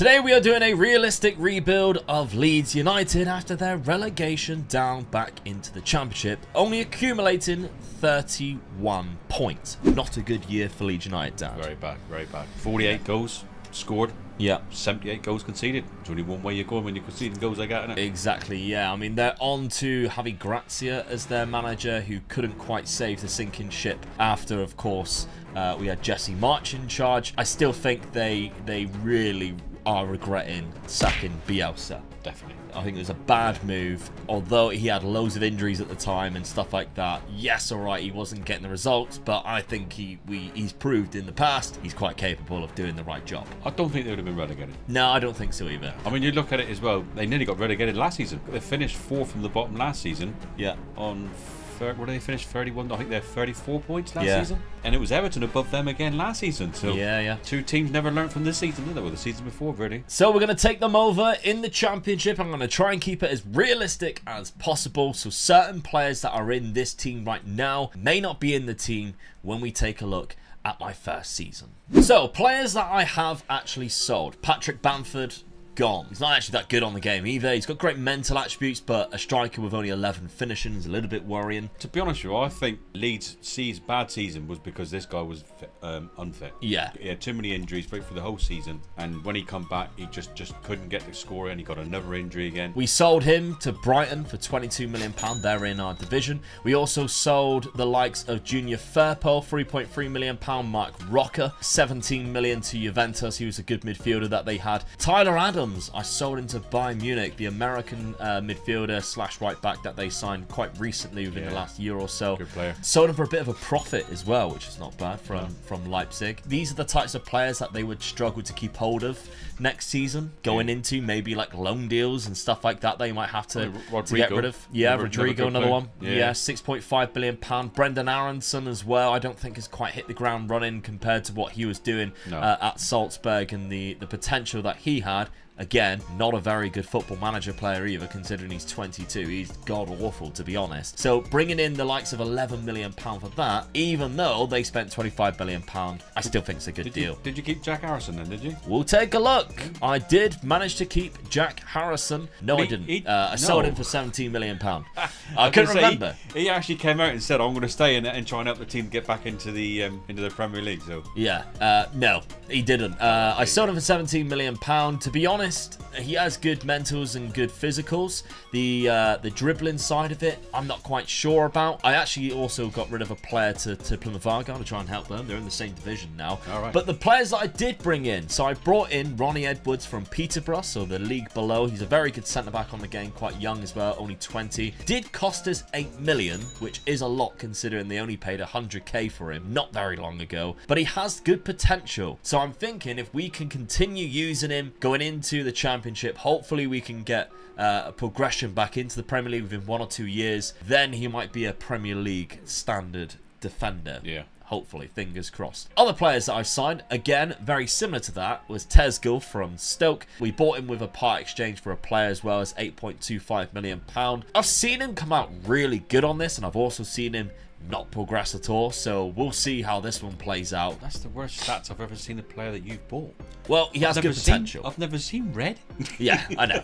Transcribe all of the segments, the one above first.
Today we are doing a realistic rebuild of Leeds United after their relegation down back into the Championship, only accumulating 31 points. Not a good year for Leeds United, Dan. Very bad, very bad. 48 goals scored. Yeah. 78 goals conceded. There's only one way you're going when you're conceding goals like that, isn't it? Exactly, yeah. I mean, they're on to Javi Gracia as their manager, who couldn't quite save the sinking ship after, of course, we had Jesse March in charge. I still think they really are regretting sacking Bielsa. Definitely. I think it was a bad move, although he had loads of injuries at the time and stuff like that. Yes, all right, he wasn't getting the results, but I think he's proved in the past he's quite capable of doing the right job. I don't think they would have been relegated. No, I don't think so either. I mean, you look at it as well, they nearly got relegated last season. They finished 4th from the bottom last season. Yeah. On, what did they finish? 31? I think they had 34 points last season. And it was Everton above them again last season. So yeah. Two teams never learned from this season, did they? Well, the season before, really. So we're going to take them over in the Championship. I'm going to try and keep it as realistic as possible. So certain players that are in this team right now may not be in the team when we take a look at my first season. So players that I have actually sold. Patrick Bamford, gone. He's not actually that good on the game either. He's got great mental attributes, but a striker with only 11 finishing is a little bit worrying. To be honest with you, I think Leeds' bad season was because this guy was unfit. Yeah. He had too many injuries for the whole season, and when he come back, he just couldn't get the score, and he got another injury again. We sold him to Brighton for £22 million. They're in our division. We also sold the likes of Junior Firpo, £3.3 million. Mark Rocker, £17 million to Juventus. He was a good midfielder that they had. Tyler Adams, I sold him to Bayern Munich, the American midfielder slash right back that they signed quite recently within the last year or so. Good player. Sold him for a bit of a profit as well, which is not bad from Leipzig. These are the types of players that they would struggle to keep hold of next season, going into maybe like loan deals and stuff like that. They might have to get rid of. Yeah, Rodrigo, another one. Yeah, £6.5 billion. Brendan Aronson as well. I don't think has quite hit the ground running compared to what he was doing at Salzburg and the potential that he had. Again, not a very good football manager player either, considering he's 22. He's god-awful, to be honest. So bringing in the likes of £11 million for that, even though they spent £25 million, I still think it's a good deal. Did you keep Jack Harrison then, did you? We'll take a look. I did manage to keep Jack Harrison. No, I didn't. I sold him for £17 million. I couldn't remember. He actually came out and said, I'm going to stay in it and try and help the team get back into the Premier League. So yeah, no, he didn't. I sold him for £17 million. To be honest, he has good mentals and good physicals. The dribbling side of it, I'm not quite sure about. I actually also got rid of a player to Plymouth Argyle to try and help them. They're in the same division now. All right. But the players that I did bring in, so I brought in Ronnie Edwards from Peterborough, so the league below. He's a very good centre-back on the game, quite young as well, only 20. Did cost us $8 million, which is a lot considering they only paid 100k for him not very long ago. But he has good potential. So I'm thinking if we can continue using him going into the Championship, hopefully we can get a progression back into the Premier League within 1 or 2 years. Then he might be a Premier League standard defender. Yeah. Hopefully, fingers crossed. Other players that I've signed, again, very similar to that, was Tezgel from Stoke. We bought him with a part exchange for a player as well as £8.25 million. I've seen him come out really good on this, and I've also seen him not progress at all, so we'll see how this one plays out. That's the worst stats I've ever seen a player that you've bought. Well, he has good potential. I've never seen red. Yeah, I know.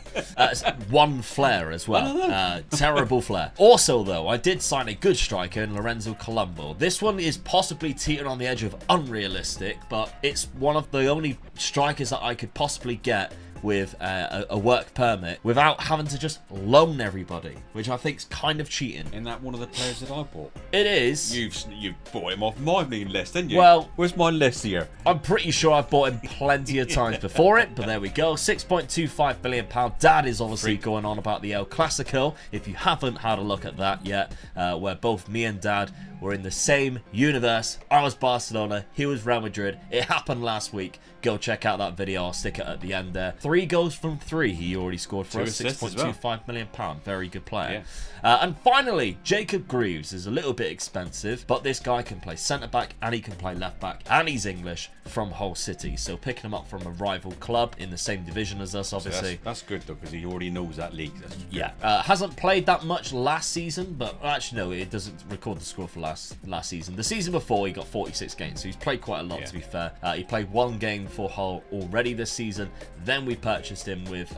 One flare as well. Terrible flare. Also, though, I did sign a good striker in Lorenzo Colombo. This one is possibly teetering on the edge of unrealistic, but it's one of the only strikers that I could possibly get with a work permit without having to just loan everybody, which I think is kind of cheating. Isn't that one of the players that I bought? It is. You've bought him off my list, didn't you? Well, where's my list here? I'm pretty sure I've bought him plenty of times before it, but there we go. £6.25 billion. Dad is obviously going on about the El Clasico. If you haven't had a look at that yet, where both me and Dad were in the same universe. I was Barcelona, he was Real Madrid. It happened last week. Go check out that video. I'll stick it at the end there. 3 goals from 3 he already scored for us. £6.25 million. Very good player. Yeah. And finally, Jacob Greaves is a little bit expensive, but this guy can play centre-back and he can play left-back, and he's English from Hull City. So picking him up from a rival club in the same division as us, obviously. So that's good, though, because he already knows that league. Yeah. Hasn't played that much last season, but actually, no, it doesn't record the score for last season. The season before, he got 46 games, so he's played quite a lot, to be fair. He played 1 game for Hull already this season. Then we purchased him with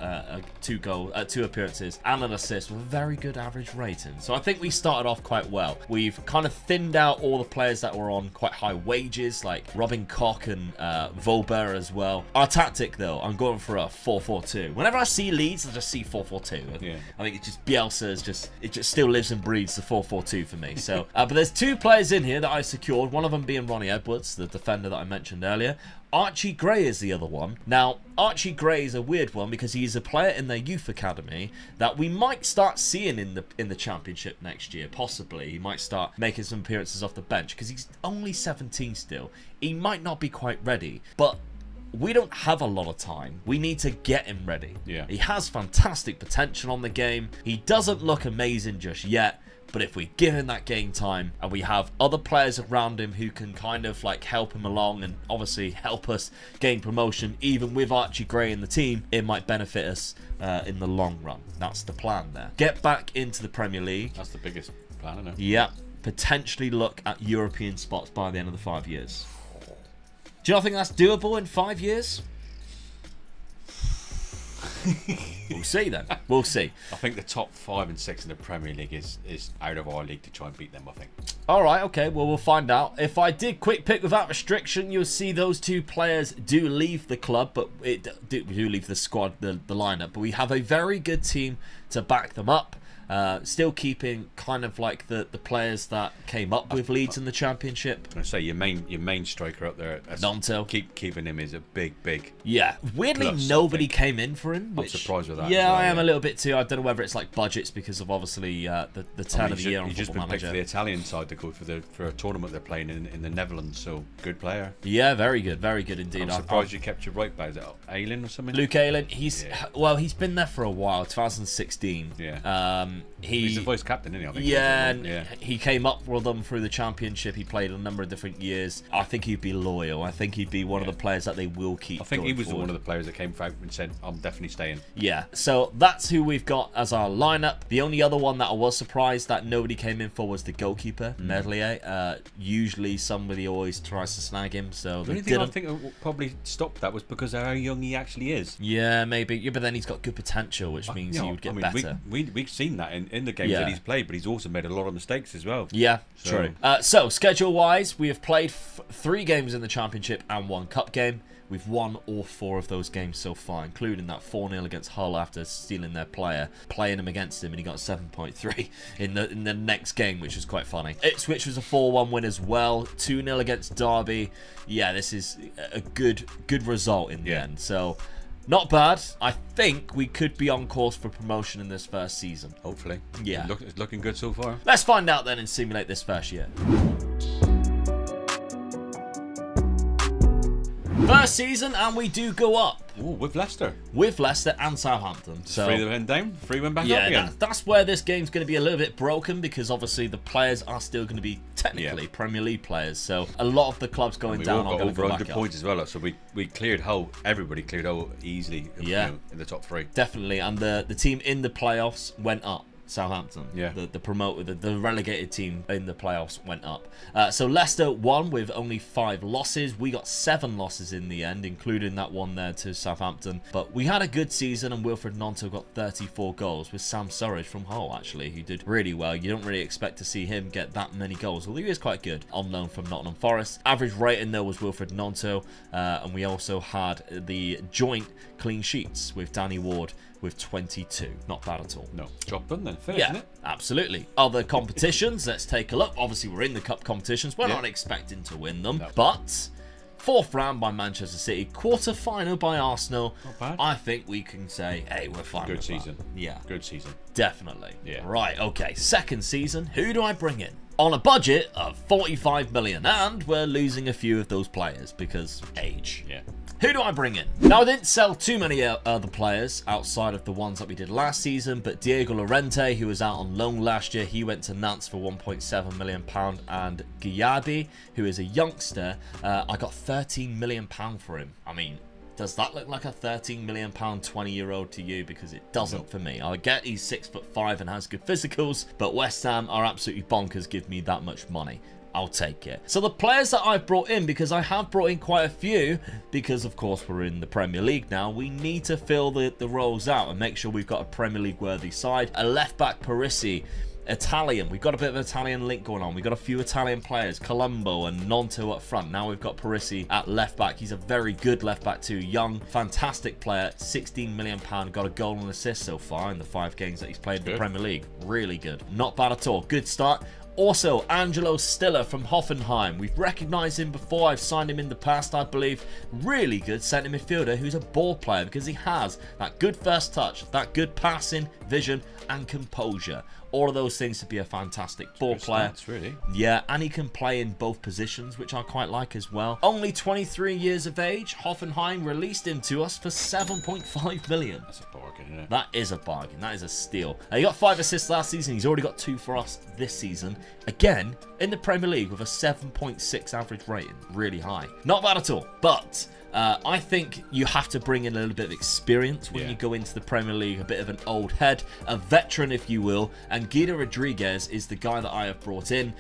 2 appearances and an assist with a very good average rating. So I think we started off quite well. We've kind of thinned out all the players that were on quite high wages, like Robin Koch and Volber as well. Our tactic, though, I'm going for a 4-4-2. Whenever I see Leeds, I just see 4-4-2. Yeah. I think it's just Bielsa's it just still lives and breathes the 4-4-2 for me. So, but there's 2 players in here that I secured. One of them being Ronnie Edwards, the defender that I mentioned earlier. Archie Gray is the other one. Now, Archie Gray is a weird one because he's a player in their youth academy that we might start seeing in the championship next year, possibly. He might start making some appearances off the bench because he's only 17 still. He might not be quite ready, but we don't have a lot of time. We need to get him ready. Yeah. He has fantastic potential on the game. He doesn't look amazing just yet, but if we give him that game time and we have other players around him who can kind of like help him along and obviously help us gain promotion, even with Archie Gray in the team, it might benefit us in the long run. That's the plan there. Get back into the Premier League. That's the biggest plan, isn't it? Yeah. Potentially look at European spots by the end of the 5 years. Do you not think that's doable in 5 years? We'll see then. We'll see. I think the top 5 and 6 in the Premier League is out of our league to try and beat them, I think. All right, okay. Well, we'll find out. If I did quick pick without restriction, you'll see those 2 players do leave the club, but do leave the squad, the lineup. But we have a very good team to back them up. Still keeping kind of like the players that came up with Leeds in the Championship. I say your main striker up there, Nonto. Keeping him is a big. Yeah, weirdly plus, nobody came in for him. I'm surprised with that. Yeah, well, I am a little bit too. I don't know whether it's like budgets because of obviously the turn of the year on He's just been Football picked for the Manager. Italian side to go for a tournament they're playing in the Netherlands. So good player. Yeah, very good indeed. I'm surprised you kept your right back. Is it Ayling or something? Luke Ayling, he's been there for a while. 2016. Yeah. He's the vice captain, isn't he? I think. Yeah, and he came up with them through the Championship. He played a number of different years. I think he'd be loyal. I think he'd be one of the players that they will keep. I think he was forward. one of the players that came out and said, "I'm definitely staying." Yeah, so that's who we've got as our lineup. The only other one that I was surprised that nobody came in for was the goalkeeper, Medlier. Usually somebody always tries to snag him, so The only thing I think probably stopped that was because of how young he actually is. Yeah, maybe. Yeah, but then he's got good potential, which means he would get better. We've seen that in the games that he's played, but he's also made a lot of mistakes as well. Yeah, true. So, schedule-wise, we have played 3 games in the Championship and 1 cup game. We've won all 4 of those games so far, including that 4-0 against Hull after stealing their player, playing him against him, and he got 7.3 in the next game, which was quite funny. Ipswich was a 4-1 win as well. 2-0 against Derby. Yeah, this is a good result in the end. So, not bad. I think we could be on course for promotion in this first season. Hopefully. Yeah. It's looking good so far. Let's find out then and simulate this first year. First season, and we do go up. Ooh, with Leicester. With Leicester and Southampton. So 3 went down, 3 went back up again. Yeah, that's where this game's going to be a little bit broken because obviously the players are still going to be technically Premier League players. So a lot of the clubs going down are going to go back up. We over 100 points as well, so we cleared Hull. Everybody cleared Hull easily in the top 3. Definitely, and the team in the playoffs went up. Southampton, the relegated team in the playoffs went up. So Leicester won with only 5 losses. We got 7 losses in the end, including that one there to Southampton. But we had a good season, and Wilfred Gnonto got 34 goals with Sam Surridge from Hull, actually, who did really well. You don't really expect to see him get that many goals, although he is quite good on loan from Nottingham Forest. Average rating, though, was Wilfred Gnonto, and we also had the joint clean sheets with Danny Ward with 22. Not bad at all. No. Job done then. Fair, yeah, isn't it? Absolutely. Other competitions, let's take a look. Obviously, we're in the cup competitions. We're not expecting to win them. No. But 4th round by Manchester City, quarter-final by Arsenal. Not bad. I think we can say, hey, we're fine with Good season. That. Yeah. Good season. Definitely. Yeah. Right, okay. Second season, who do I bring in? On a budget of 45 million, and we're losing a few of those players because age. Yeah. Who do I bring in? Now, I didn't sell too many other players outside of the ones that we did last season, but Diego Llorente, who was out on loan last year, he went to Nantes for £1.7 million, and Guiadi, who is a youngster, I got £13 million for him. I mean, Does that look like a £13 million 20-year-old to you? Because it doesn't for me. I get he's 6'5" and has good physicals, but West Ham are absolutely bonkers give me that much money. I'll take it. So the players that I've brought in, because I have brought in quite a few, because of course we're in the Premier League now, we need to fill the roles out and make sure we've got a Premier League worthy side. A left back, Parisi, Italian. We've got a bit of an Italian link going on. We've got a few Italian players, Colombo and Nonto up front. Now we've got Parisi at left back. He's a very good left back too. Young, fantastic player. £16 million. Got a goal and assist so far in the 5 games that he's played in the Premier League. Really good. Not bad at all. Good start. Also, Angelo Stiller from Hoffenheim. We've recognised him before. I've signed him in the past, I believe. Really good centre midfielder who's a ball player because he has that good first touch, that good passing, vision and composure. All of those things to be a fantastic ball player. Really. Yeah, and he can play in both positions, which I quite like as well. Only 23 years of age. Hoffenheim released him to us for £7.5 million. That's a bargain, isn't it? That is a bargain. That is a steal. He got 5 assists last season. He's already got 2 for us this season. Again, in the Premier League with a 7.6 average rating. Really high. Not bad at all. But I think you have to bring in a little bit of experience when you go into the Premier League, a bit of an old head, a veteran if you will, and Guido Rodriguez is the guy that I have brought in.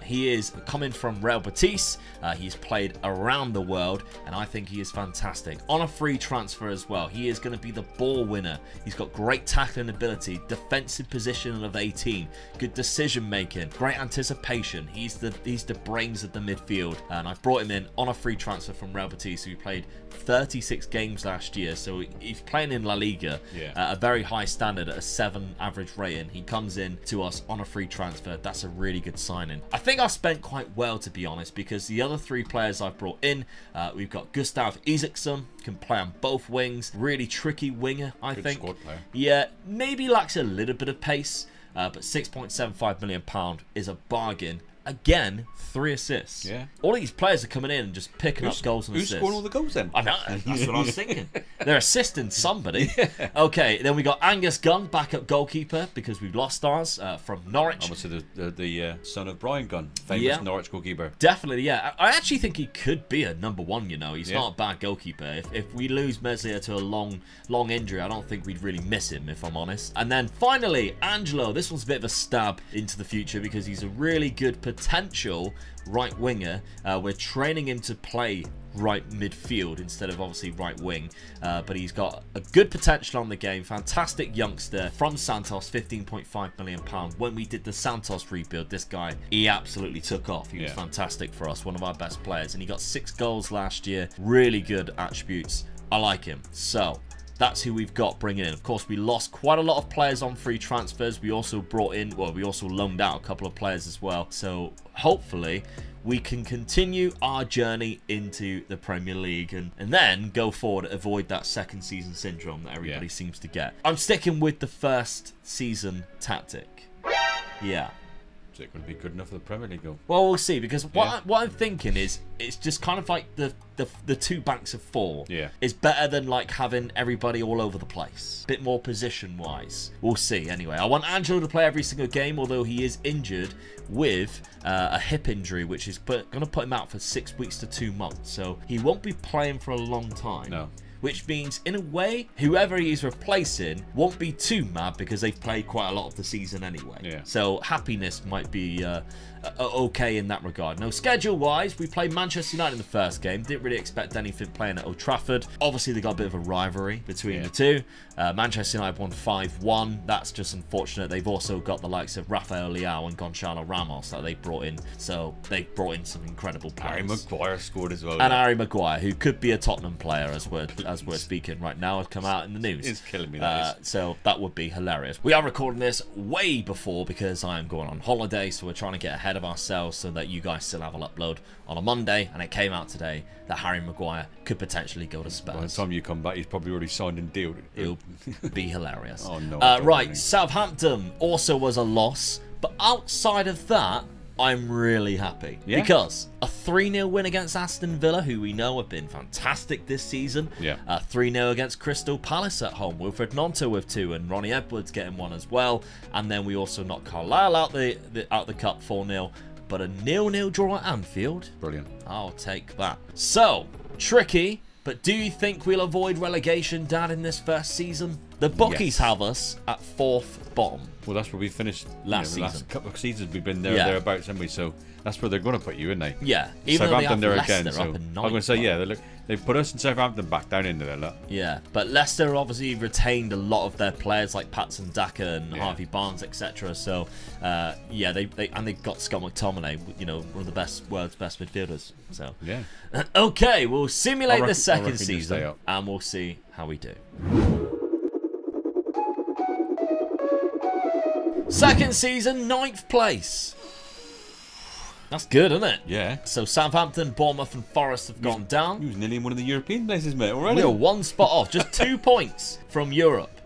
He is coming from Real Betis. He's played around the world and I think he is fantastic. On a free transfer as well. He is going to be the ball winner. He's got great tackling ability, defensive position of 18, good decision making, great anticipation. He's the brains of the midfield, and I've brought him in on a free transfer from Real Betis, who played 36 games last year, so he's playing in La Liga at a very high standard at a 7 average rating. He comes in to us on a free transfer. That's a really good signing. I think I've spent quite well, to be honest, because the other 3 players I've brought in, we've got Gustav Isaksson, can play on both wings, really tricky winger, I think. Squad player. Yeah, maybe lacks a little bit of pace, but £6.75 million is a bargain. Again, 3 assists. Yeah. All these players are coming in and just picking up goals and assists. Who's scoring all the goals then? I know, that's what I was thinking. They're assisting somebody. Okay, then we got Angus Gunn, backup goalkeeper, because we've lost ours from Norwich. Obviously the son of Brian Gunn, famous Norwich goalkeeper. Definitely, yeah. I actually think he could be a #1, you know. He's not a bad goalkeeper. If we lose Meslier to a long injury, I don't think we'd really miss him, if I'm honest. And then finally, Angelo. This one's a bit of a stab into the future because he's a really good potential right winger. We're training him to play right midfield instead of obviously right wing, but he's got a good potential on the game. Fantastic youngster from Santos, £15.5 million. When we did the Santos rebuild, this guy, he absolutely took off. He was fantastic for us, one of our best players, and he got 6 goals last year. Really good attributes. I like him. So that's who we've got bringing in. Of course, we lost quite a lot of players on free transfers. We also brought in, well, we also loaned out a couple of players as well. So hopefully we can continue our journey into the Premier League and then go forward, avoid that second season syndrome that everybody seems to get. I'm sticking with the first season tactic. Yeah. Is it going to be good enough for the Premier League though? Well, we'll see, because what I'm thinking is it's just kind of like the 2 banks of 4 is better than like having everybody all over the place. Bit more position wise. We'll see. Anyway, I want Angelo to play every single game, although he is injured with a hip injury, which is going to put him out for 6 weeks to 2 months. So he won't be playing for a long time. No. Which means, in a way, whoever he's replacing won't be too mad because they've played quite a lot of the season anyway. Yeah. So happiness might be okay in that regard. Now, schedule-wise, we played Manchester United in the first game. Didn't really expect anything playing at Old Trafford. Obviously, they got a bit of a rivalry between the two. Manchester United won 5-1. That's just unfortunate. They've also got the likes of Rafael Leao and Gonçalo Ramos that they brought in. So they brought in some incredible players. Harry Maguire scored as well. And Harry Maguire, who could be a Tottenham player as we're speaking right now, has come out in the news. It's killing me, so that would be hilarious. We are recording this way before because I am going on holiday, so we're trying to get ahead of ourselves so that you guys still have an upload on a Monday, and it came out today that Harry Maguire could potentially go to Spurs. By the time you come back, he's probably already signed and dealed. It'll be hilarious. Oh no! Right, Southampton also was a loss, but outside of that, I'm really happy because a 3-0 win against Aston Villa, who we know have been fantastic this season. 3-0 against Crystal Palace at home. Wilfred Gnonto with 2 and Ronnie Edwards getting 1 as well. And then we also knocked Carlisle out the cup 4-0. But a 0-0 draw at Anfield. Brilliant. I'll take that. So, tricky But do you think we'll avoid relegation, Dad, in this first season? The bookies have us at 4th bottom. Well, that's where we finished last season. The last couple of seasons we've been there thereabouts, haven't we? So that's where they're going to put you, aren't they? Yeah. Even Southampton though they there have again. Leicester So up in 9th. I'm going to say, yeah, they put us in Southampton back down into there, look. Yeah, but Leicester obviously retained a lot of their players like Patson Daka and Harvey Barnes, etc. So, yeah, they got Scott McTominay, you know, one of the world's best midfielders. So, yeah. Okay, we'll simulate the second season and we'll see how we do. Second season, 9th place. That's good, isn't it? Yeah. So Southampton, Bournemouth and Forest have gone down. He was nearly in one of the European places, mate, already. We're 1 spot off. Just 2 points from Europe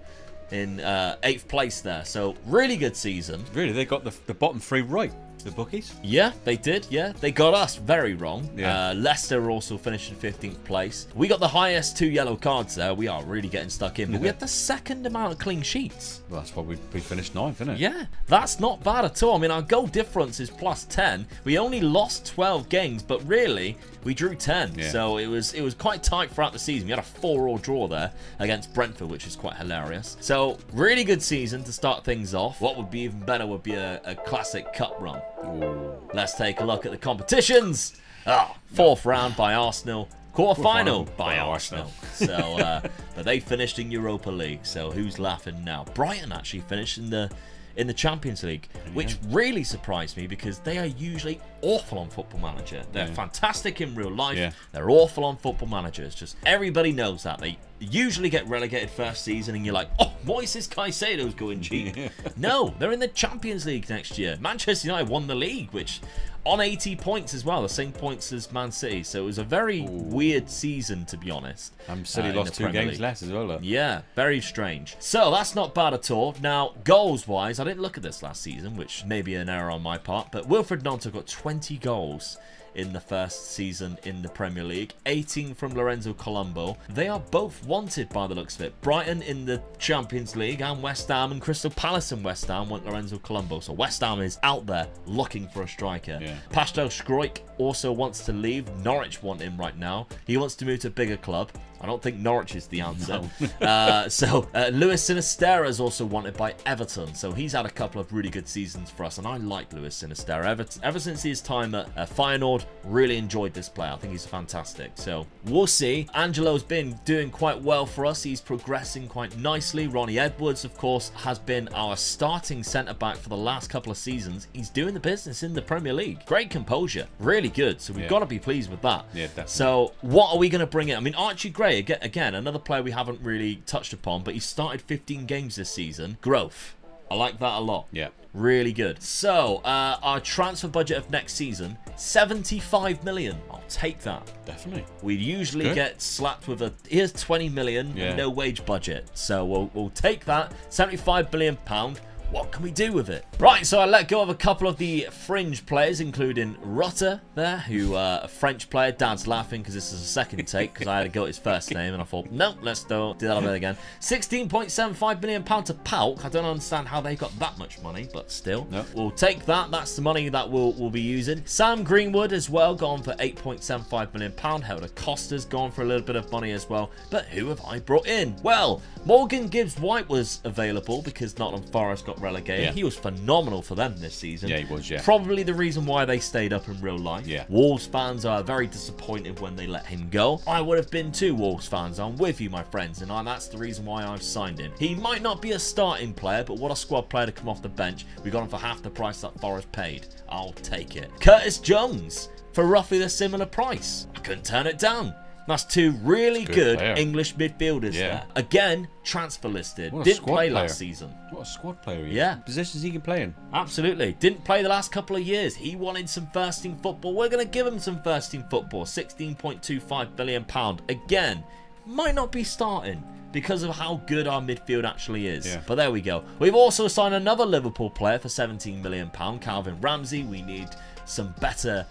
in 8th place there. So really good season. Really, they got the bottom 3 right. The bookies? Yeah, they did. Yeah, they got us very wrong. Yeah. Leicester also finished in 15th place. We got the highest 2 yellow cards there. We are really getting stuck in. But we had the second amount of clean sheets. Well, that's why we finished 9th, isn't it? Yeah, that's not bad at all. I mean, our goal difference is +10. We only lost 12 games, but really, we drew 10. Yeah. So it was quite tight throughout the season. We had a 4-4 draw there against Brentford, which is quite hilarious. So really good season to start things off. What would be even better would be a classic cup run. Ooh. Let's take a look at the competitions. 4th round by Arsenal. Quarter-final by Arsenal. So, but they finished in Europa League. So who's laughing now? Brighton actually finished in the Champions League, which really surprised me because they are usually awful on Football Manager. They're fantastic in real life. Yeah. They're awful on Football Manager. It's just everybody knows that. They usually get relegated first season and you're like, oh, Moises Caicedo's going cheap. No, they're in the Champions League next year. Manchester United won the league, which on 80 points as well, the same points as Man City. So it was a very weird season, to be honest. City lost 2 games less as well, though. Yeah, very strange. So that's not bad at all. Now, goals-wise, I didn't look at this last season, which may be an error on my part, but Wilfred Gnonto got 20 goals in the first season in the Premier League, 18 from Lorenzo Colombo. They are both wanted by the looks of it. Brighton in the Champions League and West Ham and Crystal Palace and West Ham want Lorenzo Colombo. So West Ham is out there looking for a striker. Yeah. Pascal Schroik also wants to leave. Norwich want him right now. He wants to move to a bigger club. I don't think Norwich is the answer. No. Luis Sinisterra is also wanted by Everton. So he's had a couple of really good seasons for us. And I like Luis Sinisterra. Ever since his time at Feyenoord, really enjoyed this player. I think he's fantastic. So we'll see. Angelo's been doing quite well for us. He's progressing quite nicely. Ronnie Edwards, of course, has been our starting centre-back for the last couple of seasons. He's doing the business in the Premier League. Great composure. Really good. So we've got to be pleased with that. Yeah, definitely. So what are we going to bring in? I mean, Archie Gray, again, another player we haven't really touched upon, but he started 15 games this season. Growth. I like that a lot. Yeah. Really good. So, our transfer budget of next season, 75 million. I'll take that. Definitely. We usually get slapped with here's 20 million and no wage budget. So, we'll take that. 75 billion pound. What can we do with it? Right, so I let go of a couple of the fringe players, including Rutter there, who a French player. Dad's laughing because this is a second take because I had to go at his first name and I thought, no, let's do that again. 16.75 million pound to Pauk. I don't understand how they got that much money, but still. No. We'll take that. That's the money that we'll be using. Sam Greenwood as well, gone for 8.75 million pound. Helder Costa's gone for a little bit of money as well. But who have I brought in? Well, Morgan Gibbs-White was available because Nottingham Forest got relegated. Yeah. He was phenomenal for them this season. Yeah, he was, yeah. Probably the reason why they stayed up in real life. Yeah. Wolves fans are very disappointed when they let him go. I would have been too, Wolves fans. I'm with you, my friends, and that's the reason why I've signed him. He might not be a starting player, but what a squad player to come off the bench. We got him for half the price that Forest paid. I'll take it. Curtis Jones for roughly the similar price. I couldn't turn it down. That's 2 really good English midfielders there. Again, transfer listed. Didn't play last season. What a squad player he is. Yeah. Positions he can play in. Absolutely. Didn't play the last couple of years. He wanted some first team football. We're going to give him some first team football. 16.25 billion pound. Again, might not be starting because of how good our midfield actually is. Yeah. But there we go. We've also signed another Liverpool player for 17 million pound, Calvin Ramsey. We need some better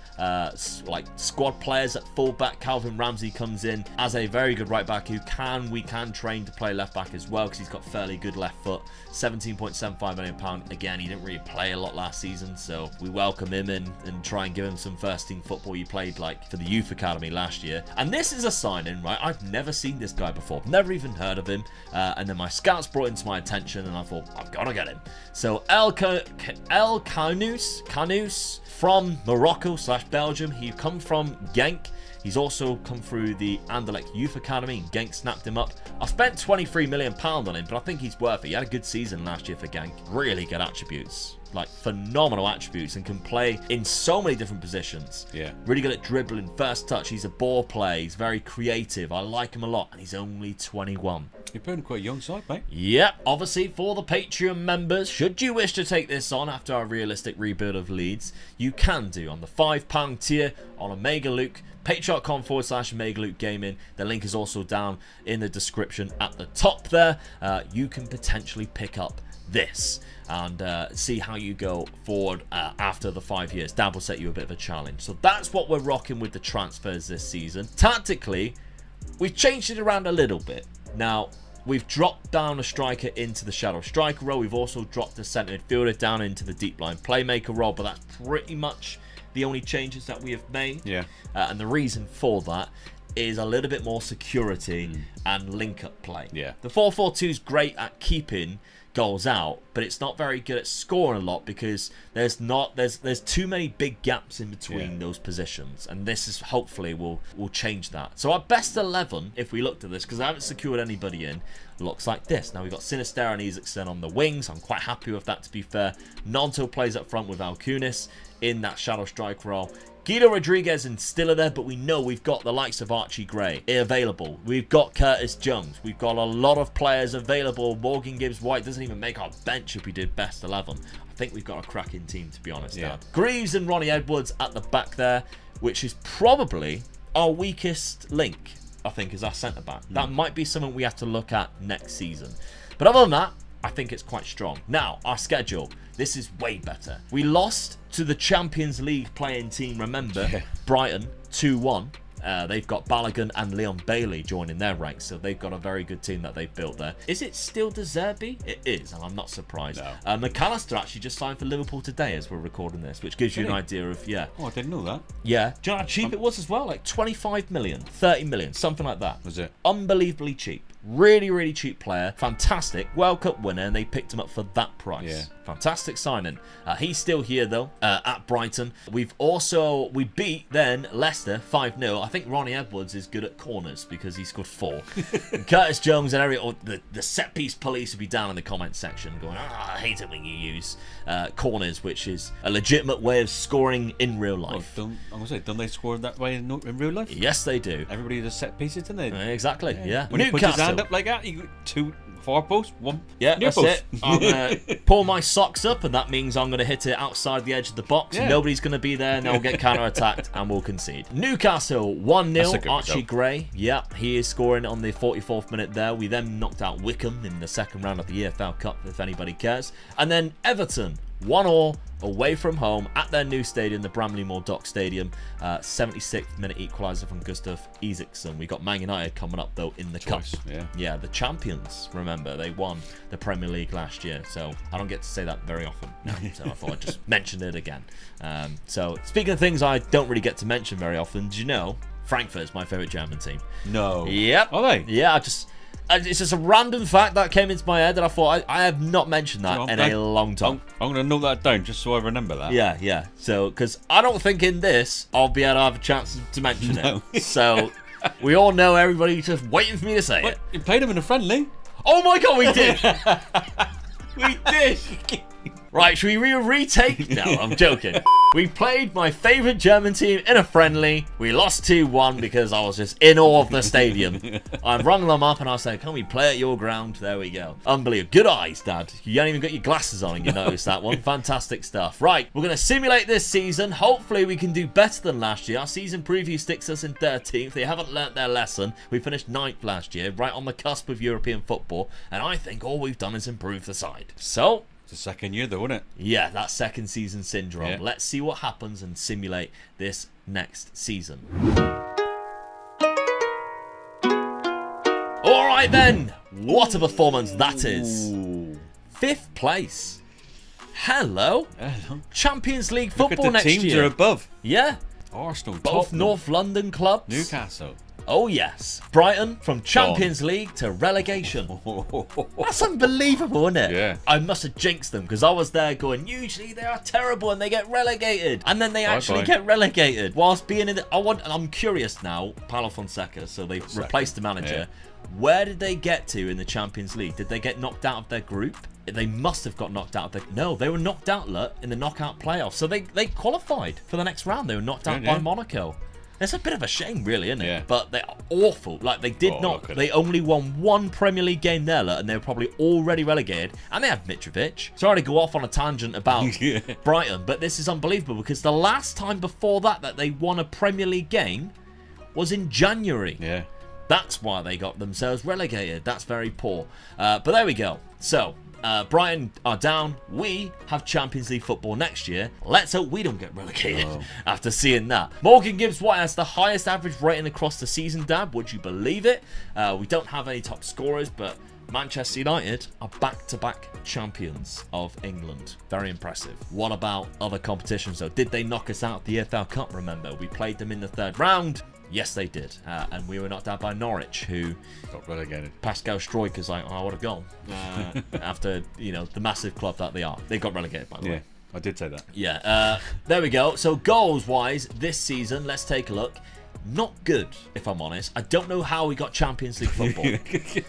like squad players at fullback. Calvin Ramsey comes in as a very good right back who we can train to play left back as well, because he's got fairly good left foot. £17.75 million. Again, he didn't really play a lot last season, so we welcome him in and try and give him some first team football. He played like for the youth academy last year, and this is a signing, right? I've never seen this guy before, never even heard of him, and then my scouts brought him to my attention, and I thought, I've got to get him. So El Canous from Morocco / Belgium. He come from Genk. He's also come through the Anderlecht Youth Academy, and Genk snapped him up. I spent £23 million on him, but I think he's worth it. He had a good season last year for Genk. Really good attributes. Like, phenomenal attributes, and can play in so many different positions. Yeah. Really good at dribbling, first touch. He's a ball player. He's very creative. I like him a lot, and he's only 21. You're putting quite a young side, mate. Yep. Obviously, for the Patreon members, should you wish to take this on after our realistic rebuild of Leeds, you can do on the £5 tier on Omega Luke. Patreon.com/Omega Luke Gaming. The link is also down in the description at the top there. You can potentially pick up this and see how you go forward after the 5 years. Dad will set you a bit of a challenge. So that's what we're rocking with the transfers this season. Tactically, we've changed it around a little bit. Now, we've dropped down a striker into the shadow striker role. We've also dropped a centre midfielder down into the deep line playmaker role, but that's pretty much the only changes that we have made. Yeah. And the reason for that is a little bit more security and link-up play. Yeah. The 4-4-2 is great at keeping goals out, but it's not very good at scoring a lot, because there's too many big gaps in between those positions, and this is hopefully will change that. So our best 11, if we looked at this, because I haven't secured anybody in, looks like this. Now we've got Sinister and Isaacson on the wings. I'm quite happy with that, to be fair. Nonto plays up front with Alcunis in that shadow strike role. Guido Rodriguez and Stiller there, but we know we've got the likes of Archie Gray available. We've got Curtis Jones. We've got a lot of players available. Morgan Gibbs-White doesn't even make our bench if we did best 11. I think we've got a cracking team, to be honest. Yeah. Dad. Greaves and Ronnie Edwards at the back there, which is probably our weakest link, I think, is our centre-back. That might be something we have to look at next season. But other than that, I think it's quite strong. Now, our schedule. This is way better. We lost to the Champions League playing team, remember? Yeah. Brighton, 2-1. They've got Balogun and Leon Bailey joining their ranks, so they've got a very good team that they've built there. Is it still De Zerbi? It is, and I'm not surprised. No. McAllister actually just signed for Liverpool today as we're recording this, which gives you an idea of, Oh, I didn't know that. Yeah. Do you know how cheap it was as well? Like 25 million, 30 million, something like that. Was it? Unbelievably cheap. Really, really cheap player. Fantastic. World Cup winner, and they picked him up for that price. Yeah. Fantastic signing. He's still here, though, at Brighton. We beat, then, Leicester 5-0. I think Ronnie Edwards is good at corners because he scored 4. And Curtis Jones and the set-piece police will be down in the comment section going, I hate it when you use corners, which is a legitimate way of scoring in real life. I'm going to say, don't they score that way in real life? Yes, they do. Everybody does set pieces, don't they? Exactly, yeah. When he puts his hand up like that, you got 2 far posts, 1 near that's post. It. I'm going to pull my socks up, and that means I'm going to hit it outside the edge of the box. Yeah. Nobody's going to be there, and they'll get counter-attacked, and we'll concede. Newcastle, 1-0. Archie Gray, he is scoring on the 44th minute there. We then knocked out Wickham in the second round of the EFL Cup, if anybody cares. And then Everton, 1-1 away from home at their new stadium, the Bramley Moor Dock Stadium. 76th minute equaliser from Gustav Isaacson. We got Man United coming up, though, in the Cup. Yeah, the champions, remember. They won the Premier League last year, so I don't get to say that very often. No, so I thought I'd just mention it again. So, speaking of things I don't really get to mention very often, do you know Frankfurt is my favourite German team? No. Yep. Are they? Yeah, it's just a random fact that came into my head, and I thought I have not mentioned that in a long time. I'm going to note that down just so I remember that. Yeah. So, because I don't think in this I'll be able to have a chance to mention it. So, we all know everybody's just waiting for me to say it. You played him in a friendly. Oh my god, we did! We did! Right, should we retake? No, I'm joking. We played my favourite German team in a friendly. We lost 2-1 because I was just in awe of the stadium. I rung them up and I said, can we play at your ground? There we go. Unbelievable. Good eyes, Dad. You haven't even got your glasses on and you noticed that one. Fantastic stuff. Right, we're going to simulate this season. Hopefully we can do better than last year. Our season preview sticks us in 13th. They haven't learnt their lesson. We finished 9th last year, right on the cusp of European football. And I think all we've done is improve the side. So, It's the second year though, isn't it? Yeah, that second season syndrome. Yeah. Let's see what happens and simulate this next season. All right then, what a performance that is. Ooh. 5th place. Hello. Champions League football Look at the next teams year. are above. Yeah. Arsenal, Both Tottenham, North London clubs. Newcastle. Oh yes. Brighton from Champions League to relegation. That's unbelievable, isn't it? Yeah. I must have jinxed them because I was there going, usually they are terrible and they get relegated. And then they actually get relegated whilst being in the... I'm curious now, Paulo Fonseca, so they've replaced the manager. Yeah. Where did they get to in the Champions League? Did they get knocked out of their group? They must have got knocked out of their... No, they were knocked out in the knockout playoffs. So they qualified for the next round. They were knocked out by Monaco. It's a bit of a shame, really, isn't it? Yeah. But they're awful. Like, they did not... They only won 1 Premier League game there, and they were probably already relegated. And they had Mitrovic. Sorry to go off on a tangent about Brighton, but this is unbelievable because the last time before that they won a Premier League game was in January. Yeah. That's why they got themselves relegated. That's very poor. But there we go. So... Brighton are down. We have Champions League football next year. Let's hope we don't get relegated after seeing that. Morgan Gibbs-White has the highest average rating across the season, Dab. Would you believe it? We don't have any top scorers, but Manchester United are back-to-back champions of England. Very impressive. What about other competitions, though? Did they knock us out of the EFL Cup, remember? We played them in the 3rd round. Yes, they did. And we were knocked out by Norwich, who got relegated. Pascal Struiker's like, oh, I would have gone. After, you know, the massive club that they are. They got relegated, by the way. I did say that. Yeah. There we go. So goals-wise, this season, let's take a look. Not good, if I'm honest. I don't know how we got Champions League football.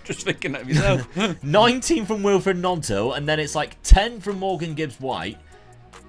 Just thinking that of yourself. 19 from Wilfred Gnonto, and then it's like 10 from Morgan Gibbs-White.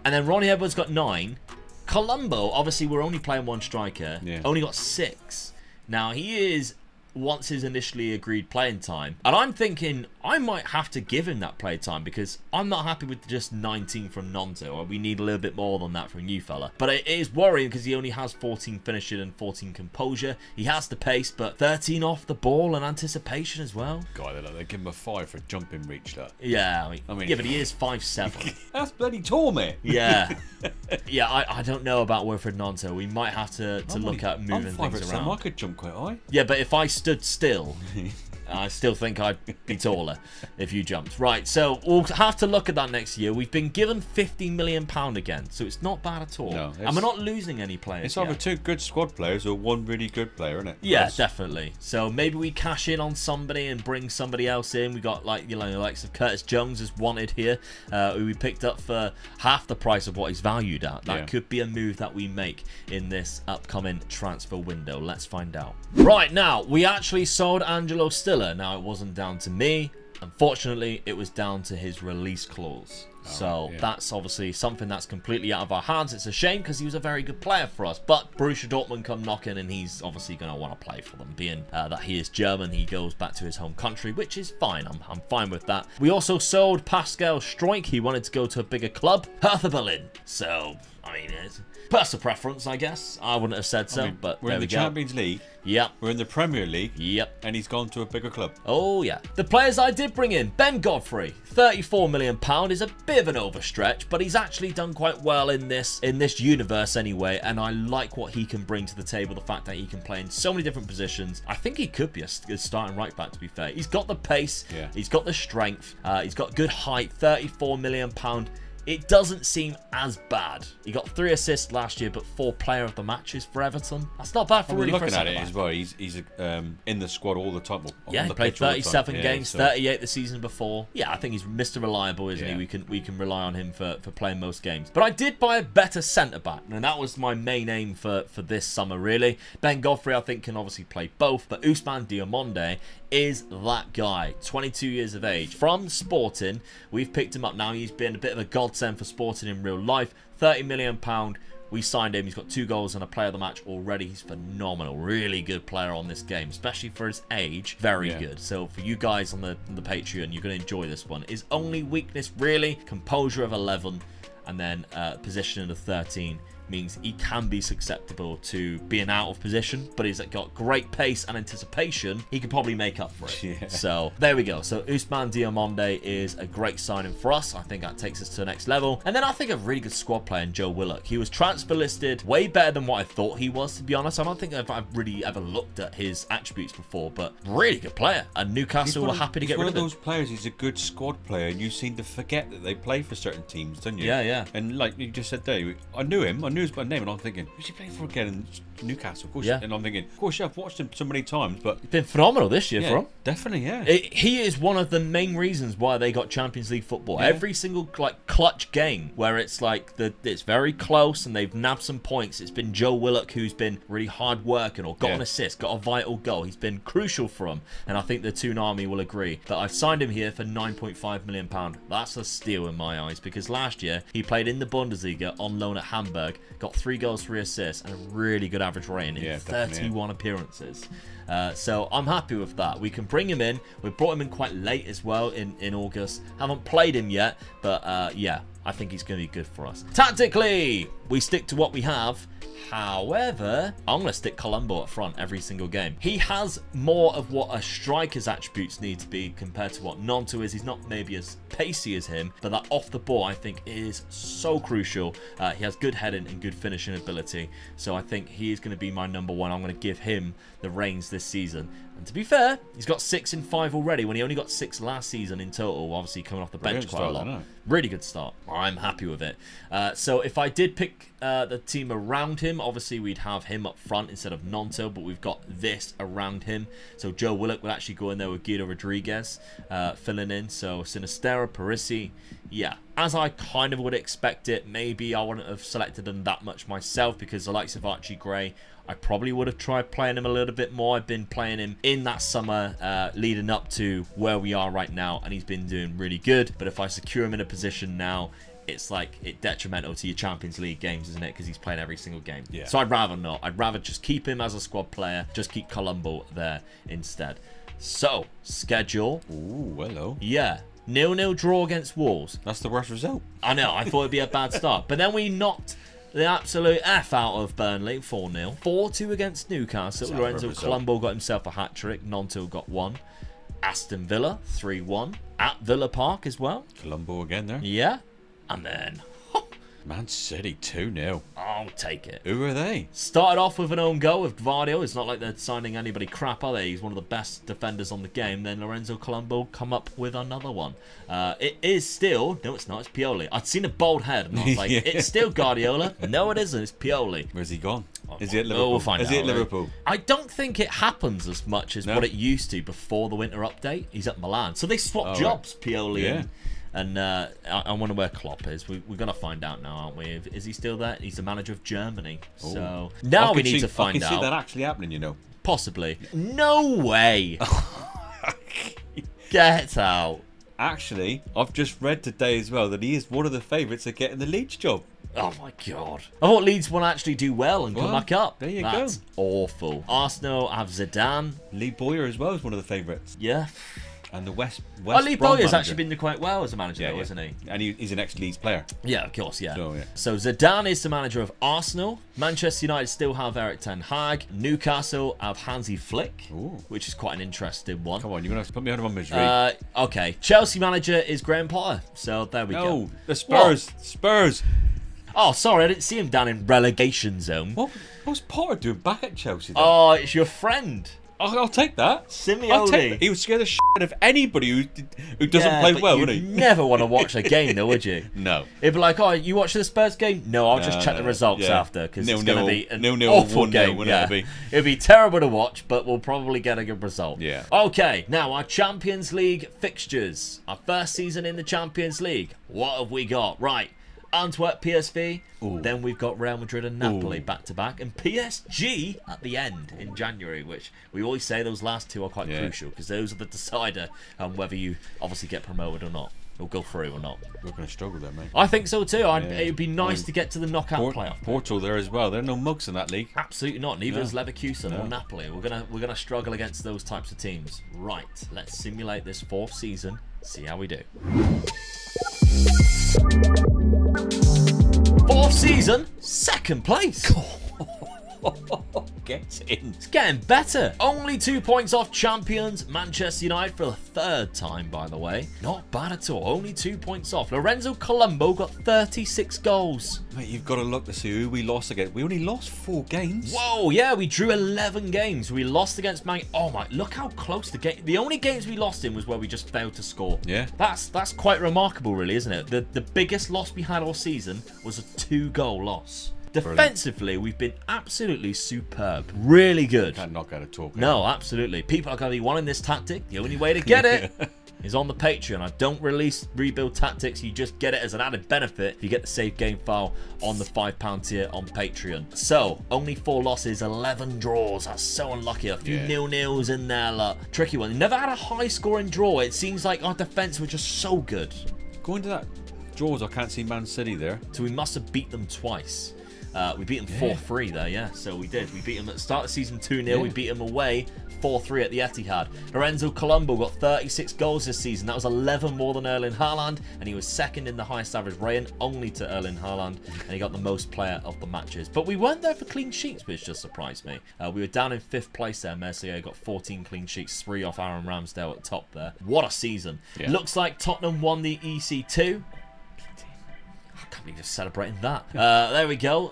And then Ronnie Edwards got 9. Colombo, obviously, we're only playing 1 striker. Yeah. Only got 6. Now, he is wants his initially agreed playing time. And I'm thinking I might have to give him that play time because I'm not happy with just 19 from Gnonto. Or we need a little bit more than that from you, fella. But it is worrying because he only has 14 finishing and 14 composure. He has the pace, but 13 off the ball and anticipation as well. God, they give him a 5 for jumping reach, that. Yeah, I mean yeah, but he is 5'7". That's bloody tall, mate. Yeah. Yeah, I don't know about Wilfred Gnonto. We might have to look at moving things around. I could jump quite high. Yeah, but if I stood still, I still think I'd be taller if you jumped. Right, so we'll have to look at that next year. We've been given £50 million again, so it's not bad at all. No, and we're not losing any players. It's either 2 good squad players or 1 really good player, isn't it? Yeah, definitely. So maybe we cash in on somebody and bring somebody else in. We got, like, you know, the likes of Curtis Jones is wanted here, who we picked up for half the price of what he's valued at. That could be a move that we make in this upcoming transfer window. Let's find out. Right, now, we actually sold Angelo Stiller. Now, it wasn't down to me. Unfortunately, it was down to his release clause. So that's obviously something that's completely out of our hands. It's a shame because he was a very good player for us. But Borussia Dortmund come knocking and he's obviously going to want to play for them. Being that he is German, he goes back to his home country, which is fine. I'm fine with that. We also sold Pascal Struijk. He wanted to go to a bigger club, Hertha Berlin. So, I mean, it's personal preference, I guess. I wouldn't have said so, I mean, but we're in the Champions League. Yep. We're in the Premier League. Yep. And he's gone to a bigger club. Oh, yeah. The players I did bring in. Ben Godfrey, £34 million is a bit of an overstretch, but he's actually done quite well in this universe anyway, and I like what he can bring to the table, the fact that he can play in so many different positions. I think he could be a starting right back, to be fair. He's got the pace. Yeah. He's got the strength. He's got good height. £34 million. It doesn't seem as bad. He got 3 assists last year, but 4 player of the matches for Everton. That's not bad for really looking at it as well. He's in the squad all the time. Yeah, he played 37 games, 38 the season before. Yeah, I think he's Mr. Reliable, isn't he? We can rely on him for playing most games. But I did buy a better centre back, and that was my main aim for this summer, really. Ben Godfrey, I think, can obviously play both, but Ousmane Diomande is that guy. 22 years of age. From Sporting, we've picked him up now. He's been a bit of a godsend for Sporting in real life. £30 million. We signed him. He's got 2 goals and a player of the match already. He's phenomenal. Really good player on this game, especially for his age. Very good. So for you guys on the Patreon, you're going to enjoy this one. His only weakness, really, composure of 11, and then positioning of 13. means he can be susceptible to being out of position, but he's got great pace and anticipation. He could probably make up for it. Yeah. So there we go. So Ousmane Diomande is a great signing for us. I think that takes us to the next level. And then I think a really good squad player in Joe Willock. He was transfer listed way better than what I thought he was, to be honest. I don't think I've really ever looked at his attributes before, but really good player. And Newcastle were happy to get rid of him. He's one of those players, he's a good squad player, and you seem to forget that they play for certain teams, don't you? Yeah, yeah. And like you just said there, I knew him, I knew his name, and I'm thinking, who's he playing for again in Newcastle? Of course, yeah. And I'm thinking, of course, yeah, I've watched him so many times, but it's been phenomenal this year for him. Definitely, yeah. He is one of the main reasons why they got Champions League football. Yeah. Every single like clutch game where it's like it's very close and they've nabbed some points, it's been Joe Willock who's been really hard working or got an assist, got a vital goal. He's been crucial for them, and I think the Toonami will agree. But I've signed him here for £9.5 million. That's a steal in my eyes, because last year he played in the Bundesliga on loan at Hamburg, got 3 goals, 3 assists, and a really good average rating in 31 appearances. So I'm happy with that. We can bring him in. We brought him in quite late as well in August. Haven't played him yet, but yeah, I think he's going to be good for us. Tactically, we stick to what we have. However, I'm going to stick Colombo up front every single game. He has more of what a striker's attributes need to be compared to what Nonto is. He's not maybe as pacey as him, but that off the ball I think is so crucial. He has good heading and good finishing ability, so I think he is going to be my number one. I'm going to give him the reins this season. And to be fair, he's got 6 in 5 already, when he only got 6 last season in total, obviously coming off the bench quite a lot. Really good start. I'm happy with it. So if I did pick the team around him, obviously we'd have him up front instead of Nonto, but we've got this around him. So Joe Willock will actually go in there with Guido Rodriguez filling in. So Sinistera, Parisi, yeah, as I kind of would expect it. Maybe I wouldn't have selected them that much myself, because the likes of Archie Gray, I probably would have tried playing him a little bit more. I've been playing him in that summer leading up to where we are right now, and he's been doing really good. But if I secure him in a position now, it's like detrimental to your Champions League games, isn't it? Because he's playing every single game. Yeah. So I'd rather not. I'd rather just keep him as a squad player. Just keep Colombo there instead. So, schedule. Ooh, hello. Yeah. 0-0 draw against Wolves. That's the worst result. I know. I thought it'd be a bad start. But then we knocked the absolute F out of Burnley, 4-0. 4-2 against Newcastle. Lorenzo Colombo got himself a hat-trick. Nonto got 1. Aston Villa, 3-1. At Villa Park as well. Colombo again there. Yeah. And then Man City 2-0. I'll take it. Who are they? Started off with an own goal with Gvardiol. It's not like they're signing anybody crap, are they? He's one of the best defenders on the game. Then Lorenzo Colombo come up with another one. It is still... No, it's not. It's Pioli. I'd seen a bald head, and I was like, it's still Guardiola. No, it isn't. It's Pioli. Where's he gone? Is he at Liverpool? We'll find out. Is he at Liverpool? I don't think it happens as much as what it used to before the winter update. He's at Milan. So they swapped jobs, Pioli and I wonder where Klopp is. We're going to find out now, aren't we? Is he still there? He's the manager of Germany. Ooh. So now we need to find out. I can see that actually happening, you know. Possibly. No way. Get out. Actually, I've just read today as well that he is one of the favourites of getting the Leeds job. Oh my God. I thought Leeds won't actually do well and come back up. There you go. That's awful. Arsenal have Zidane. Lee Boyer as well is one of the favourites. Yeah. And the West Lee Boyer's actually been doing quite well as a manager, though, isn't he? And he's an ex-Leeds player. Yeah, of course, yeah. So Zidane is the manager of Arsenal. Manchester United still have Erik ten Hag. Newcastle have Hansi Flick, which is quite an interesting one. Come on, you're going to put me out of my misery. Okay. Chelsea manager is Graham Potter. So there we go. No, the Spurs. What? Spurs. Oh, sorry, I didn't see him down in relegation zone. What's Potter doing back at Chelsea then? Oh, it's your friend. I'll take that. Simeone. He would scare the shit out of anybody who doesn't play well, wouldn't he? You'd never want to watch a game, though, would you? No. It'd be like, oh, you watch the Spurs game? No, I'll just check the results after, because it's going to be an awful game. It'd be terrible to watch, but we'll probably get a good result. Yeah. Okay, now our Champions League fixtures. Our first season in the Champions League. What have we got? Right. Antwerp, PSV. Ooh. Then we've got Real Madrid and Napoli back-to-back. And PSG at the end in January, which we always say those last two are quite crucial, because those are the decider on whether you obviously get promoted or not, or go through or not. We're going to struggle there, mate. I think so too. It'd be nice to get to the knockout playoff. Porto there as well. There are no mugs in that league. Absolutely not. Neither is Leverkusen or Napoli. We're gonna struggle against those types of teams. Right. Let's simulate this 4th season. See how we do. 4th season, 2nd place. Get in. It's getting better. Only 2 points off champions Manchester United for the 3rd time, by the way. Not bad at all. Only 2 points off. Lorenzo Colombo got 36 goals. Mate, you've got to look to see who we lost against. We only lost 4 games. Whoa, yeah, we drew 11 games. We lost against Man. Oh my, look how close the game. The only games we lost in was where we just failed to score. Yeah. That's quite remarkable, really, isn't it? The biggest loss we had all season was a 2-goal loss. Defensively, we've been absolutely superb. Really good. Can't knock out a talk. No, absolutely. People are going to be wanting this tactic. The only way to get it is on the Patreon. I don't release rebuild tactics. You just get it as an added benefit if you get the save game file on the £5 tier on Patreon. So, only 4 losses, 11 draws. That's so unlucky. A few nil-nils in there. Like, tricky one. Never had a high-scoring draw. It seems like our defense was just so good. Going to that draws, I can't see Man City there. So we must have beat them twice. We beat them 4-3 there, yeah. So we did. We beat them at the start of season 2-0. Yeah. We beat them away 4-3 at the Etihad. Lorenzo Colombo got 36 goals this season. That was 11 more than Erling Haaland, and he was 2nd in the highest average rating, only to Erling Haaland, and he got the most player of the matches. But we weren't there for clean sheets, which just surprised me. We were down in 5th place there. Mercier got 14 clean sheets, 3 off Aaron Ramsdale at the top there. What a season. Yeah. Looks like Tottenham won the EC2. I can't believe you're celebrating that. There we go.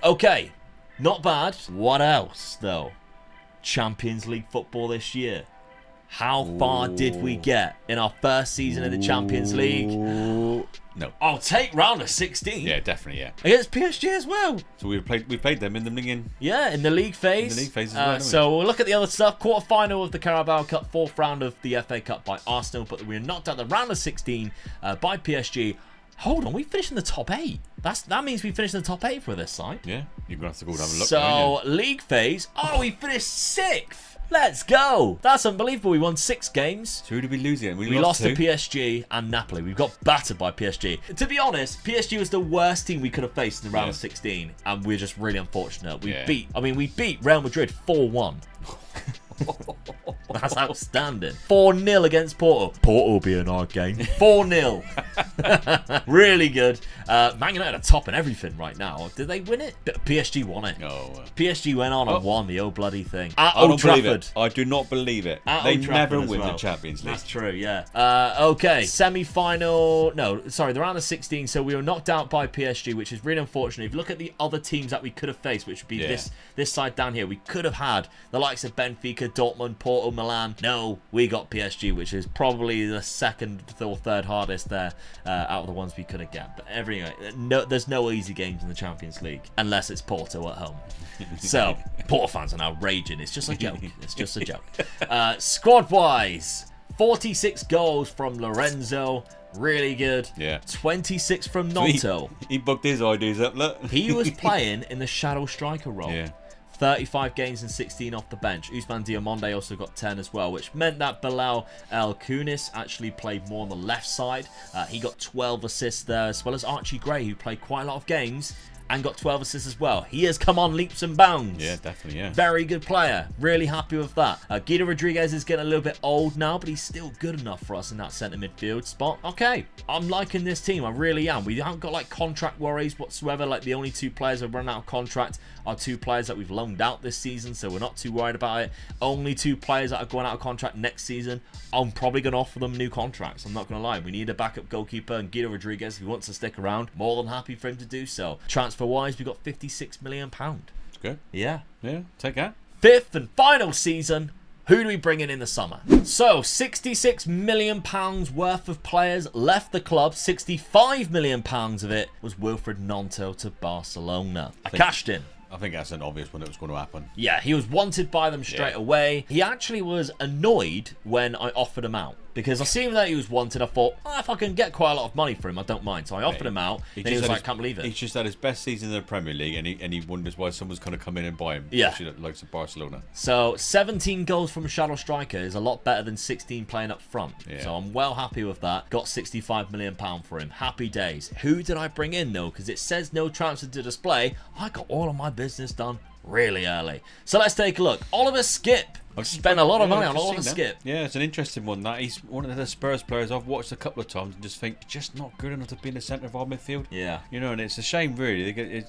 Okay, not bad. What else, though? Champions League football this year. How far did we get in our first season of the Champions League? No. I'll take round of 16. Yeah, definitely, yeah. Against PSG as well. So we played them in the minging. Yeah, in the league phase. In the league phase as well. So we'll look at the other stuff. Quarter-final of the Carabao Cup, 4th round of the FA Cup by Arsenal, but we were knocked out the round of 16 by PSG. Hold on, we finished in the top 8. That means we finished in the top 8 for this side. Yeah, you're going to have to go and have a look. So, league phase. Oh, we finished 6th. Let's go. That's unbelievable. We won 6 games. So who did we lose again? We lost to PSG and Napoli. We got battered by PSG. To be honest, PSG was the worst team we could have faced in the round of 16, and we're just really unfortunate. We beat Real Madrid 4-1. That's outstanding. 4-0 against Porto. Porto will be an hard game. 4-0. Really good. Man United are top in everything right now. Did they win it? PSG won it. Oh. PSG went on and won the old bloody thing. At Old Trafford. I do not believe it. They never win the Champions League. That's true, yeah. Okay, semi-final. No, sorry, the round of 16. So we were knocked out by PSG, which is really unfortunate. If you look at the other teams that we could have faced, which would be this side down here, we could have had the likes of Benfica, Dortmund, Porto, Milan. No, we got PSG, which is probably the 2nd or 3rd hardest there out of the ones we could have got. But there's no easy games in the Champions League unless it's Porto at home. So Porto fans are now raging. It's just a joke. It's just a joke. Squad-wise, 46 goals from Lorenzo. Really good. Yeah. 26 from Nonto. He booked his ideas up, look. He was playing in the shadow striker role. Yeah. 35 games and 16 off the bench. Ousmane Diomande also got 10 as well, which meant that Bilal El Kounis actually played more on the left side. He got 12 assists there, as well as Archie Gray, who played quite a lot of games and got 12 assists as well. He has come on leaps and bounds. Yeah, definitely, yeah. Very good player. Really happy with that. Guido Rodriguez is getting a little bit old now, but he's still good enough for us in that centre midfield spot. Okay, I'm liking this team. I really am. We haven't got like contract worries whatsoever. Like the only 2 players that run out of contract are 2 players that we've loaned out this season, so we're not too worried about it. Only 2 players that are going out of contract next season. I'm probably going to offer them new contracts. I'm not going to lie. We need a backup goalkeeper, and Guido Rodriguez, if he wants to stick around, more than happy for him to do so. Transfer-wise, we got £56 million. That's good. Yeah. Yeah, take that. 5th and final season. Who do we bring in the summer? So, £66 million worth of players left the club. £65 million of it was Wilfried Gnonto to Barcelona. I cashed in. I think that's an obvious one that was going to happen. Yeah, he was wanted by them straight away. He actually was annoyed when I offered him out. Because I seen that he was wanted, I thought, if I can get quite a lot of money for him, I don't mind. So I offered him out, and he was like, can't believe it. He's just had his best season in the Premier League, and he wonders why someone's going to come in and buy him. Yeah. Especially the likes of Barcelona. So 17 goals from a shadow striker is a lot better than 16 playing up front. Yeah. So I'm well happy with that. Got £65 million for him. Happy days. Who did I bring in, though? Because it says no transfer to display. I got all of my business done really early. So let's take a look. Oliver Skip I've spent a lot of money I've on just Oliver seen Skip. Yeah, it's an interesting one. That he's one of the Spurs players I've watched a couple of times and just think just not good enough to be in the centre of our midfield. Yeah. You know, and it's a shame, really.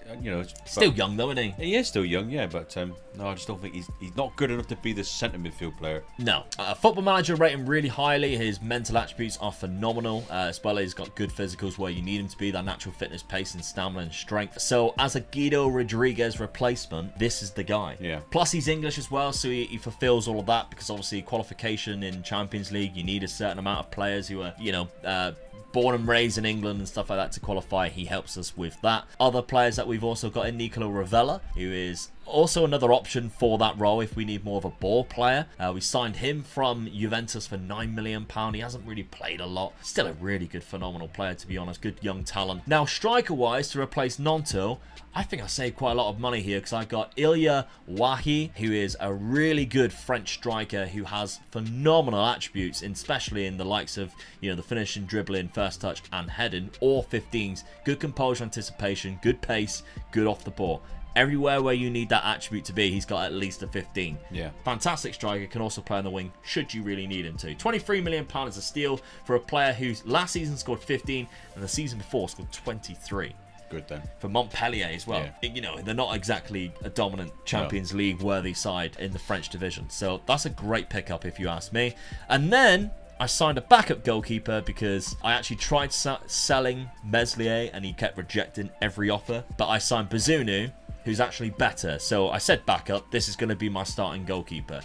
Still young though, isn't he? He is still young, yeah, but no, I just don't think he's not good enough to be the centre midfield player. No. Football Manager rate him really highly. His mental attributes are phenomenal. As well as he's got good physicals where you need him to be, that natural fitness, pace and stamina and strength. So as a Guido Rodriguez replacement, this is the guy. Yeah. Plus he's English as well, so he fulfills all of that, because obviously qualification in Champions League, you need a certain amount of players who are, you know, born and raised in England and stuff like that to qualify. He helps us with that. Other players that we've also got in Nicolo Ravella, who is also another option for that role if we need more of a ball player. We signed him from Juventus for £9 million. He hasn't really played a lot. Still a really good, phenomenal player, to be honest. Good young talent. Now, striker-wise, to replace Nonto, I think I saved quite a lot of money here, because I got Ilya Wahi, who is a really good French striker who has phenomenal attributes, especially in the likes of, you know, the finishing, dribbling, first touch and heading, or 15s. Good composure, anticipation, good pace, good off the ball. Everywhere where you need that attribute to be, he's got at least a 15. Yeah. Fantastic striker, can also play on the wing should you really need him to. £23 million is a steal for a player who last season scored 15 and the season before scored 23. Good then. For Montpellier as well. Yeah. You know, they're not exactly a dominant Champions League worthy side in the French division. So that's a great pickup if you ask me. And then I signed a backup goalkeeper because I actually tried selling Meslier and he kept rejecting every offer. But I signed Bazunu, who's actually better. So I said backup, this is going to be my starting goalkeeper.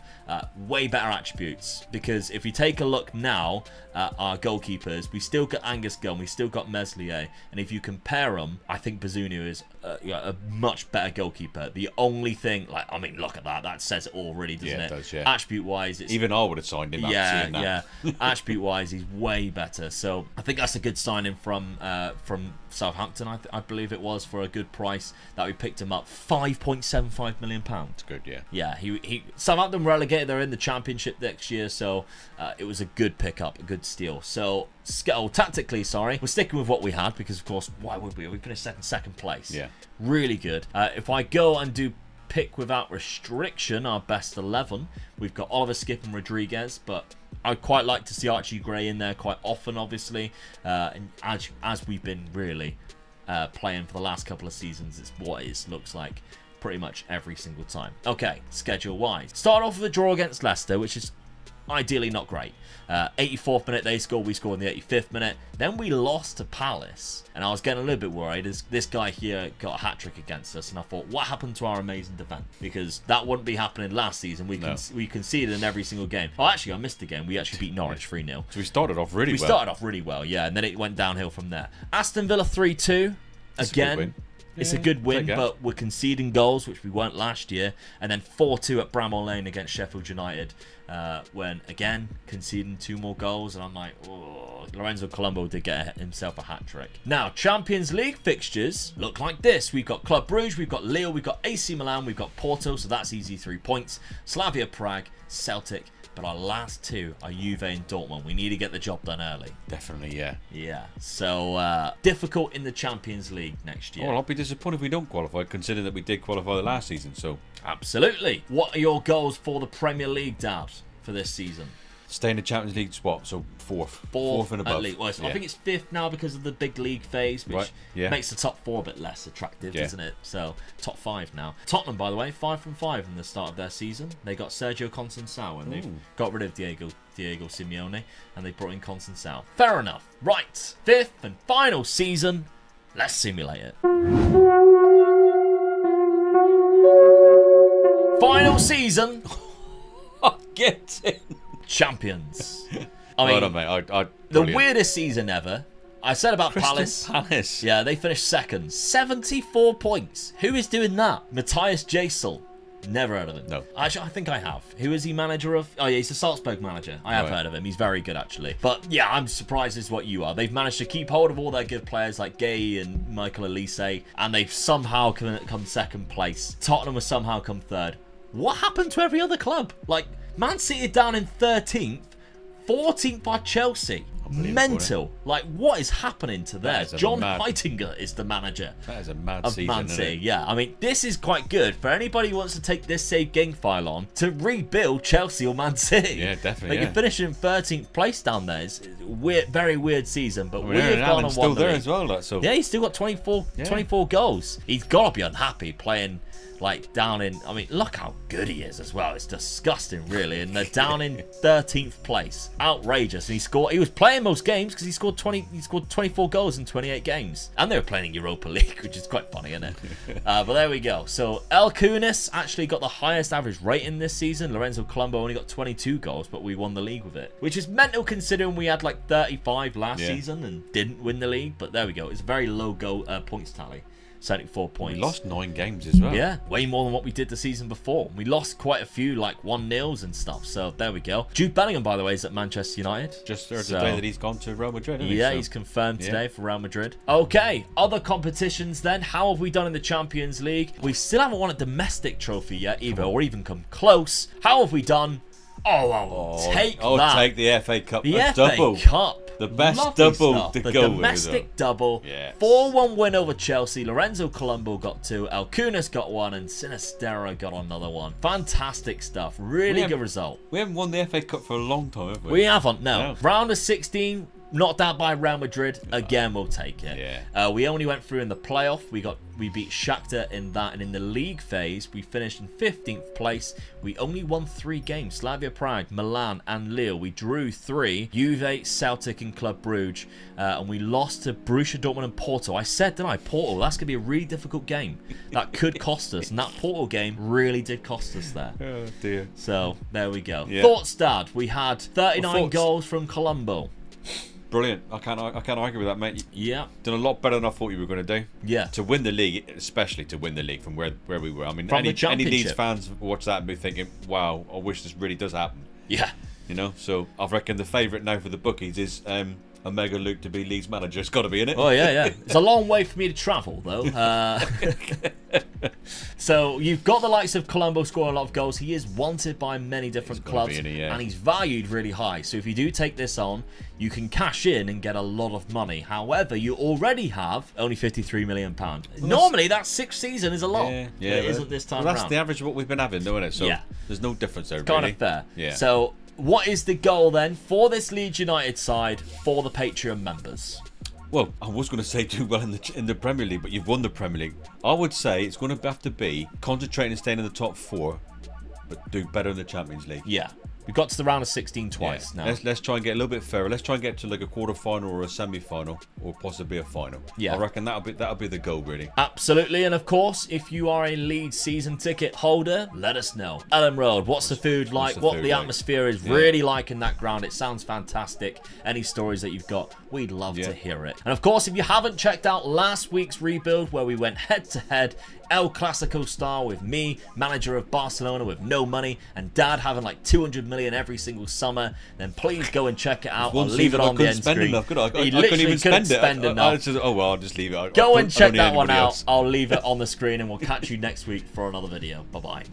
Way better attributes, because if you take a look now at our goalkeepers, we still got Angus Gunn, we still got Meslier, and if you compare them, I think Bazunu is a much better goalkeeper. The only thing, like, I mean, look at that, that says it all, really, doesn't it? It does, yeah. Attribute wise, it's, even I would have signed him. Yeah. Attribute wise, he's way better. So I think that's a good signing from Southampton, I believe it was, for a good price that we picked him up. £5.75 million. It's good, yeah. Yeah, he Southampton relegated. They're in the Championship next year, so it was a good pickup, a good steal. So, tactically, sorry, we're sticking with what we had, because, of course, why would we? We finished second place. Yeah. Really good. If I go and do pick without restriction, our best 11, we've got Oliver Skip and Rodriguez, but I'd quite like to see Archie Gray in there quite often, obviously, and as we've been really playing for the last couple of seasons, it's what it looks like pretty much every single time. Okay, schedule-wise. Start off with a draw against Leicester, which is ideally not great. 84th minute they scored, we scored in the 85th minute. Then we lost to Palace, and I was getting a little bit worried as this guy here got a hat-trick against us, and I thought, what happened to our amazing defence? Because that wouldn't be happening last season. We conceded in every single game. Oh, actually, I missed a game. We actually beat Norwich 3-0. So we started off really well. We started off really well, yeah, and then it went downhill from there. Aston Villa 3-2. Again, it's a good win, but we're conceding goals, which we weren't last year. And then 4-2 at Bramall Lane against Sheffield United, when, again, conceding 2 more goals. And I'm like, oh, Lorenzo Colombo did get himself a hat-trick. Now, Champions League fixtures look like this. We've got Club Brugge, we've got Lille, we've got AC Milan, we've got Porto, so that's easy 3 points. Slavia Prague, Celtic. But our last 2 are Juve and Dortmund. We need to get the job done early. Definitely, yeah. Yeah. So, difficult in the Champions League next year. Well, I'll be disappointed if we don't qualify, considering that we did qualify the last season, so... Absolutely. What are your goals for the Premier League, Dad, for this season? Stay in the Champions League spot, so fourth and above. At least. Well, I think it's 5th now because of the big league phase, which makes the top 4 a bit less attractive, doesn't it? So, top 5 now. Tottenham, by the way, 5 from 5 in the start of their season. They got Sergio Conceição, and they've got rid of Diego Simeone, and they brought in Conceição. Fair enough. Right, 5th and final season. Let's simulate it. Final season. Get in. Champions. I mean, hold on, mate. the weirdest season ever. I said about Palace. Palace. Yeah, they finished 2nd. 74 points. Who is doing that? Matthias Jasel. Never heard of him. No. Actually, I think I have. Who is he manager of? Oh, yeah, he's the Salzburg manager. I have heard of him. He's very good, actually. But, yeah, I'm surprised is what you are. They've managed to keep hold of all their good players like Gay and Michael Elise, and they've somehow come 2nd place. Tottenham has somehow come 3rd. What happened to every other club? Like, Man City down in 13th, 14th by Chelsea. mental. Like, what is happening to there? John Heitinger is the manager. That is a mad of season, Man isn't City. it? Yeah, I mean, this is quite good for anybody who wants to take this save game file on to rebuild Chelsea or Man City. Yeah, definitely. Like, you're finishing 13th place down there. It's weird, very weird season, but we've gone and won still the there league. as well. Like, so. Yeah, he's still got 24 goals. He's got to be unhappy playing like down in, I mean, look how good he is as well. It's disgusting, really. And they're down in 13th place. Outrageous. And he was playing most games because he scored 24 goals in 28 games. And they were playing in Europa League, which is quite funny, isn't it? But there we go. So El Kunis actually got the highest average rating this season. Lorenzo Colombo only got 22 goals, but we won the league with it, which is mental considering we had like 35 last season and didn't win the league. But there we go. It's a very low points tally. 74 points. We lost 9 games as well. Yeah, way more than what we did the season before. We lost quite a few, like 1-0s and stuff. So there we go. Jude Bellingham, by the way, is at Manchester United. Just heard today that he's gone to Real Madrid. Yeah, he's confirmed today for Real Madrid. Okay, other competitions then. How have we done in the Champions League? We still haven't won a domestic trophy yet either, or even come close. How have we done? Take that. Take the FA Cup. The FA double. Cup. The best Lovely double stuff. to the go domestic double. Yes. 4-1 win over Chelsea. Lorenzo Colombo got 2. El Kunis got 1. And Sinistera got another 1. Fantastic stuff. Really good result. We haven't won the FA Cup for a long time, have we? We haven't, no. Round of 16. Knocked out by Real Madrid. Again, we'll take it. Yeah. We only went through in the playoff. We beat Shakhtar in that. And in the league phase, we finished in 15th place. We only won 3 games. Slavia Prague, Milan, and Lille. We drew 3. Juve, Celtic, and Club Brugge. And we lost to Borussia Dortmund and Porto. I said, didn't I? Porto. That's going to be a really difficult game. That could cost us. And that Porto game really did cost us there. Oh, dear. So, there we go. Yeah. Thoughts, Dad? We had 39 goals from Colombo. Brilliant. I can't argue with that, mate. Yeah. Done a lot better than I thought you were going to do. Yeah. To win the league, especially to win the league from where we were. I mean, from any Leeds fans will watch that and be thinking, wow, I wish this really does happen. Yeah. You know, so I reckon the favourite now for the bookies is Omega Luke to be Leeds manager. It's got to be, innit? Oh, yeah. It's a long way for me to travel, though. So you've got the likes of Colombo scoring a lot of goals. He is wanted by many different clubs, and he's valued really high. So if you do take this on, you can cash in and get a lot of money. However, you already have only £53 million. Normally, that 6th season is a lot. Yeah, it isn't this time around. That's the average of what we've been having, though, isn't it? So there's no difference there, kind of fair. Yeah. So what is the goal then for this Leeds United side for the Patreon members? Well, I was going to say do well in the Premier League, but you've won the Premier League. I would say it's going to have to be concentrating and staying in the top 4, but do better in the Champions League. Yeah. We've got to the round of 16 twice now. Let's try and get a little bit fairer. Let's try and get to like a quarter-final or a semi-final or possibly a final. Yeah. I reckon that'll be the goal, really. Absolutely. And of course, if you are a Leeds season ticket holder, let us know. Ellen Road, what's the food like? What the atmosphere is really like in that ground? It sounds fantastic. Any stories that you've got, we'd love to hear it. And of course, if you haven't checked out last week's rebuild where we went head-to-head, El Clasico style with me, manager of Barcelona with no money, and Dad having like 200 million every single summer, then please go and check it out. I'll leave it on the end screen. I couldn't even spend enough. I'll just leave it. Go and check that one out. I'll leave it on the screen, and we'll catch you next week for another video. Bye-bye.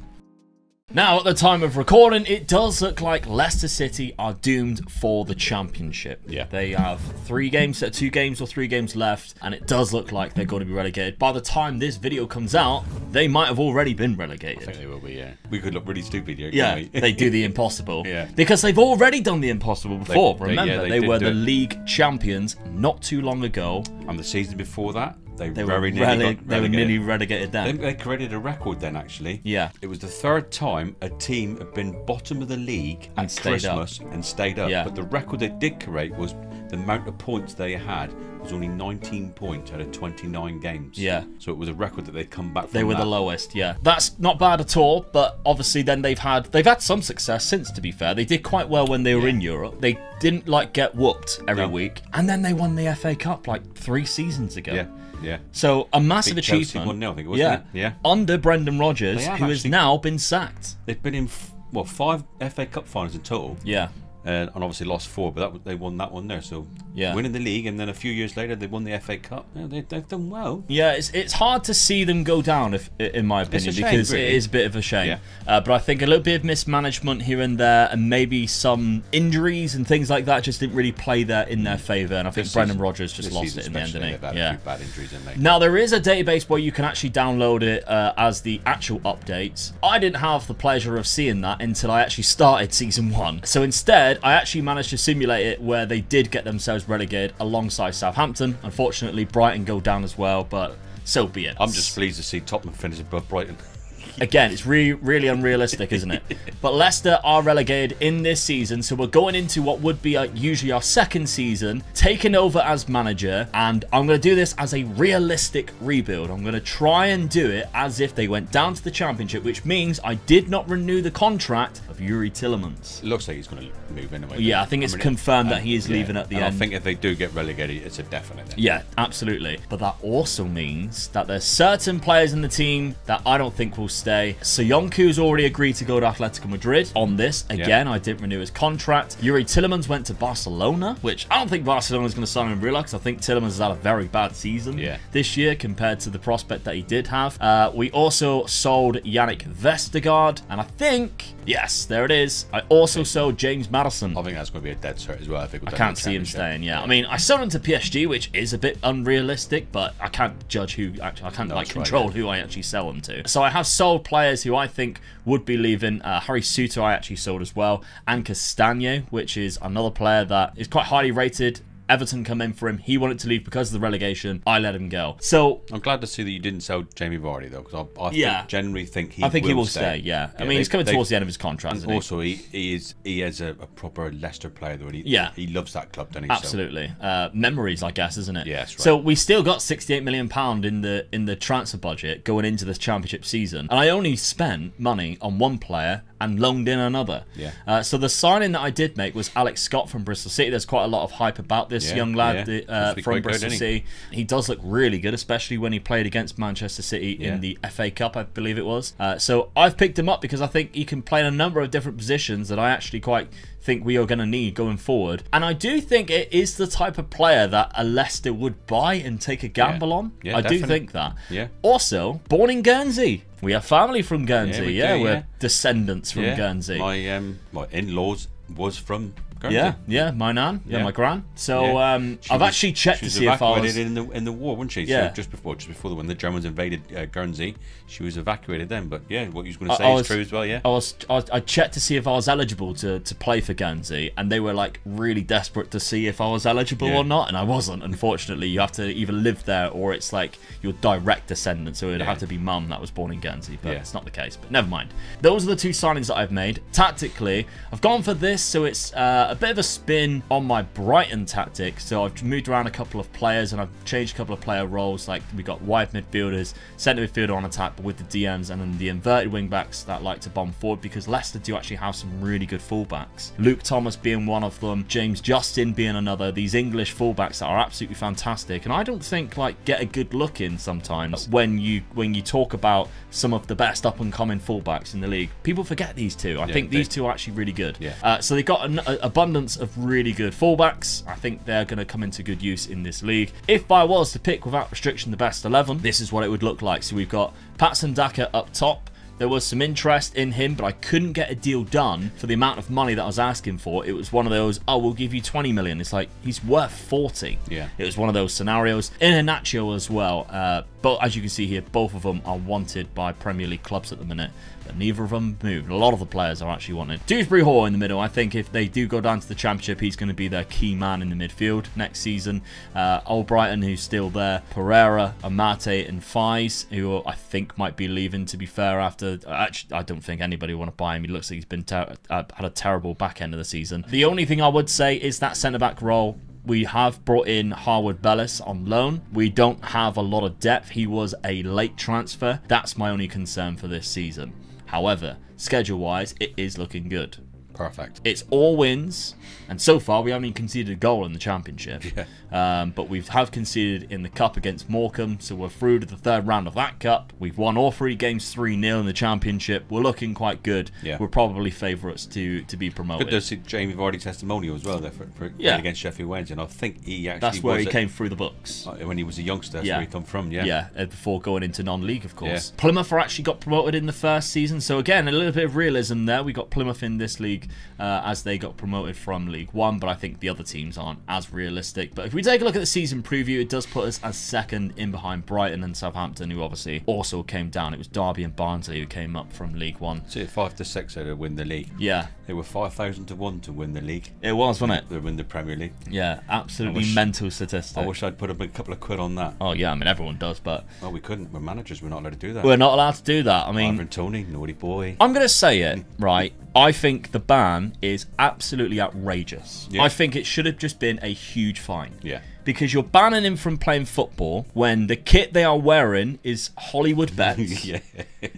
Now, at the time of recording, it does look like Leicester City are doomed for the championship. Yeah. They have 2 games or 3 games left, and it does look like they're going to be relegated. By the time this video comes out, they might have already been relegated. I think they will be, yeah. We could look really stupid here, yeah, they do the impossible. Yeah. Because they've already done the impossible before. Remember, they were the it. league champions not too long ago. And the season before that, they were nearly relegated then. They created a record then, actually. Yeah. It was the 3rd time a team had been bottom of the league at Christmas and stayed up. Yeah. But the record they did create was the amount of points they had was only 19 points out of 29 games. Yeah. So it was a record that they'd come back from. They were the lowest, yeah. That's not bad at all, but obviously then they've had some success since, to be fair. They did quite well when they were in Europe. They didn't like get whooped every week. And then they won the FA Cup like 3 seasons ago. Yeah. Yeah. So a massive achievement. 1-0, I think, wasn't it? Yeah. Under Brendan Rodgers, who has now been sacked. They've been in 5 FA Cup finals in total. Yeah. And obviously lost 4, but they won that one there. So Yeah. winning the league, and then a few years later they won the FA Cup. Yeah, they've done well. Yeah, it's hard to see them go down, in my opinion, shame, because really. it is a bit of a shame. Yeah. But I think a little bit of mismanagement here and there, and maybe some injuries and things like that just didn't really play in their favour. And I think Brendan Rodgers just lost it in the end, didn't he? They've had a few bad injuries in there. Now, there is a database where you can actually download it as the actual updates. I didn't have the pleasure of seeing that until I actually started Season 1. So instead, I actually managed to simulate it where they did get themselves relegated alongside Southampton. Unfortunately, Brighton go down as well, but so be it. I'm just pleased to see Tottenham finish above Brighton. Again, it's really unrealistic, isn't it? But Leicester are relegated in this season, so we're going into what would be usually our second season, taking over as manager, and I'm going to do this as a realistic rebuild. I'm going to try and do it as if they went down to the Championship, which means I did not renew the contract of Yuri Tillemans. It looks like he's going to move anyway. Yeah, I think it's confirmed that he is leaving at the end. I think if they do get relegated, it's a definite. Then. Yeah, absolutely. But that also means that there's certain players in the team that I don't think will stay. Soyuncu's already agreed to go to Atletico Madrid on this. Again, I didn't renew his contract. Yuri Tillemans went to Barcelona, which I don't think Barcelona's going to sign him in real life, because I think Tillemans has had a very bad season this year compared to the prospect that he did have. We also sold Yannick Vestergaard, and I think, yes, there it is. I also sold James Maddison. I think that's going to be a dead cert as well. I can't see him staying. Yeah, I mean, I sold him to PSG, which is a bit unrealistic, but I can't judge who. Actually, I can't control who I actually sell them to. So I have sold players who I think would be leaving. Harry Suter I actually sold as well, and Castagno, which is another player that is quite highly rated. Everton come in for him. He wanted to leave because of the relegation. I let him go. So I'm glad to see that you didn't sell Jamie Vardy though, because I generally think he. I think he will stay. Yeah, I mean he's coming towards the end of his contract. And also, he is a proper Leicester player though. He loves that club, doesn't he? Absolutely. Memories, I guess, isn't it? Yeah, that's right. So we still got £68 million in the transfer budget going into this Championship season, and I only spent money on one player and loaned in another. Yeah. So the signing that I did make was Alex Scott from Bristol City. There's quite a lot of hype about this young lad from Bristol City. He does look really good, especially when he played against Manchester City in the FA Cup, I believe it was. So I've picked him up because I think he can play in a number of different positions that I actually quite think we are going to need going forward. And I do think it is the type of player that a Leicester would buy and take a gamble on. Yeah, I do think that. Yeah. Also, born in Guernsey. We have family from Guernsey. We're descendants from Guernsey. My in-laws was from Guernsey. Yeah, my nan, my gran. So I've actually checked to see if I was in the war, wasn't she? Yeah. So just before when the Germans invaded Guernsey, she was evacuated then. But yeah, what you was going to say is true as well. Yeah. I checked to see if I was eligible to play for Guernsey, and they were like really desperate to see if I was eligible or not, and I wasn't. Unfortunately, you have to either live there or it's like your direct descendant. So it'd have to be mum that was born in Guernsey, but it's not the case. But never mind. Those are the two signings that I've made. Tactically, I've gone for this, so it's a bit of a spin on my Brighton tactic. So I've moved around a couple of players and I've changed a couple of player roles. Like we got wide midfielders, centre midfielder on attack, but with the DMs, and then the inverted wing backs that like to bomb forward, because Leicester do actually have some really good fullbacks. Luke Thomas being one of them, James Justin being another. These English fullbacks that are absolutely fantastic, and I don't think like get a good look in sometimes when you talk about some of the best up and coming fullbacks in the league. People forget these two. I think these two are actually really good. So they've got an abundance of really good fullbacks. I think they're going to come into good use in this league. If I was to pick without restriction the best 11, this is what it would look like. So we've got Patson Daka up top. There was some interest in him, but I couldn't get a deal done for the amount of money that I was asking for. It was one of those, oh, we'll give you 20 million. It's like, he's worth 40. Yeah. It was one of those scenarios. Iheanacho as well. But as you can see here, both of them are wanted by Premier League clubs at the minute. But neither of them moved. A lot of the players are actually wanted. Dewsbury Hall in the middle. I think if they do go down to the Championship, he's going to be their key man in the midfield next season. Albrighton, who's still there. Pereira, Amate, and Fies, who I think might be leaving, to be fair, after... Actually, I don't think anybody will want to buy him. He looks like he's been had a terrible back end of the season. The only thing I would say is that centre-back role. We have brought in Harwood Bellis on loan. We don't have a lot of depth. He was a late transfer. That's my only concern for this season. However, schedule-wise, it is looking good. Perfect. It's all wins, and so far we haven't even conceded a goal in the championship. But we have conceded in the cup against Morecambe, so we're through to the third round of that cup. We've won all 3 games 3-0 in the championship. We're looking quite good. We're probably favourites to be promoted. Good to see Jamie Vardy testimonial as well there for against Sheffield Wednesday, and I think he actually that's where he came through the books when he was a youngster. That's where he come from. Before going into non-league, of course. Plymouth actually got promoted in the first season, so again a little bit of realism there. We got Plymouth in this league as they got promoted from League One, but I think the other teams aren't as realistic. But if we take a look at the season preview, it does put us as second in behind Brighton and Southampton, who obviously also came down. It was Derby and Barnsley who came up from League One. So 5 to 6 to win the league. They were 5,000 to 1 to win the league. It was, wasn't it? To win the Premier League. Absolutely mental statistic. I wish I'd put up a couple of quid on that. Oh yeah, I mean everyone does, but well, we couldn't. We're managers. We're not allowed to do that. We're not allowed to do that. I mean, Ivan Toney, naughty boy. I'm gonna say it right. I think the ban is absolutely outrageous. I think it should have just been a huge fine. Because you're banning him from playing football when the kit they are wearing is Hollywood bets.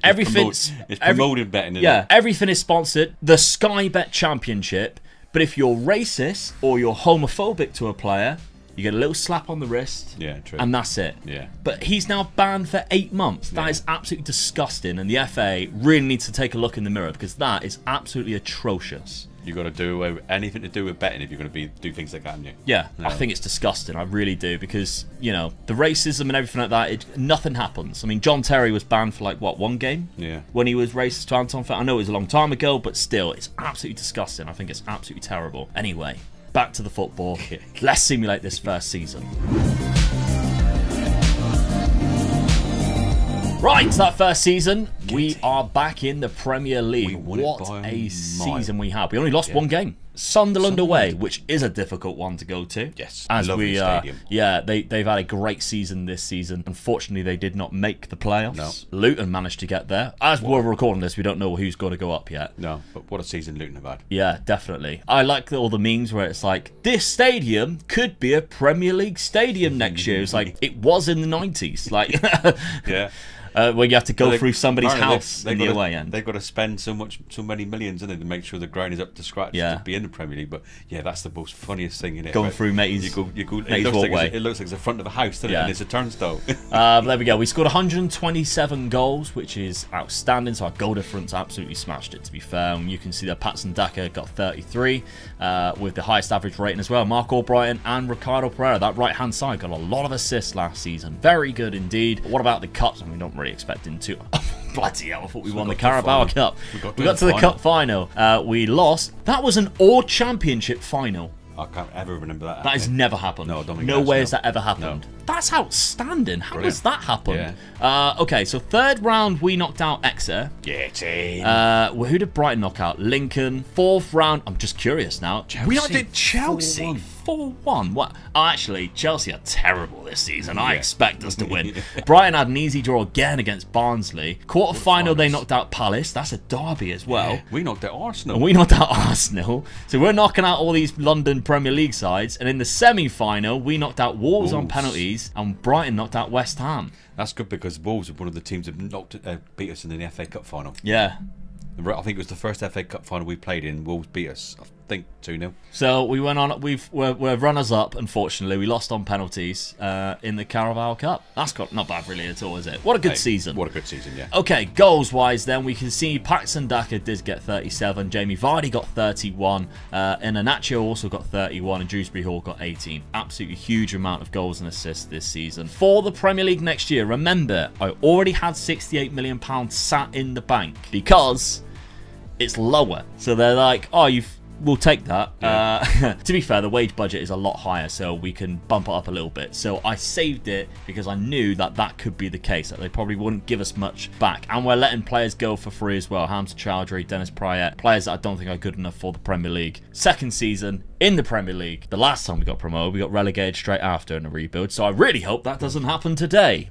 Everything's promoted betting. Everything is sponsored. The Sky Bet Championship. But if you're racist or you're homophobic to a player, you get a little slap on the wrist. True. And that's it. But he's now banned for 8 months. That is absolutely disgusting. And the FA really needs to take a look in the mirror, because that is absolutely atrocious. You've got to do anything to do with betting if you're going to do things like that, haven't you? I think it's disgusting. I really do, because, you know, the racism and everything like that, nothing happens. I mean, John Terry was banned for, like, what, 1 game? When he was racist to Anton Fett. I know it was a long time ago, but still, it's absolutely disgusting. I think it's absolutely terrible. Anyway, back to the football. Let's simulate this first season. Right, that first season, we are back in the Premier League. What a season we have. We only lost 1 game. Sunderland away, which is a difficult one to go to. As lovely stadium. They've had a great season this season. Unfortunately, they did not make the playoffs. Luton managed to get there. As we're recording this, we don't know who's going to go up yet. No, but what a season Luton have had. Yeah, definitely. I like all the memes where it's like, this stadium could be a Premier League stadium next year. It's like, it was in the 90s. Like, where you have to go through somebody's house in the away end. They've got to spend so many millions in it to make sure the ground is up to scratch to be in the Premier League. But that's the most funniest thing in it. Going through mate's it looks like it's the front of a house, doesn't it? And it's a turnstile. There we go. We scored 127 goals, which is outstanding. So our goal difference absolutely smashed it, to be fair. And you can see that Patson Daka got 33 with the highest average rating as well. Mark Albrighton and Ricardo Pereira, that right-hand side, got a lot of assists last season. Very good indeed. But what about the cups? I mean, we don't really expect him to. Bloody hell, I thought we won the Carabao Cup. We got to the cup final. We lost. That was an all championship final. I can't ever remember that. That has never happened. No, I don't think no way has that ever happened. No. That's outstanding. How does that happen? Okay, so third round we knocked out Exeter. Get in. Who did Brighton knock out? Lincoln. Fourth round, I'm just curious now. Chelsea. We knocked out Chelsea. 4-1. What? Oh, actually, Chelsea are terrible this season. I expect us to win. Brighton had an easy draw again against Barnsley. Quarter final, they knocked out Palace. That's a derby as well. We knocked out Arsenal. And we knocked out Arsenal. So we're knocking out all these London Premier League sides. And in the semi-final, we knocked out Wolves on penalties, and Brighton knocked out West Ham. That's good, because Wolves are one of the teams that beat us in the FA Cup final. I think it was the first FA Cup final we played in. Wolves beat us, I think, 2-0. So we went on. We're runners-up. Unfortunately, we lost on penalties in the Carabao Cup. That's not bad, really, at all, is it? What a good season. What a good season, yeah. Okay, goals-wise, then we can see Paxton Daka did get 37. Jamie Vardy got 31. And Iheanacho also got 31, and Dewsbury Hall got 18. Absolutely huge amount of goals and assists this season. For the Premier League next year, remember, I already had £68 million sat in the bank because it's lower. So they're like, oh, we'll take that. To be fair, the wage budget is a lot higher, so we can bump it up a little bit. So I saved it because I knew that could be the case, that they probably wouldn't give us much back. And we're letting players go for free as well. Hamza Chowdhury, Dennis Prayet, players that I don't think are good enough for the Premier League. Second season in the Premier League. The last time we got promoted, we got relegated straight after in a rebuild. So I really hope that doesn't happen today.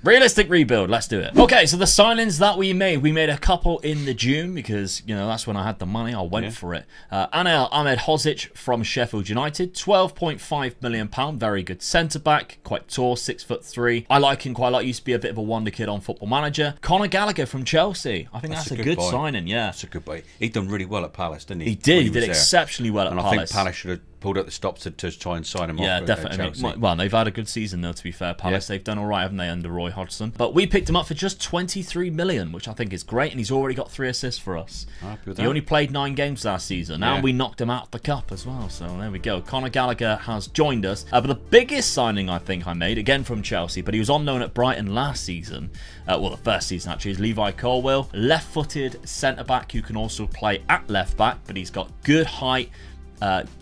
Realistic rebuild, let's do it. Okay, so the signings that we made a couple in the June because, you know, that's when I had the money. I went for it. Anel Ahmedhodzic from Sheffield United, £12.5 million, very good centre-back, quite tall, 6'3". I like him quite a lot. Used to be a bit of a wonder kid on Football Manager. Conor Gallagher from Chelsea. I think that's a good signing, yeah. That's a good boy. He done really well at Palace, didn't he? He did. He did exceptionally well at Palace. And I think Palace should have pulled up the stops to try and sign him off. Yeah, definitely. Well, they've had a good season though, to be fair. Palace, they've done all right, haven't they, under Roy Hodgson? But we picked him up for just 23 million, which I think is great, and he's already got 3 assists for us. He only played 9 games last season, and we knocked him out of the cup as well. So there we go. Conor Gallagher has joined us. But the biggest signing I think I made, again from Chelsea, but he was on loan at Brighton last season. Well, the first season actually, is Levi Colwill, left-footed centre back who can also play at left back, but he's got good height.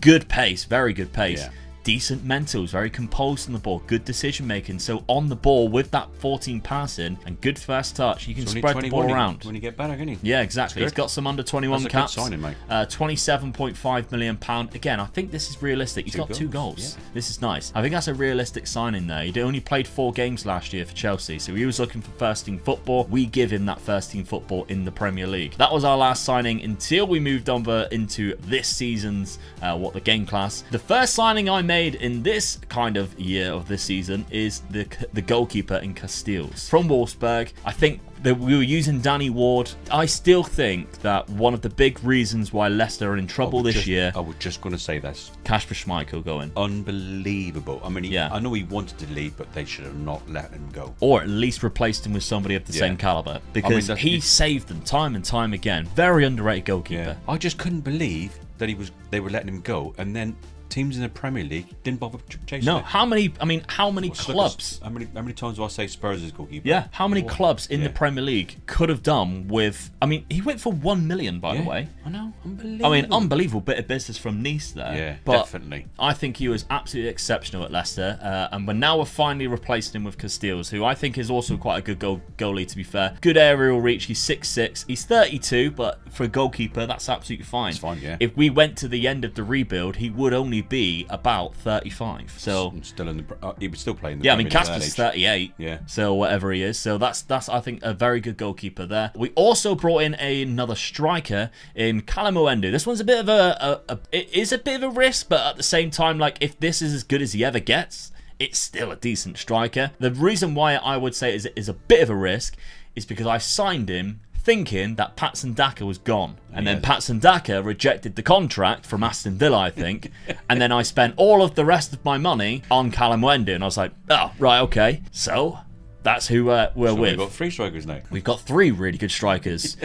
Good pace, very good pace. Decent mentals, very composed on the ball, good decision making. So on the ball with that 14 passing and good first touch, you can spread the ball around. When you get better, can you? Yeah, exactly. He's got some under 21 caps. Good signing, mate. £27.5 million. Again, I think this is realistic. He's got 2 goals. Yeah. This is nice. I think that's a realistic signing there. He only played 4 games last year for Chelsea, so he was looking for first team football. We give him that first team football in the Premier League. That was our last signing until we moved over into this season's the game class. The first signing I made in this kind of year of this season is the goalkeeper in Casteels from Wolfsburg. I think that we were using Danny Ward. I still think that one of the big reasons why Leicester are in trouble this year. I was just going to say this. Kasper Schmeichel going. Unbelievable. I mean, I know he wanted to leave, but they should have not let him go. Or at least replaced him with somebody of the same caliber. Because he saved them time and time again. Very underrated goalkeeper. I just couldn't believe that they were letting him go, and then teams in the Premier League didn't bother chasing it. How many clubs? How many times do I say Spurs is goalkeeper? Yeah, how many clubs in the Premier League could have done with? I mean, he went for 1 million, by the way. I know, unbelievable. I mean, unbelievable bit of business from Nice there. Yeah, but definitely. I think he was absolutely exceptional at Leicester, and we're finally replacing him with Casteels, who I think is also quite a good goalie. To be fair, good aerial reach. He's 6'6". He's 32, but for a goalkeeper, that's absolutely fine. It's fine, yeah. If we went to the end of the rebuild, he would only be about 35. So still in the he would still play in the Premier League. Kasper's 38. Yeah. So whatever he is. So that's I think a very good goalkeeper there. We also brought in another striker in Callum Owendu. This one's a bit of it is a bit of a risk, but at the same time, like, if this is as good as he ever gets, it's still a decent striker. The reason why I would say it is a bit of a risk is because I signed him thinking that Patson Daka was gone. And then Patson Daka rejected the contract from Aston Villa, I think. And then I spent all of the rest of my money on Callum Owendu. And I was like, oh, right, okay. So that's who we're with. We've got 3 strikers now. We've got 3 really good strikers.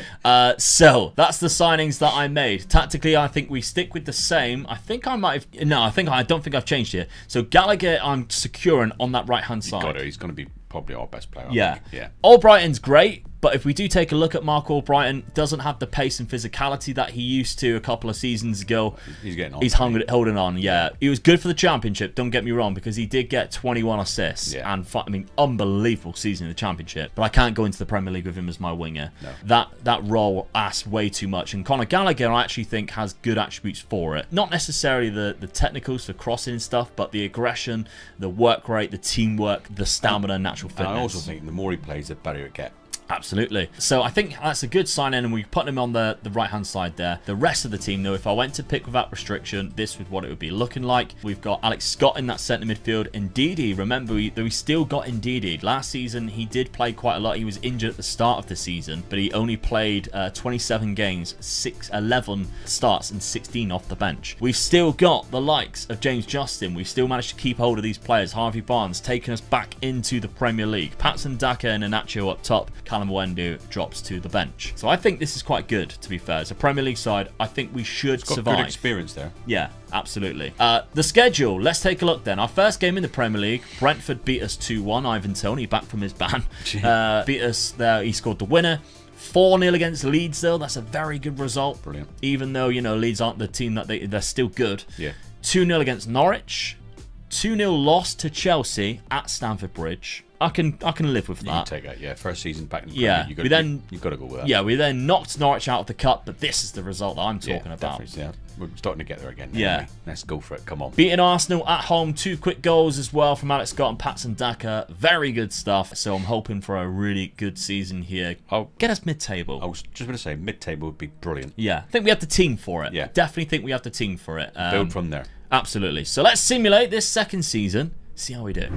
So that's the signings that I made. Tactically, I think we stick with the same. I think I might have... No, I don't think I've changed here. So Gallagher, I'm securing on that right-hand side. He's going to be probably our best player. Yeah. Albrighton's great. But if we do take a look at Mark Albrighton, doesn't have the pace and physicality that he used to a couple of seasons ago. He's getting on. He's holding on, yeah. He was good for the Championship, don't get me wrong, because he did get 21 assists. Yeah. And, I mean, unbelievable season in the Championship. But I can't go into the Premier League with him as my winger. No. That role asks way too much. And Conor Gallagher, I actually think, has good attributes for it. Not necessarily the technicals for crossing and stuff, but the aggression, the work rate, the teamwork, the stamina, and natural fitness. And I also think the more he plays, the better it gets. Absolutely. So I think that's a good sign in, and we put him on the right-hand side there. The rest of the team, though, if I went to pick without restriction, this is what it would be looking like. We've got Alex Scott in that centre midfield. Ndidi, remember, we still got Ndidi. Last season, he did play quite a lot. He was injured at the start of the season, but he only played 27 games, 11 starts, and 16 off the bench. We've still got the likes of James Justin. We've still managed to keep hold of these players. Harvey Barnes taking us back into the Premier League. Patson Daka and Iheanacho up top. Callum Owendu drops to the bench. So I think this is quite good, to be fair. It's a Premier League side. I think we should survive. Good experience there. Yeah, absolutely. The schedule. Let's take a look then. Our first game in the Premier League, Brentford beat us 2-1. Ivan Toney back from his ban. Beat us there. He scored the winner. 4-0 against Leeds, though. That's a very good result. Brilliant. Even though, you know, Leeds aren't the team that they're still good. Yeah. 2-0 against Norwich. 2-0 loss to Chelsea at Stamford Bridge. I can live with You that. can take that, yeah. First season back in the Yeah, Premier, you've got to go with that. Yeah, we then knocked Norwich out of the cup, but this is the result that I'm talking about. Definitely, yeah. We're starting to get there again. Yeah. Anyway. Let's go for it. Come on. Beating Arsenal at home, 2 quick goals as well from Alex Scott and Patson Daka. Very good stuff. So I'm hoping for a really good season here. Get us mid-table. I was just going to say, mid-table would be brilliant. Yeah, I think we have the team for it. Yeah. Definitely think we have the team for it. Build from there. Absolutely. So let's simulate this second season. See how we do.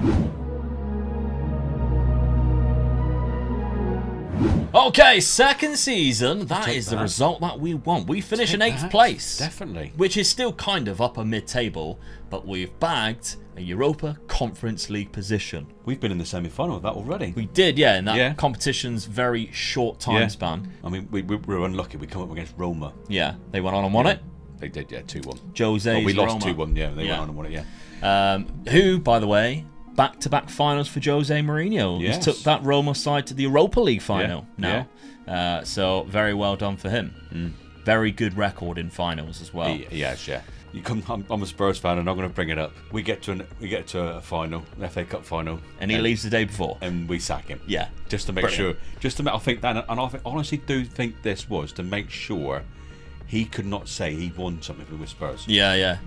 Okay, second season. That is the result that we want. We finish in 8th place. Definitely. Which is still kind of upper mid-table, but we've bagged a Europa Conference League position. We've been in the semi-final of that already. We did, yeah, in that competition's very short time span. I mean, we were unlucky. We come up against Roma. Yeah, they went on and won it. They did, yeah, 2-1. Jose's we lost Roma. 2-1, yeah. They went on and won it, yeah. Who, by the way, back-to-back finals for Jose Mourinho. Yes. He took that Roma side to the Europa League final now. So very well done for him. Very good record in finals as well. Yes, yeah. I'm a Spurs fan, and I'm going to bring it up. We get to a final, an FA Cup final, and he leaves the day before, and we sack him. Yeah, just to make sure. I think that, and I honestly do think this was to make sure he could not say he won something with Spurs. Yeah,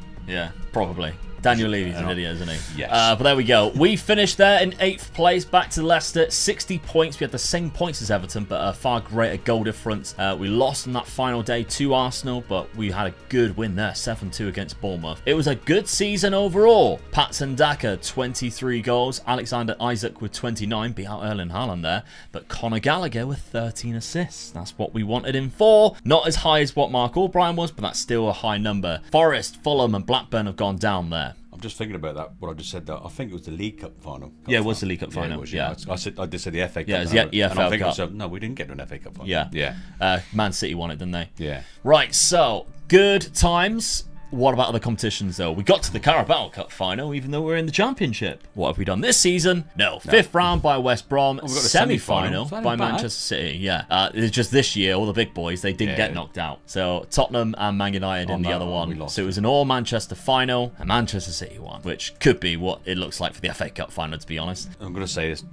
probably. Daniel Levy's an idiot, isn't he? Yes. But there we go. We finished there in 8th place, back to Leicester. 60 points. We had the same points as Everton, but a far greater goal difference. We lost on that final day to Arsenal, but we had a good win there, 7-2 against Bournemouth. It was a good season overall. Patson Daka, 23 goals. Alexander Isak with 29, beat out Erling Haaland there. But Conor Gallagher with 13 assists. That's what we wanted him for. Not as high as what Mark Albright was, but that's still a high number. Forest, Fulham and Blackburn have gone down there. I'm just thinking about that. What I just said. That I think it was the League Cup final. It was the League Cup final. Yeah, I just said the FA Cup. Yeah, it was the EFL Cup. So, no, we didn't get to an FA Cup final. Yeah. Man City won it, didn't they? Yeah. Right. So good times. What about other competitions, though? We got to the Carabao Cup final, even though we're in the Championship. What have we done this season? No. 5th round by West Brom. Semi-final by Manchester City. Yeah. It's just this year, all the big boys, they didn't get knocked out. So Tottenham and Man United in the other one. So it was an all-Manchester final, and Manchester City won, which could be what it looks like for the FA Cup final, to be honest. I'm going to say this.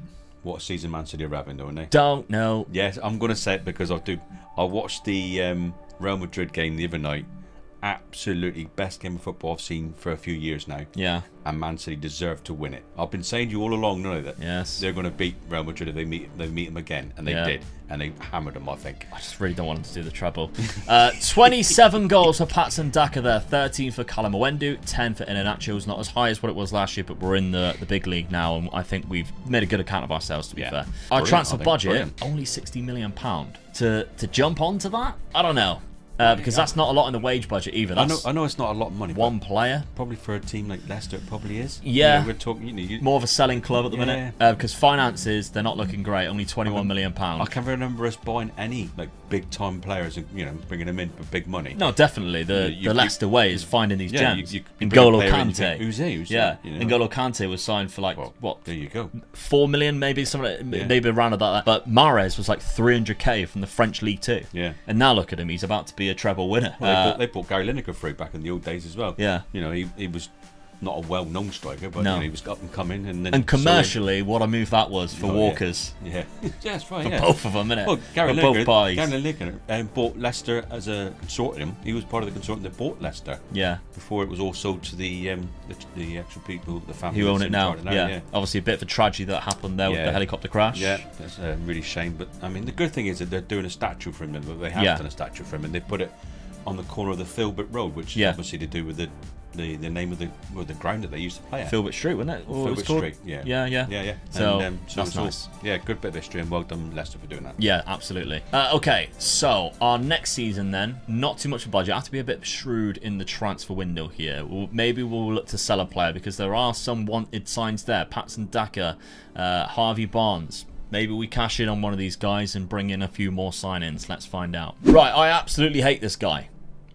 What season Man City are having, don't they? Don't know. Yes, I'm going to say it because I watched the Real Madrid game the other night. Absolutely best game of football I've seen for a few years now. Yeah. And Man City deserve to win it. I've been saying to you all along, know that they're going to beat Real Madrid if they meet them again, and they did, and they hammered them. I think. I just really don't want them to do the treble. 27 goals for Patson Daka there, 13 for Callum Owendu, 10 for Iheanacho. It's not as high as what it was last year, but we're in the big league now, and I think we've made a good account of ourselves. To be fair, our transfer budget only £60 million. To jump onto that, I don't know. Because that's not a lot in the wage budget either. That's I know it's not a lot of money. One player. Probably for a team like Leicester, it probably is. Yeah. We're talking, more of a selling club at the minute. Because finances, they're not looking great. Only £21 million. I can't remember us buying any big time players and bringing them in for big money. No, definitely. The Leicester way is finding these gems. N'Golo Kante. Who's he? N'Golo Kante was signed for what? There you go. 4 million, maybe something. Maybe around about that. But Mahrez was like 300k from the French League 2. Yeah. And now look at him. He's about to be a treble winner. They bought Gary Lineker through back in the old days as well. Yeah. He was not a well-known striker, but he was up and coming. And commercially, what a move that was for Walkers. Yeah, that's right. For both of them, innit? Well, Gary Lineker bought Leicester as a consortium. He was part of the consortium that bought Leicester. Yeah. Before it was all sold to the actual people, the family who own it now. Yeah. Obviously, a bit of a tragedy that happened there with the helicopter crash. Yeah, that's a really shame. But I mean, the good thing is that they're doing a statue for him. They have done a statue for him, and they put it on the corner of the Filbert Road, which is obviously to do with the name of the ground that they used to play at. Filbert Street, wasn't it? Filbert Street, yeah. So, that's nice. Yeah, good bit of history, and well done Leicester for doing that. Yeah, absolutely. Okay, so our next season then, not too much of a budget. I have to be a bit shrewd in the transfer window here. Maybe we'll look to sell a player because there are some wanted signs there. Patson Daka, Harvey Barnes. Maybe we cash in on one of these guys and bring in a few more sign-ins. Let's find out. Right, I absolutely hate this guy.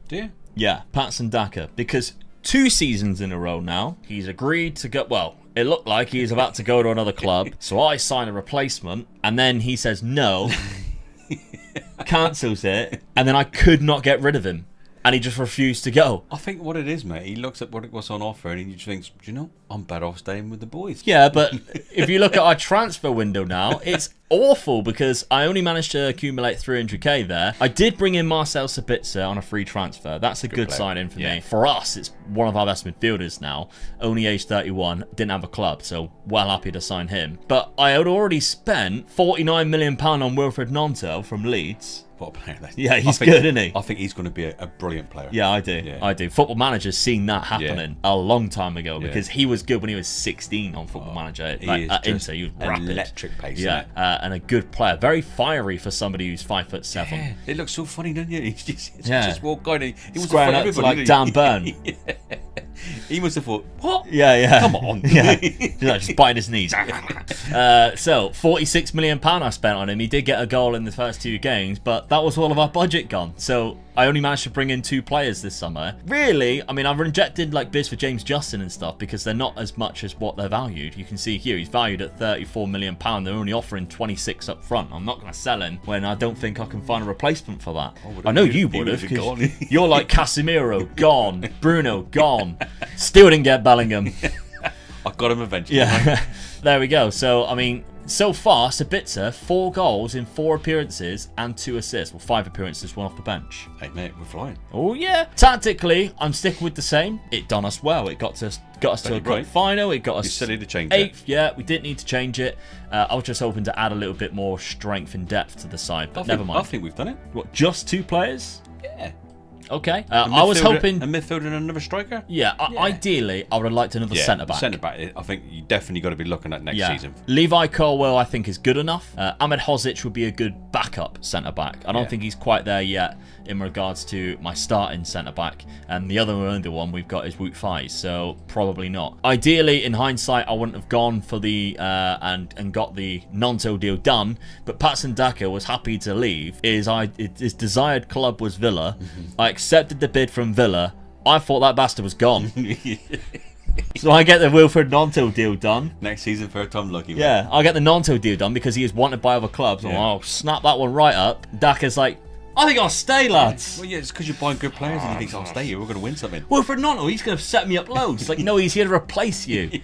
Do you? Yeah, Patson Daka, because 2 seasons in a row now, he's agreed to go... Well, it looked like he's about to go to another club, so I sign a replacement, and then he says no, cancels it, and then I could not get rid of him. and he just refused to go. I think what it is, mate, he looks at what's on offer and he just thinks, do you know, I'm better off staying with the boys. Yeah, but if you look at our transfer window now, it's awful because I only managed to accumulate 300k there. I did bring in Marcel Sabitzer on a free transfer. That's a good sign-in for me. For us, it's one of our best midfielders now. Only age 31, didn't have a club, so well happy to sign him. But I had already spent £49 million on Wilfred Gnonto from Leeds. What a player that is. Yeah, he's good, isn't he? I think he's going to be a brilliant player. Yeah, I do. Yeah. I do. Football Manager's seen that happening a long time ago because he was good when he was 16 on Football Manager. Like, at Inter, he was rapid. Electric pace. Yeah, and a good player. Very fiery for somebody who's 5'7". Yeah, it looks so funny, doesn't it? He's just walked on. He was squaring up to like Dan Burn. He must have thought, what? Yeah. Come on. Just biting his knees. So, £46 million I spent on him. He did get a goal in the first 2 games, but that was all of our budget gone. So, I only managed to bring in 2 players this summer. Really, I mean, I've rejected like bids for James Justin and stuff because they're not as much as what they're valued. You can see here, he's valued at £34 million. They're only offering 26 up front. I'm not going to sell him when I don't think I can find a replacement for that. I know you would have, because you're like Casemiro, gone. Bruno, gone. Still didn't get Bellingham. I got him eventually. Yeah, there we go. So, I mean, so far, Sabitzer, 4 goals in 4 appearances and 2 assists. Well, 5 appearances, 1 off the bench. Hey, mate, we're flying. Oh, yeah. Tactically, I'm sticking with the same. It done us well. It got us to a cup final. It got us silly to change 8th. It. Yeah, we didn't need to change it. I was just hoping to add a little bit more strength and depth to the side, but never mind. I think we've done it. What, just 2 players? Yeah. Okay. I was hoping a midfielder and another striker. Yeah, ideally, I would have liked another centre back. Centre back. I think you definitely got to be looking at next season. Levi Colwell, I think, is good enough. Ahmed Hozic would be a good backup centre back. I don't think he's quite there yet in regards to my starting centre back. And the other one we've got is Wout Faes, so probably not. Ideally, in hindsight, I wouldn't have gone for the and got the Gnonto deal done. But Patson Daka was happy to leave. His desired club was Villa. I accepted the bid from Villa. I thought that bastard was gone. So I get the Wilfred Gnonto deal done. Next season, third time lucky. Yeah, I'll get the Gnonto deal done because he is wanted by other clubs. Yeah. I'll snap that one right up. Daka's like, I think I'll stay, lads. Well, yeah, it's because you're buying good players and he thinks I'll stay here. We're going to win something. Wilfred Gnonto, he's going to set me up loads. It's like, no, he's here to replace you.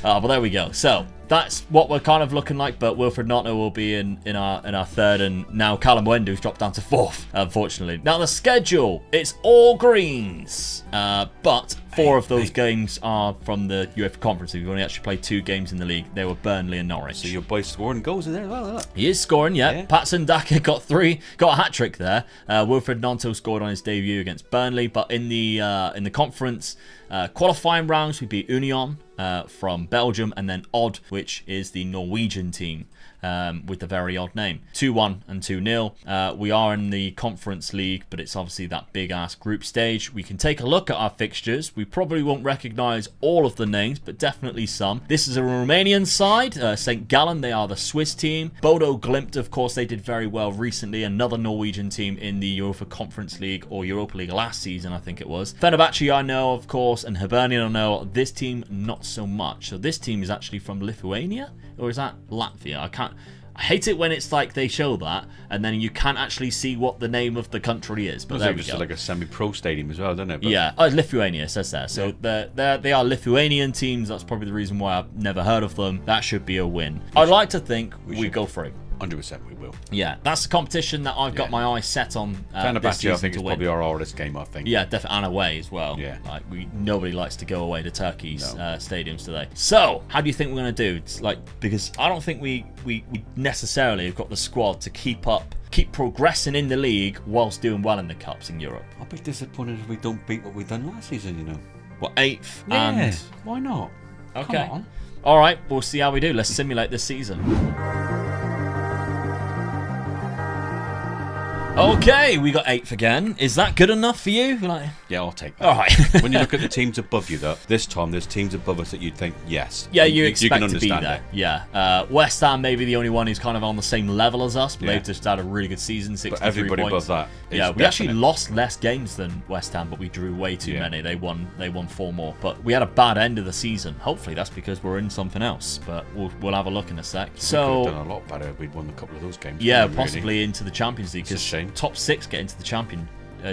But there we go. So that's what we're kind of looking like. But Wilfred Gnonto will be in our third, and now Callum Wendo's dropped down to 4th, unfortunately. Now the schedule, it's all greens, but 4 of those games are from the UEFA Conference League. We've only actually played 2 games in the league. They were Burnley and Norwich. So your boy scoring goals in there as well. He is scoring, yeah. Patson Daka got a hat trick there. Wilfred Gnonto scored on his debut against Burnley, but in the conference qualifying rounds, we beat Union from Belgium, and then Odd, which is the Norwegian team with the very odd name. 2-1 and 2-0. We are in the Conference League, but it's obviously that big-ass group stage. We can take a look at our fixtures. We probably won't recognise all of the names, but definitely some. This is a Romanian side, St. Gallen. They are the Swiss team. Bodo Glimt, of course, they did very well recently. Another Norwegian team in the UEFA Conference League, or Europa League last season, I think it was. Fenerbahce, I know, of course, and Hibernian, I know. This team, not so much. So this team is actually from Lithuania, or is that Latvia? I hate it when it's like they show that and then you can't actually see what the name of the country is. But there we go. Like a semi-pro stadium as well, don't it? But yeah, Lithuania, it says there. So they are Lithuanian teams. That's probably the reason why I've never heard of them. That should be a win. I'd like to think we go through. 100% we will. Yeah, that's the competition that I've got my eyes set on. Fenerbahce, I think, is probably our hardest game, I think. Yeah, definitely, and away as well. Yeah. Like, nobody likes to go away to Turkey's stadiums today. So, how do you think we're going to do? It's like, because I don't think we necessarily have got the squad to keep progressing in the league whilst doing well in the cups in Europe. I'll be disappointed if we don't beat what we've done last season, you know. What, 8th? Yeah, and why not? Okay. Come on. All right, we'll see how we do. Let's simulate this season. Okay, we got 8th again. Is that good enough for you? Like, yeah, I'll take that. All right. When you look at the teams above you, though, this time there's teams above us that you'd think, yes. Yeah, you expect can to be there. Yeah. West Ham may be the only one who's kind of on the same level as us, but they've just had a really good season, 63 but everybody points. above that. Yeah, we actually lost less games than West Ham, but we drew way too many. They won 4 more. But we had a bad end of the season. Hopefully that's because we're in something else, but we'll have a look in a sec. So we could have done a lot better if we'd won a couple of those games. Yeah, really. Possibly into the Champions League, because shame. top 6 get into the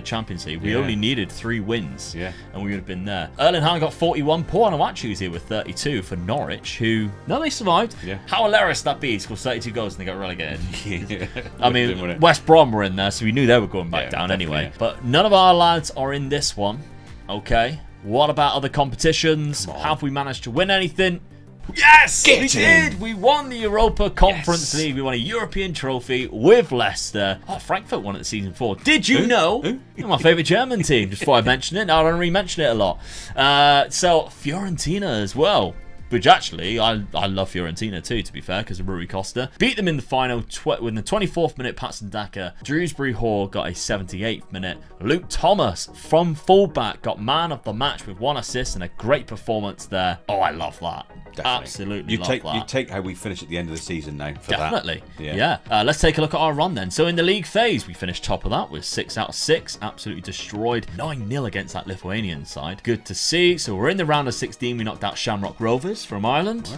Champions League. We only needed 3 wins, and we would have been there. Erling Haaland got 41. Paul Onuachu was here with 32 for Norwich, who, no, they survived. How hilarious that be? He scored 32 goals and they got relegated. I mean, West Brom were in there, so we knew they were going back down anyway. But none of our lads are in this one. Okay. What about other competitions? Have we managed to win anything? Yes, we did. We won the Europa Conference League. We won a European trophy with Leicester. Oh, Frankfurt won it at season 4. Did you know? They're my favourite German team. Just before I mention it, I don't really mention it a lot. So Fiorentina as well. Which actually, I love Fiorentina too, to be fair, because of Rui Costa. Beat them in the final in the 24th minute, Patson Daka. Dewsbury Hall got a 78th minute. Luke Thomas from fullback got man of the match with 1 assist and a great performance there. Oh, I love that. Definitely. Absolutely love that. You take how we finish at the end of the season now for Definitely. that. Yeah. Let's take a look at our run then. So in the league phase, we finished top of that with 6 out of 6. Absolutely destroyed. 9-0 against that Lithuanian side. Good to see. So we're in the round of 16. We knocked out Shamrock Rovers from Ireland.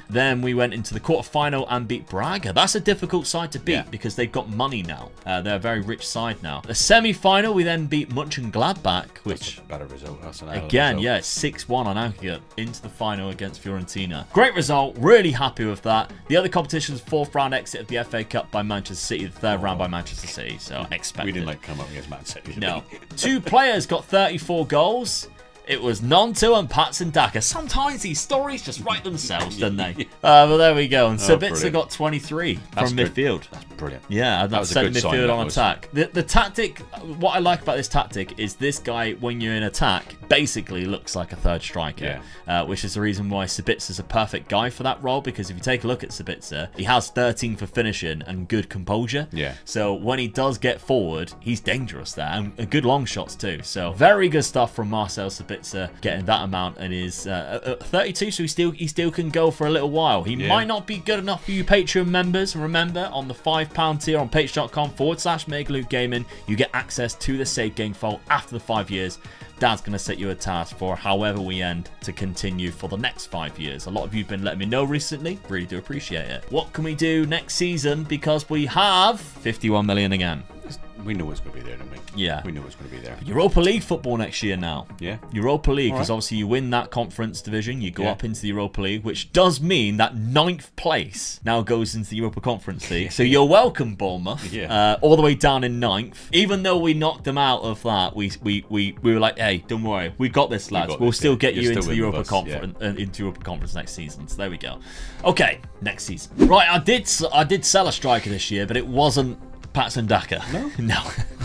Then we went into the quarterfinal and beat Braga. That's a difficult side to beat because they've got money now. They're a very rich side now. The semi-final, we then beat Mönchengladbach, which... That's a better result. That's an again, result. 6-1 on aggregate into the final against Fiorentina. Great result. Really happy with that. The other competition's 4th round exit of the FA Cup by Manchester City. The 3rd round by Manchester City. So expected. We didn't come up against Man City. No. 2 players got 34 goals. It was Nonto and Patson Daka. Sometimes these stories just write themselves, don't they? But there we go. And Sabitzer got 23 from midfield. That's brilliant. Yeah, that's set midfield on attack. The tactic, what I like about this tactic is this guy, when you're in attack, basically looks like a 3rd striker, which is the reason why Sabitzer's a perfect guy for that role, because if you take a look at Sabitzer, he has 13 for finishing and good composure. So when he does get forward, he's dangerous there, and good long shots too. So very good stuff from Marcel Sabitzer. Getting that amount and is 32, so he still can go for a little while. He might not be good enough for you Patreon members. Remember, on the £5 tier on patreon.com/MegaLukeGaming, you get access to the save game file after the 5 years. Dad's going to set you a task for however we end to continue for the next 5 years. A lot of you have been letting me know recently. Really do appreciate it. What can we do next season? Because we have 51 million again. We know it's going to be there, don't we? Yeah. We know it's going to be there. Europa League football next year now. Yeah. Europa League, because obviously you win that conference division, you go up into the Europa League, which does mean that 9th place now goes into the Europa Conference League. So you're welcome, Bournemouth. All the way down in 9th. Even though we knocked them out of that, we were like, hey, don't worry, we got this, lads. We'll still get you into the Europa Conference into Europa Conference next season. So there we go. Okay, next season. Right, I did sell a striker this year, but it wasn't Patson Daka. No? No.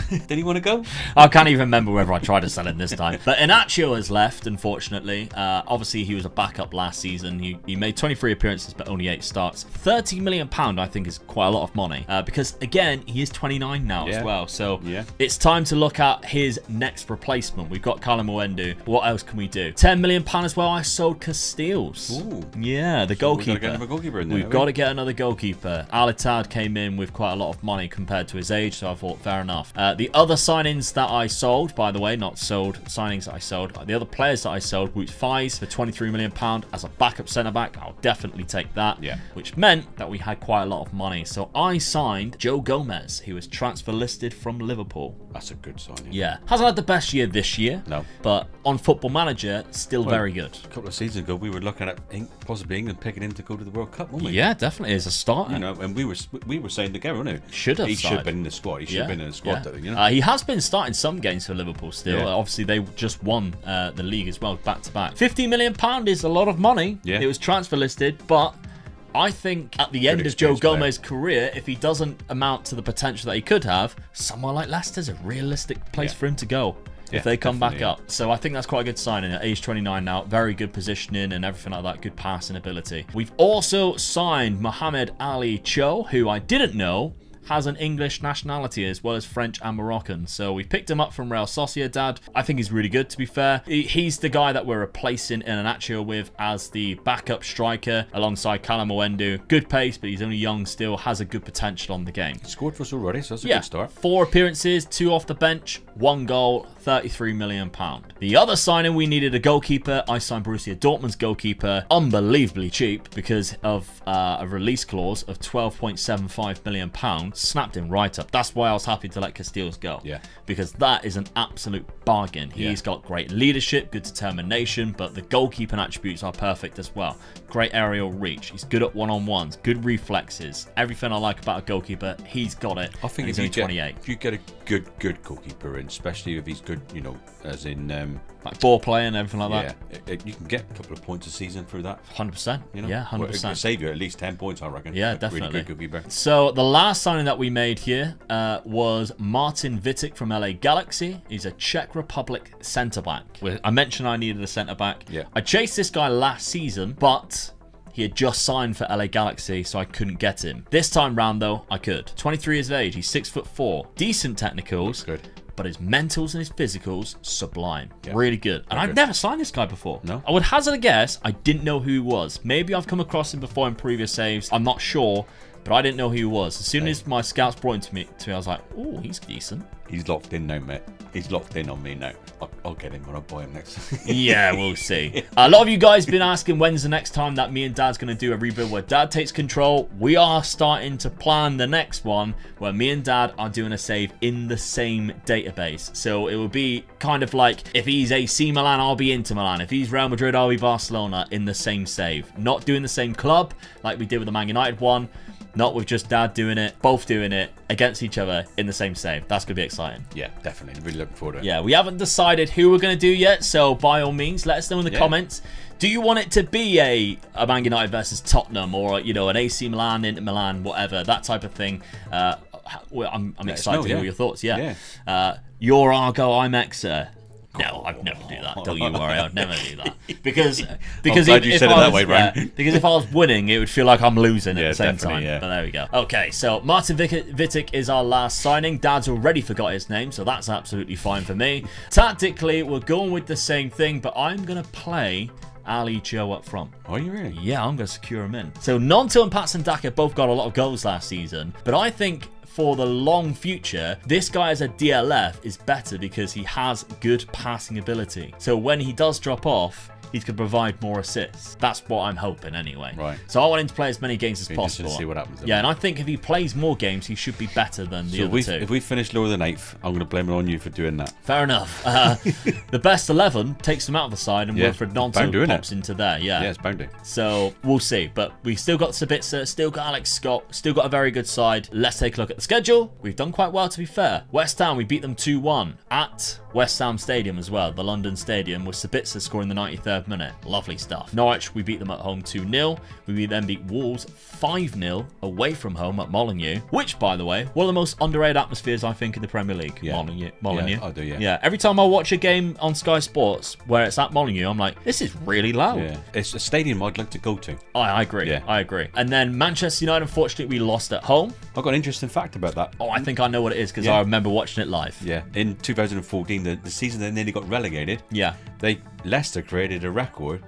Did he want to go? I can't even remember whether I tried to sell him this time. But Inacio has left, unfortunately. Obviously, he was a backup last season. He made 23 appearances, but only 8 starts. £30 million, I think, is quite a lot of money. Because, again, he is 29 now as well. So it's time to look at his next replacement. We've got Callum Owendu. What else can we do? £10 million as well. I sold Casteels. Ooh. Yeah, the goalkeeper. We've got to get another goalkeeper in there. We've got to get another goalkeeper. Alitad came in with quite a lot of money compared to his age, so I thought, fair enough. The other signings that I sold, by the way, not sold, signings that I sold, the other players that I sold, Wout Faes for £23 million as a backup centre-back. I'll definitely take that, which meant that we had quite a lot of money. So I signed Joe Gomez. He was transfer listed from Liverpool. That's a good signing. Yeah. Hasn't had the best year this year. No. But on Football Manager, still very good. A couple of seasons ago, we were looking at possibly England picking him to go to the World Cup, weren't we? Yeah, definitely as a starter. You know, and we were saying together, weren't we? Should have He should have been in the squad. He should have been in the squad. You know? He has been starting some games for Liverpool still. Obviously, they just won the league as well, back-to-back. £50 million is a lot of money. It was transfer listed, but I think at the end of Joe Gomez's career, if he doesn't amount to the potential that he could have, somewhere like Leicester's a realistic place for him to go. If they come back up. So I think that's quite a good signing at age 29 now. Very good positioning and everything like that. Good passing ability. We've also signed Mohamed Ali Cho, who I didn't know has an English nationality as well as French and Moroccan. So we picked him up from Real Sociedad. I think he's really good, to be fair. He's the guy that we're replacing Inacio with as the backup striker alongside Callum Owendu. Good pace, but he's only young still, has a good potential on the game. He scored for us already, so that's a good start. 4 appearances, 2 off the bench, 1 goal, £33 million. The other signing, we needed a goalkeeper. I signed Borussia Dortmund's goalkeeper, unbelievably cheap because of a release clause of £12.75 million. Snapped him right up. That's why I was happy to let Casteels go. Yeah. Because that is an absolute bargain. He's got great leadership, good determination, but the goalkeeping attributes are perfect as well. Great aerial reach. He's good at one-on-ones, good reflexes. Everything I like about a goalkeeper, he's got it. I think he's only 28. If you get a good goalkeeper in, especially if he's good, you know, as in like ball play and everything like that, you can get a couple of points a season through that. 100%. You know? Yeah, 100%. Well, save you at least 10 points, I reckon. Yeah, definitely. Really good goalkeeper. So the last signing that we made here was Martin Vitek from LA Galaxy. He's a Czech Republic centre back. I mentioned I needed a centre back. Yeah. I chased this guy last season, but he had just signed for LA Galaxy, so I couldn't get him. This time round, though, I could. 23 years of age, he's 6'4", decent technicals, good, but his mentals and his physicals, sublime. Yeah. Really good. And I've never signed this guy before. No? I would hazard a guess, I didn't know who he was. Maybe I've come across him before in previous saves. I'm not sure, but I didn't know who he was. As soon as my scouts brought him to me, I was like, oh, he's decent. He's locked in now, mate. He's locked in on me now. I'll get him when I buy him next. Yeah, we'll see. A lot of you guys been asking when's the next time that me and Dad's going to do a rebuild where Dad takes control. We are starting to plan the next one where me and Dad are doing a save in the same database. So it will be kind of like if he's AC Milan, I'll be Inter Milan. If he's Real Madrid, I'll be Barcelona in the same save. Not doing the same club like we did with the Man United one. Not with just Dad doing it, both doing it against each other in the same save. That's going to be exciting. Yeah, definitely. Really looking forward to it. Yeah, we haven't decided who we're going to do yet, so by all means, let us know in the comments. Do you want it to be a Man United versus Tottenham or, you know, an AC Milan, Inter Milan, whatever, that type of thing? I'm excited to hear your thoughts. Yeah. You're Argo, I'm Exa. No, I'd never do that. Don't you worry, I'd never do that. Because glad you said it that way, Brian. because if I was winning, it would feel like I'm losing at the same time. Yeah. But there we go. Okay, so Martin Vitek is our last signing. Dad's already forgot his name, so that's absolutely fine for me. Tactically, we're going with the same thing, but I'm going to play Ali Joe up front. Are you really? Yeah, I'm going to secure him in. So Nonto and Patson Daka both got a lot of goals last season, but I think for the long future, this guy as a DLF is better because he has good passing ability. So when he does drop off, he could provide more assists. That's what I'm hoping anyway. Right. So I want him to play as many games as possible. Just to see what happens. Yeah, and I think if he plays more games, he should be better than the other two. If we finish lower than 8th, I'm going to blame it on you for doing that. Fair enough. The best 11 takes them out of the side, and Wilfred Nonto pops into there. Yeah, it's bound to. So we'll see. But we've still got Sabitzer, still got Alex Scott, still got a very good side. Let's take a look at the schedule. We've done quite well, to be fair. West Ham, we beat them 2-1 at West Ham Stadium as well, the London Stadium, with Sabitzer scoring the 93rd minute. Lovely stuff. Norwich, we beat them at home 2-0. We then beat Wolves 5-0 away from home at Molineux, which, by the way, one of the most underrated atmospheres, I think, in the Premier League. Yeah. Molineux. Yeah, I do, Yeah, every time I watch a game on Sky Sports where it's at Molineux, I'm like, this is really loud. Yeah. It's a stadium I'd like to go to. I agree. Yeah. I agree. And then Manchester United, unfortunately, we lost at home. I've got an interesting fact about that. Oh, I think I know what it is because I remember watching it live. Yeah. In 2014, the season they nearly got relegated, Leicester created a record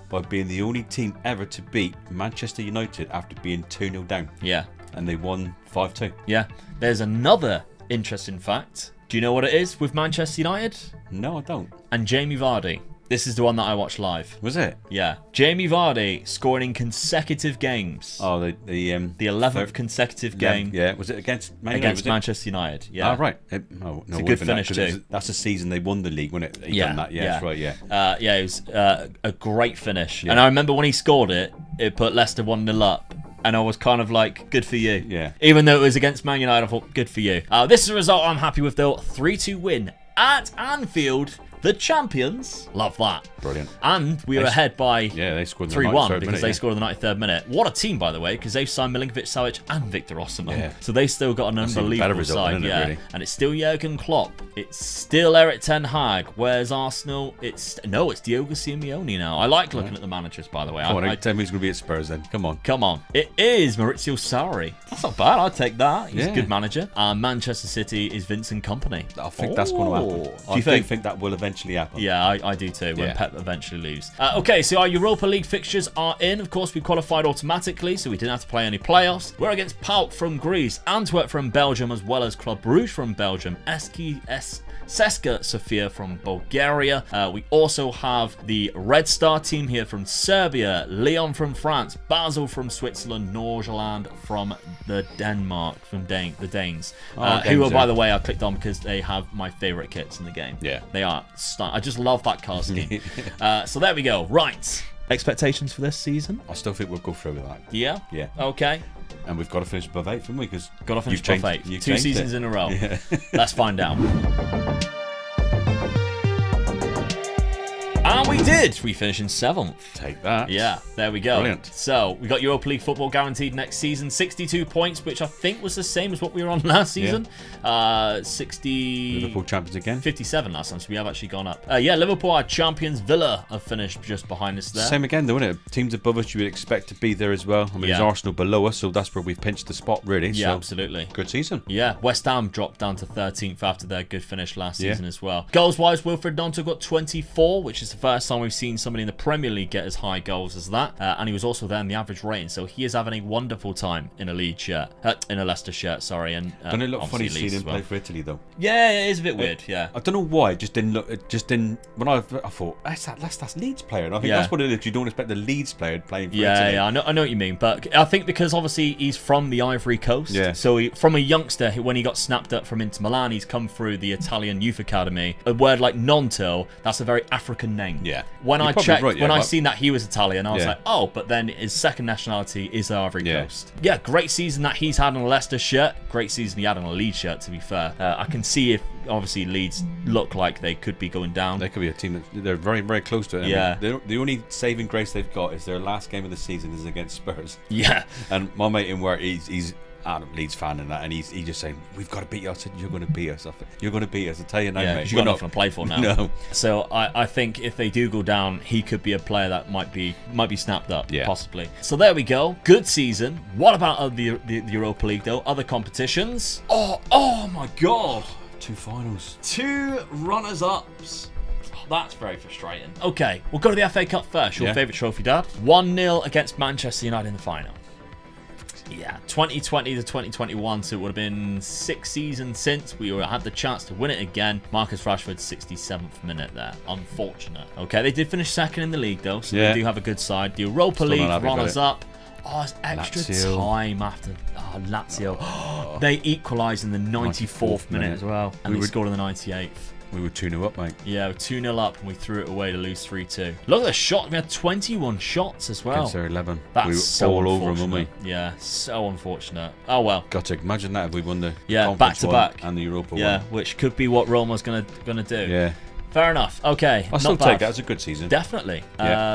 by being the only team ever to beat Manchester United after being 2-0 down. Yeah. And they won 5-2. Yeah. There's another interesting fact. Do you know what it is with Manchester United? No, I don't. And Jamie Vardy. This is the one that I watched live. Was it? Yeah. Jamie Vardy scoring in consecutive games. Oh, the 11th consecutive game. Yeah. Was it against Manchester United? Yeah. Oh, right. It's a good finish too. That's the season they won the league, wasn't it? Done that. Yeah, that's right. Yeah. It was a great finish. Yeah. And I remember when he scored it, it put Leicester 1-0 up. And I was kind of like, good for you. Yeah. Even though it was against Man United, I thought, good for you. This is a result I'm happy with, though. 3-2 win at Anfield. The champions. Love that. Brilliant. And we were ahead by they scored 3-1 because they scored in the 93rd minute. What a team, by the way, because they've signed Milinkovic, Savic and Victor Osimhen. Yeah. So they still got an unbelievable side. Really? And it's still Jurgen Klopp. It's still Eric Ten Hag. Where's Arsenal? It's Diogo Simeone now. I like looking at the managers, by the way. Come on, tell me who's going to be at Spurs then. Come on. Come on. It is Maurizio Sarri. That's not bad. I'll take that. He's a good manager. Manchester City is Vincent Kompany. I think that's going to happen. I do think that will eventually eventually happen. Yeah, I do too, when Pep eventually leaves. Okay, so our Europa League fixtures are in. Of course, we qualified automatically, so we didn't have to play any playoffs. We're against PAOK from Greece, Antwerp from Belgium, as well as Club Brugge from Belgium, CSKA Sofia from Bulgaria. We also have the Red Star team here from Serbia, Lyon from France, Basel from Switzerland, Norgeland from the the Danes. Who are, by the way, I clicked on because they have my favorite kits in the game. Yeah. They are stunning. I just love that car scheme. So there we go. Right. Expectations for this season? I still think we'll go through with that. Yeah? Yeah. Okay. And we've got to finish above 8th, haven't we? Because got to finish above 8th. 2 seasons in a row. Yeah. Let's find out. And we did. We finished in 7th. Take that. Yeah, there we go. Brilliant. So we got Europa League football guaranteed next season. 62 points, which I think was the same as what we were on last season. 60. Liverpool champions again. 57 last time, so we have actually gone up. Yeah, Liverpool are champions. Villa have finished just behind us there. Same again, though, isn't it? Teams above us you would expect to be there as well. I mean, there's Arsenal below us, so that's where we've pinched the spot, really. Yeah, so, absolutely. Good season. Yeah, West Ham dropped down to 13th after their good finish last season as well. Goals-wise, Wilfried Gnonto got 24, which is the first time we've seen somebody in the Premier League get as high goals as that. And he was also there in the average rating, so he is having a wonderful time in a Leeds shirt, in a Leicester shirt, sorry. And don't it look funny seeing him play for Italy, though? Yeah, it is a bit weird. Yeah, I don't know why. It just didn't look. It just didn't. When I thought that's Leeds player. And I think that's what it is. You don't expect the Leeds player playing for Italy. Yeah, I know what you mean. But I think because obviously he's from the Ivory Coast. Yeah. So from a youngster, when he got snapped up from Inter Milan, he's come through the Italian youth academy. A word like Gnonto, that's a very African name. Yeah. When I checked, when I seen that he was Italian, I was like, oh, but then his second nationality is the Ivory Coast. Yeah, great season that he's had on a Leicester shirt. Great season he had on a Leeds shirt, to be fair. I can see if obviously Leeds look like they could be going down. They could be a team that they're very, very close to it. Yeah. I mean, the only saving grace they've got is their last game of the season is against Spurs. Yeah. And my mate in work, he's Leeds fan and that, and he's just saying, we've got to beat you. I said, you're going to beat us. You're going to beat us. I tell you now, mate. You've got nothing to play for now. No. So I think if they do go down, he could be a player that might be snapped up, possibly. So there we go. Good season. What about the Europa League, though? Other competitions? Oh my God. 2 finals. 2 runners-ups. That's very frustrating. Okay, we'll go to the FA Cup first. Your favourite trophy, Dad? 1-0 against Manchester United in the final. Yeah, 2020 to 2021, so it would have been 6 seasons since we had the chance to win it again. Marcus Rashford's 67th minute there. Unfortunate. Okay, they did finish 2nd in the league, though, so they do have a good side. The Europa League runners-up. Oh, it's extra time after Lazio. They equalised in the 94th minute as well, and they scored in the 98th. We were 2-0 up, mate. Yeah, 2-0 up, and we threw it away to lose 3-2. Look at the shot. We had 21 shots as well. Against their 11. That's we were so all over them, weren't we? Yeah, so unfortunate. Oh, well. Got to imagine that if we won the back-to-back and the Europa one. Yeah, which could be what Roma's gonna do. Yeah. Fair enough. Okay. I'll still take that as a good season. Definitely.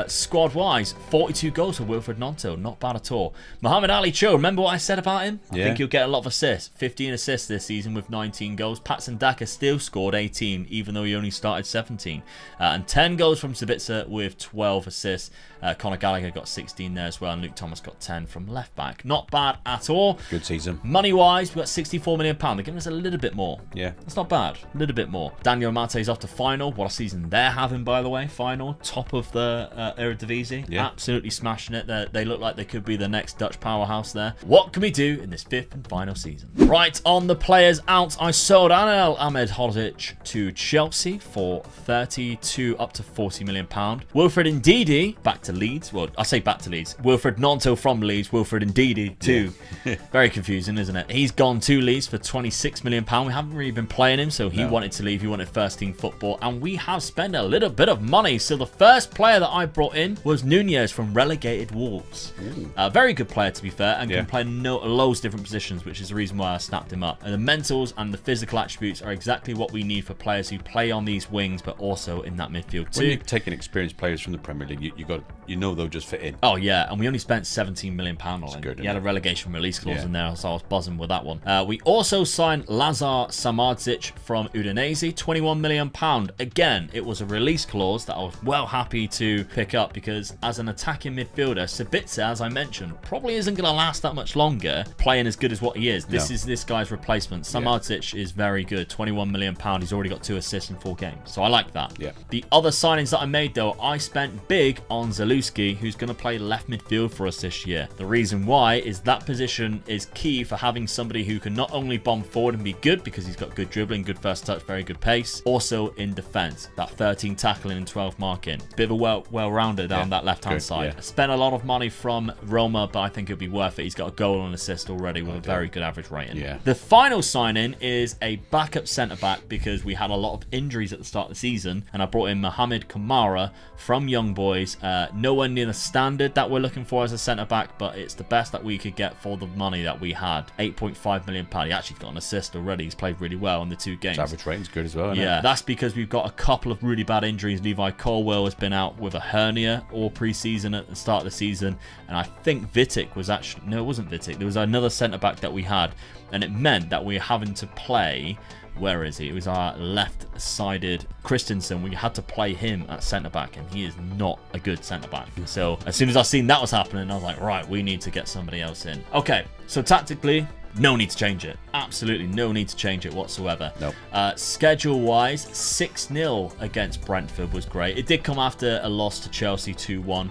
Squad-wise, 42 goals for Wilfried Gnonto. Not bad at all. Mohamed Ali Cho, remember what I said about him? I think he'll get a lot of assists. 15 assists this season with 19 goals. Patson Daka still scored 18, even though he only started 17. And 10 goals from Sabitzer with 12 assists. Conor Gallagher got 16 there as well, and Luke Thomas got 10 from left back. Not bad at all. Good season. Money-wise, we've got £64 million. They're giving us a little bit more. Yeah. That's not bad. A little bit more. Daniel Mate's off to final. What a season they're having, by the way. Final. Top of the Eredivisie. Yeah. Absolutely smashing it. They look like they could be the next Dutch powerhouse there. What can we do in this 5th and final season? Right, on the players out, I sold Anel Ahmedhodzic to Chelsea for 32 up to £40 million. Wilfried Ndidi back to Leeds. Well, I say back to Leeds. Wilfried Gnonto from Leeds. Wilfried Ndidi to... Yeah. Very confusing, isn't it? He's gone to Leeds for £26 million. We haven't really been playing him, so he wanted to leave. He wanted first team football, and we have spent a little bit of money. So the first player that I brought in was Nunez from Relegated Wolves. A very good player, to be fair, and can play loads of different positions, which is the reason why I snapped him up. And the mentals and the physical attributes are exactly what we need for players who play on these wings, but also in that midfield too. When you're taking experienced players from the Premier League, you got you know they'll just fit in. Oh yeah, and we only spent £17 million on it. Good, He had a relegation release clause in there, so I was buzzing with that one. We also signed Lazar Samardzic from Udinese, £21 million. Again, it was a release clause that I was well happy to pick up because as an attacking midfielder, Sabitzer, as I mentioned, probably isn't going to last that much longer playing as good as what he is. This is this guy's replacement. Samardzic is very good, £21 million. He's already got 2 assists in 4 games, so I like that. The other signings that I made, though, I spent big on Zalewski, who's going to play left midfield for us this year. The reason why is that position is key for having somebody who can not only bomb forward and be good because he's got good dribbling, good first touch, very good pace, also in defense, that 13 tackling and 12 marking. Bit of a well-rounded down that left-hand side. I spent a lot of money from Roma, but I think it'd be worth it. He's got a goal and assist already with a very good average rating. The final sign-in is a backup centre-back because we had a lot of injuries at the start of the season, and I brought in Mohamed Kamara from Young Boys. Nowhere near the standard that we're looking for as a centre-back, but it's the best that we could get for the money that we had. £8.5 million. He actually got an assist already. He's played really well in the 2 games. His average rating's good as well, isn't it? That's because we've got a couple of really bad injuries. Levi Colwell has been out with a hernia all pre-season at the start of the season, and I think Vitic was actually... No, it wasn't Vitic. There was another centre-back that we had, and it meant that we were having to play... Where is he? It was our left-sided Christensen. We had to play him at centre-back, and he is not a good centre-back. So as soon as I seen that was happening, I was like, right, we need to get somebody else in. Okay, so tactically, no need to change it. Absolutely no need to change it whatsoever. Nope. Schedule-wise, 6-0 against Brentford was great. It did come after a loss to Chelsea 2-1.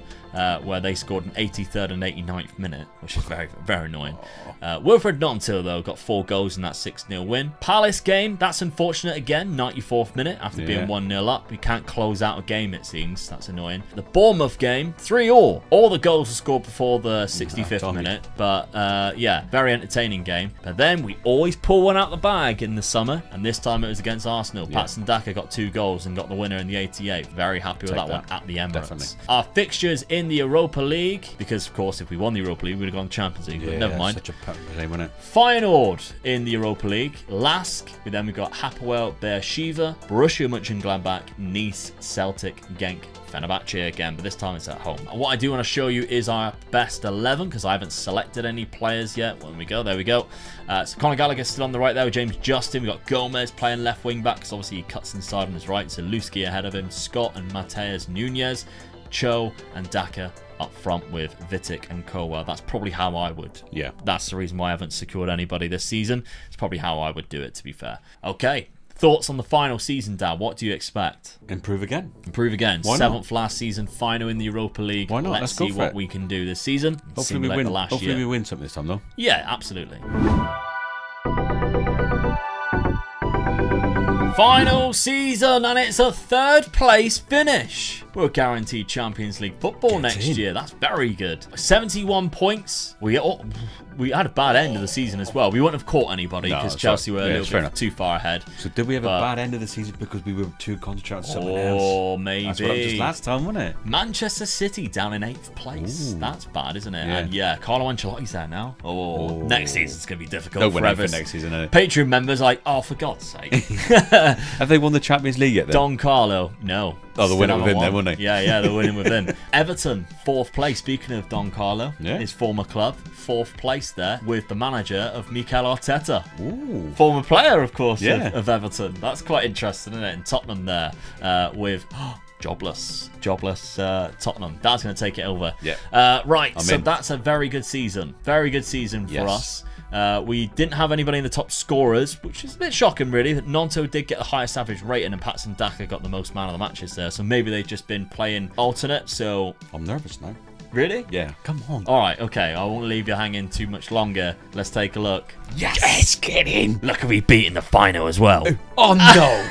Where they scored an 83rd and 89th minute, which is very, very annoying. Wilfred not until, though, got 4 goals in that 6-0 win. Palace game, that's unfortunate again, 94th minute after being 1-0 up. We can't close out a game, it seems. That's annoying. The Bournemouth game, 3-3. All the goals were scored before the 65th minute, but yeah, very entertaining game. But then we always pull one out the bag in the summer, and this time it was against Arsenal. Patson Daka got 2 goals and got the winner in the 88th. Very happy with that one at the Emirates. Definitely. Our fixtures in the Europa League, because of course if we won the Europa League we would have gone Champions League, but never mind. Such a shame, wasn't it? Feyenoord in the Europa League, Lask, then we've got Hapoel Beersheva, Borussia Mönchengladbach, Nice, Celtic, Genk, Fenerbahce again, but this time it's at home. And what I do want to show you is our best 11 because I haven't selected any players yet. When we go, there we go. So Conor Gallagher's still on the right there with James Justin. We've got Gomez playing left wing back because obviously he cuts inside on his right. So Zalewski ahead of him, Scott and Mateus Nunes, Cho and Daka up front with Vitic and Colwell. That's probably how I would. Yeah. That's the reason why I haven't secured anybody this season. It's probably how I would do it, to be fair. Okay. Thoughts on the final season, Dad? What do you expect? Improve again. Improve again. Why 7th last season, final in the Europa League. Why not? Let's see what we can do this season. Hopefully we win. Hopefully we win something this time, though. Yeah, absolutely. Final season, and it's a 3rd place finish. We're guaranteed Champions League football next year. That's very good. 71 points. We had a bad end of the season as well. We wouldn't have caught anybody because Chelsea were a little bit too far ahead. So did we have a bad end of the season because we were too concentrated on something else? Oh, maybe. That's what happened last time, wasn't it? Manchester City down in 8th place. Ooh. That's bad, isn't it? And yeah, Carlo Ancelotti's there now. Next season's going to be difficult for next season, eh? Patreon members like, oh, for God's sake. Have they won the Champions League yet then? Don Carlo, no. Oh, they're winning with him then, weren't they? Yeah, they're winning with him. Everton, 4th place. Speaking of Don Carlo, his former club, 4th place there with the manager of Mikel Arteta. Ooh. Former player, of course, of Everton. That's quite interesting, isn't it? And Tottenham there with... jobless Tottenham. That's going to take it over. Yeah. Right, so that's a very good season. Very good season for us. We didn't have anybody in the top scorers, which is a bit shocking, really. That Nonto did get the highest average rating, and Patson Daka got the most man of the matches there. So maybe they've just been playing alternate. So I'm nervous now. Really? Yeah. Come on. All right. Okay. I won't leave you hanging too much longer. Let's take a look. Yes, get in. Look at me beating the final as well. Oh no.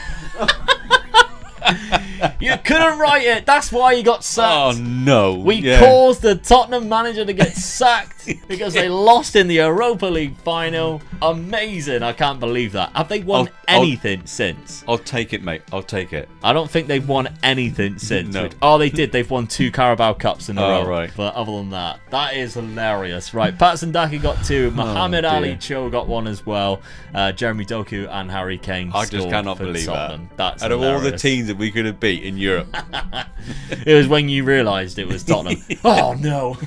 You couldn't write it. That's why you got sacked. Oh no. We caused the Tottenham manager to get sacked because they lost in the Europa League final. Amazing. I can't believe that. Have they won anything since? I'll take it, mate. I'll take it. I don't think they've won anything since. No. Oh, they did. They've won 2 Carabao Cups in a row. Right. But other than that, that is hilarious. Right. Patson Daka got 2. Mohamed Ali Cho got 1 as well. Jeremy Doku and Harry Kane I just cannot believe Tottenham. that. That's out of hilarious. all the teams that we could have beat in Europe. It was when you realised it was Tottenham. Oh no.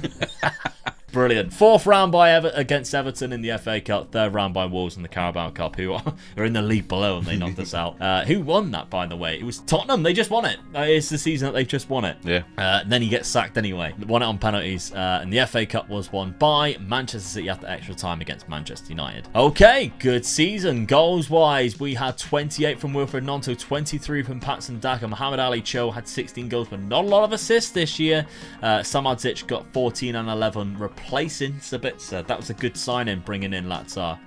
Brilliant. Fourth round against Everton in the FA Cup. Third round by Wolves in the Carabao Cup, who are in the league below, and they knocked us out. Who won that, by the way? It was Tottenham. They just won it. It's the season that they've just won it. Yeah. Then he gets sacked anyway. Won it on penalties. And the FA Cup was won by Manchester City after extra time against Manchester United. Okay, good season. Goals-wise, we had 28 from Wilfred Gnonto, 23 from Patson Daka. Mohamed Ali Cho had 16 goals, but not a lot of assists this year. Samardzic got 14 and 11, replacing Sabitzer. That was a good signing, bringing in Latsar,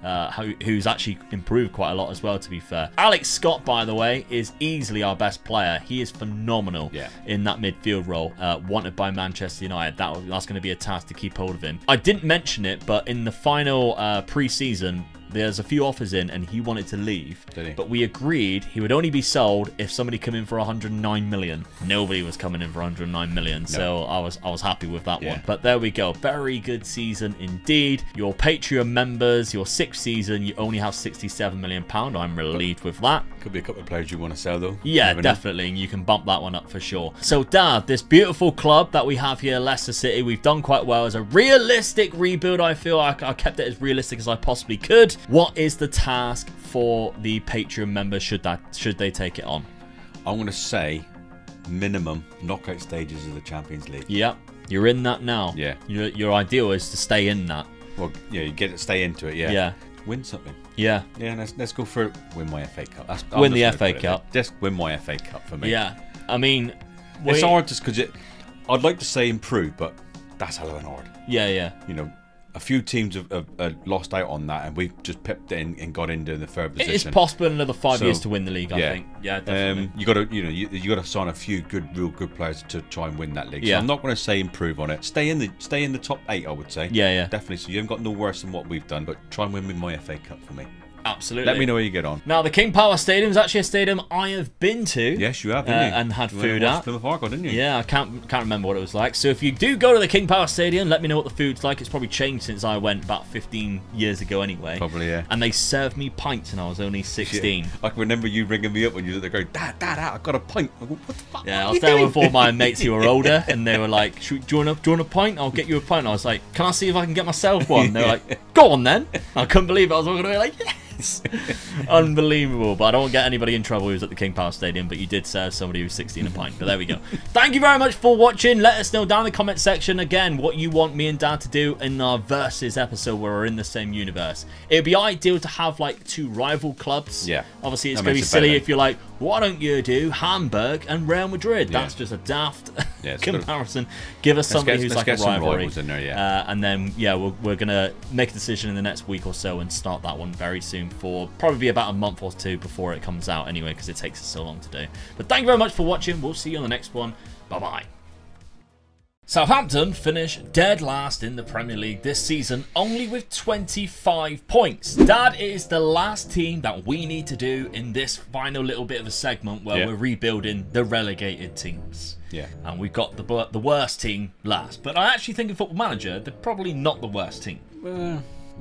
who's actually improved quite a lot as well, to be fair. Alex Scott, by the way, is easily our best player. He is phenomenal in that midfield role, wanted by Manchester United. That's going to be a task to keep hold of him. I didn't mention it, but in the final pre-season, there's a few offers in, and he wanted to leave. Did he? But we agreed he would only be sold if somebody come in for 109 million. Nobody was coming in for 109 million, no. So I was happy with that one. But there we go. Very good season indeed. Your Patreon members, your 6th season, you only have £67 million. I'm relieved with that. Could be a couple of players you want to sell, though. Yeah, definitely. And you can bump that one up for sure. So, Dad, this beautiful club that we have here, Leicester City, we've done quite well as a realistic rebuild. I feel I kept it as realistic as I possibly could. What is the task for the Patreon members should they take it on? I'm going to say minimum knockout stages of the Champions League. Yeah, you're in that now. Yeah. Your ideal is to stay in that. Well, yeah, you get to stay into it, yeah. Yeah. Win something. Yeah. Yeah, let's go for it. Win my FA Cup. Win the FA Cup. Just win my FA Cup for me. Yeah. I mean... It's hard just because I'd like to say improve, but that's hell of an hard. Yeah, yeah. You know, a few teams have lost out on that, and we've just pipped in and got into the third position. It's possible in another 5 years to win the league, I think. Yeah, definitely. You got to sign a few real good players to try and win that league. Yeah. So I'm not going to say improve on it. Stay in the top 8, I would say. Yeah, yeah. Definitely. So you haven't got no worse than what we've done, but try and win my FA Cup for me. Absolutely. Let me know where you get on. Now, the King Power Stadium is actually a stadium I have been to. Yes, you have, didn't you? And had food at. Plymouth Argyle, didn't you? Yeah, I can't remember what it was like. So if you do go to the King Power Stadium, let me know what the food's like. It's probably changed since I went about 15 years ago anyway. Probably, yeah. And they served me pints and I was only 16. Yeah. I can remember you ringing me up when you were there going, Dad, I've got a pint. I go, what the fuck? Yeah, I was there with all my mates who were older, and they were like, do you want a pint? I'll get you a pint. I was like, can I see if I can get myself one? They were like, go on then. I couldn't believe it. I was walking away like, yes. Unbelievable. But I don't want to get anybody in trouble who's at the King Power Stadium, but you did serve somebody who's 16 a pint. But there we go. Thank you very much for watching. Let us know down in the comment section again what you want me and Dad to do in our versus episode where we're in the same universe. It would be ideal to have like 2 rival clubs. Yeah. Obviously it's going to be silly if you're like, why don't you do Hamburg and Real Madrid? That's just a daft comparison. Give us somebody who's like a rivalry. In there, and then we're going to make a decision in the next week or so and start that one very soon, for probably about a month or 2 before it comes out anyway, because it takes us so long to do. But thank you very much for watching. We'll see you on the next one. Bye bye. Southampton finished dead last in the Premier League this season, only with 25 points. Dad, is the last team that we need to do in this final little bit of a segment where we're rebuilding the relegated teams. Yeah. And we've got the worst team last. But I actually think in Football Manager, they're probably not the worst team.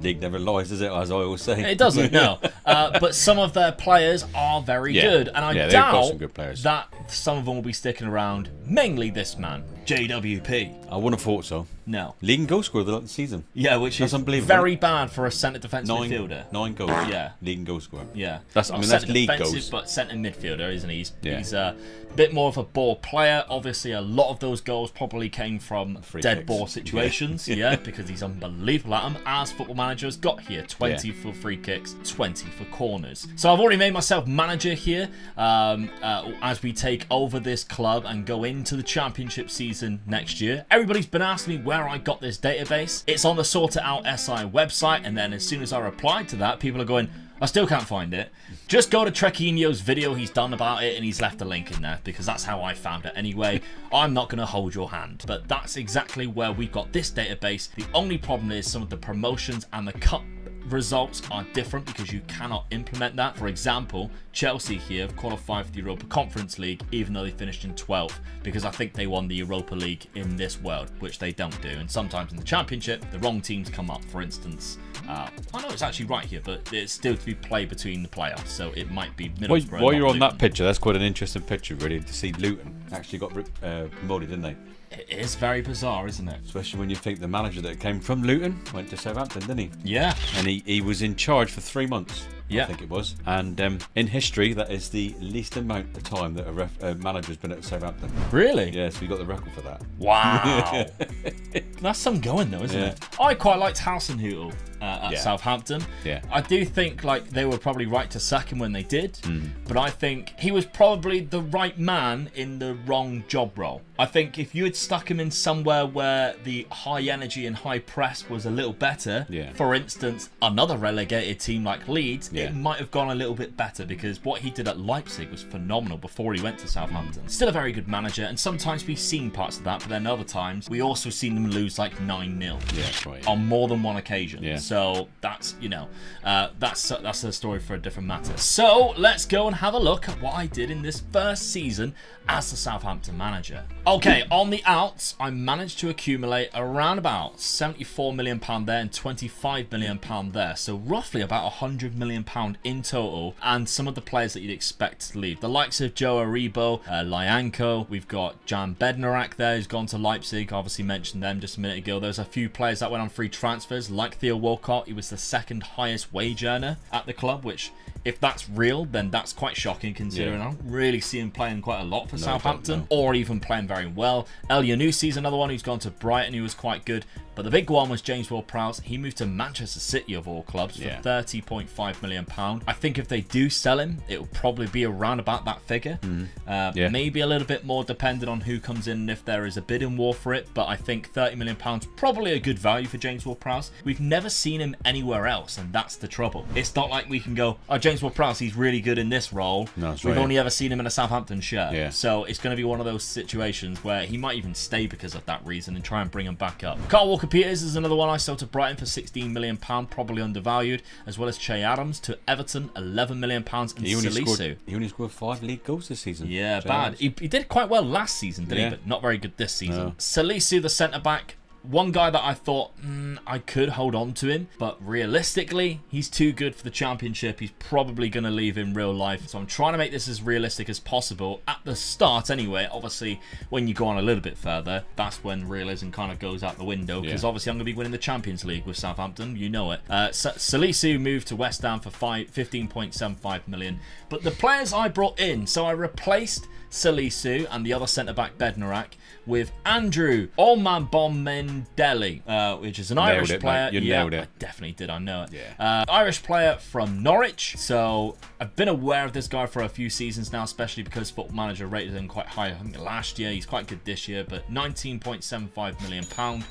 League never lies, does it? As I always say. It doesn't, no. But some of their players are very good. And I doubt some good players. that some of them will be sticking around. Mainly this man, JWP. I wouldn't have thought so. No. Leading goal scorer of the season. Yeah, which is very bad for a centre defensive midfielder. 9 goals. Yeah. Leading goal scorer. Yeah. That's league goals. But centre midfielder, isn't he? He's a bit more of a ball player. Obviously, a lot of those goals probably came from dead ball situations. Yeah, because he's unbelievable at them. As Football Manager has got here, 20 for free kicks, 20 for corners. So I've already made myself manager here as we take over this club and go into the Championship season next year. Everybody's been asking me where I got this database. It's on the Sort It Out SI website, and then as soon as I replied to that, people are going, I still can't find it. Just go to Trequinho's video he's done about it, and he's left a link in there, because that's how I found it anyway. I'm not going to hold your hand, but that's exactly where we got this database. The only problem is some of the promotions and the cup results are different because you cannot implement that. For example, Chelsea here have qualified for the Europa Conference League even though they finished in 12th, because I think they won the Europa League in this world, which they don't do. And sometimes in the Championship, the wrong teams come up. For instance, I know it's actually right here, but it's still to be played between the playoffs, so it might be Middlesbrough. While you're on that picture, that's quite an interesting picture, really, to see Luton actually got promoted, didn't they? It is very bizarre, isn't it? Especially when you think the manager that came from Luton went to Southampton, didn't he? Yeah. And he was in charge for 3 months. Yeah. I think it was. And in history, that is the least amount of time that a manager's been at Southampton. Really? Yeah, so we got the record for that. Wow. That's some going though, isn't it? I quite liked Hasenhüttl at Southampton. Yeah. I do think like they were probably right to sack him when they did, but I think he was probably the right man in the wrong job role. I think if you had stuck him in somewhere where the high energy and high press was a little better, for instance, another relegated team like Leeds, it might have gone a little bit better, because what he did at Leipzig was phenomenal before he went to Southampton. Still a very good manager, and sometimes we've seen parts of that, but then other times we also seen them lose like 9-0 on more than one occasion. So that's, you know, that's a story for a different matter. So let's go and have a look at what I did in this first season as the Southampton manager. Okay, on the outs, I managed to accumulate around about £74 million there and £25 million there. So roughly about £100 million in total, and some of the players that you'd expect to leave. The likes of Joe Aribo, Lyanko, we've got Jan Bednarak there, who's gone to Leipzig. Obviously mentioned them just a minute ago. There's a few players that went on free transfers, like Theo Walcott. He was the second highest wage earner at the club, which, if that's real, then that's quite shocking, considering I don't really see him playing quite a lot for Southampton, or even playing very well. El Yanusi's another one who's gone to Brighton, who was quite good. But the big one was James Ward-Prowse. He moved to Manchester City, of all clubs, for £30.5 million. I think if they do sell him, it will probably be around about that figure. Maybe a little bit more, depending on who comes in and if there is a bidding war for it. But I think £30 million, probably a good value for James Ward-Prowse. We've never seen him anywhere else, and that's the trouble. It's not like we can go, oh, James Ward-Prowse, he's really good in this role. No, we've only ever seen him in a Southampton shirt. So it's going to be one of those situations where he might even stay because of that reason and try and bring him back up. Carl Walker-Peters is another one I sold to Brighton for £16 million, probably undervalued, as well as Che Adams to Everton, £11 million, and Salisu. He only scored 5 league goals this season. Yeah, bad. He did quite well last season, didn't he? But not very good this season. No. Salisu, the centre-back, one guy that I thought I could hold on to him, but realistically, he's too good for the Championship. He's probably going to leave in real life. So I'm trying to make this as realistic as possible at the start anyway. Obviously, when you go on a little bit further, that's when realism kind of goes out the window, because obviously I'm going to be winning the Champions League with Southampton. You know it. Salisu moved to West Ham for £15.75 million. But the players I brought in, so I replaced Salisu and the other centre-back Bednarak with Andrew Olmabomendeli, which is an Irish player. You nailed it. I definitely did. I know it. Irish player from Norwich. So I've been aware of this guy for a few seasons now, especially because Football Manager rated him quite high. I think last year. He's quite good this year, but £19.75 million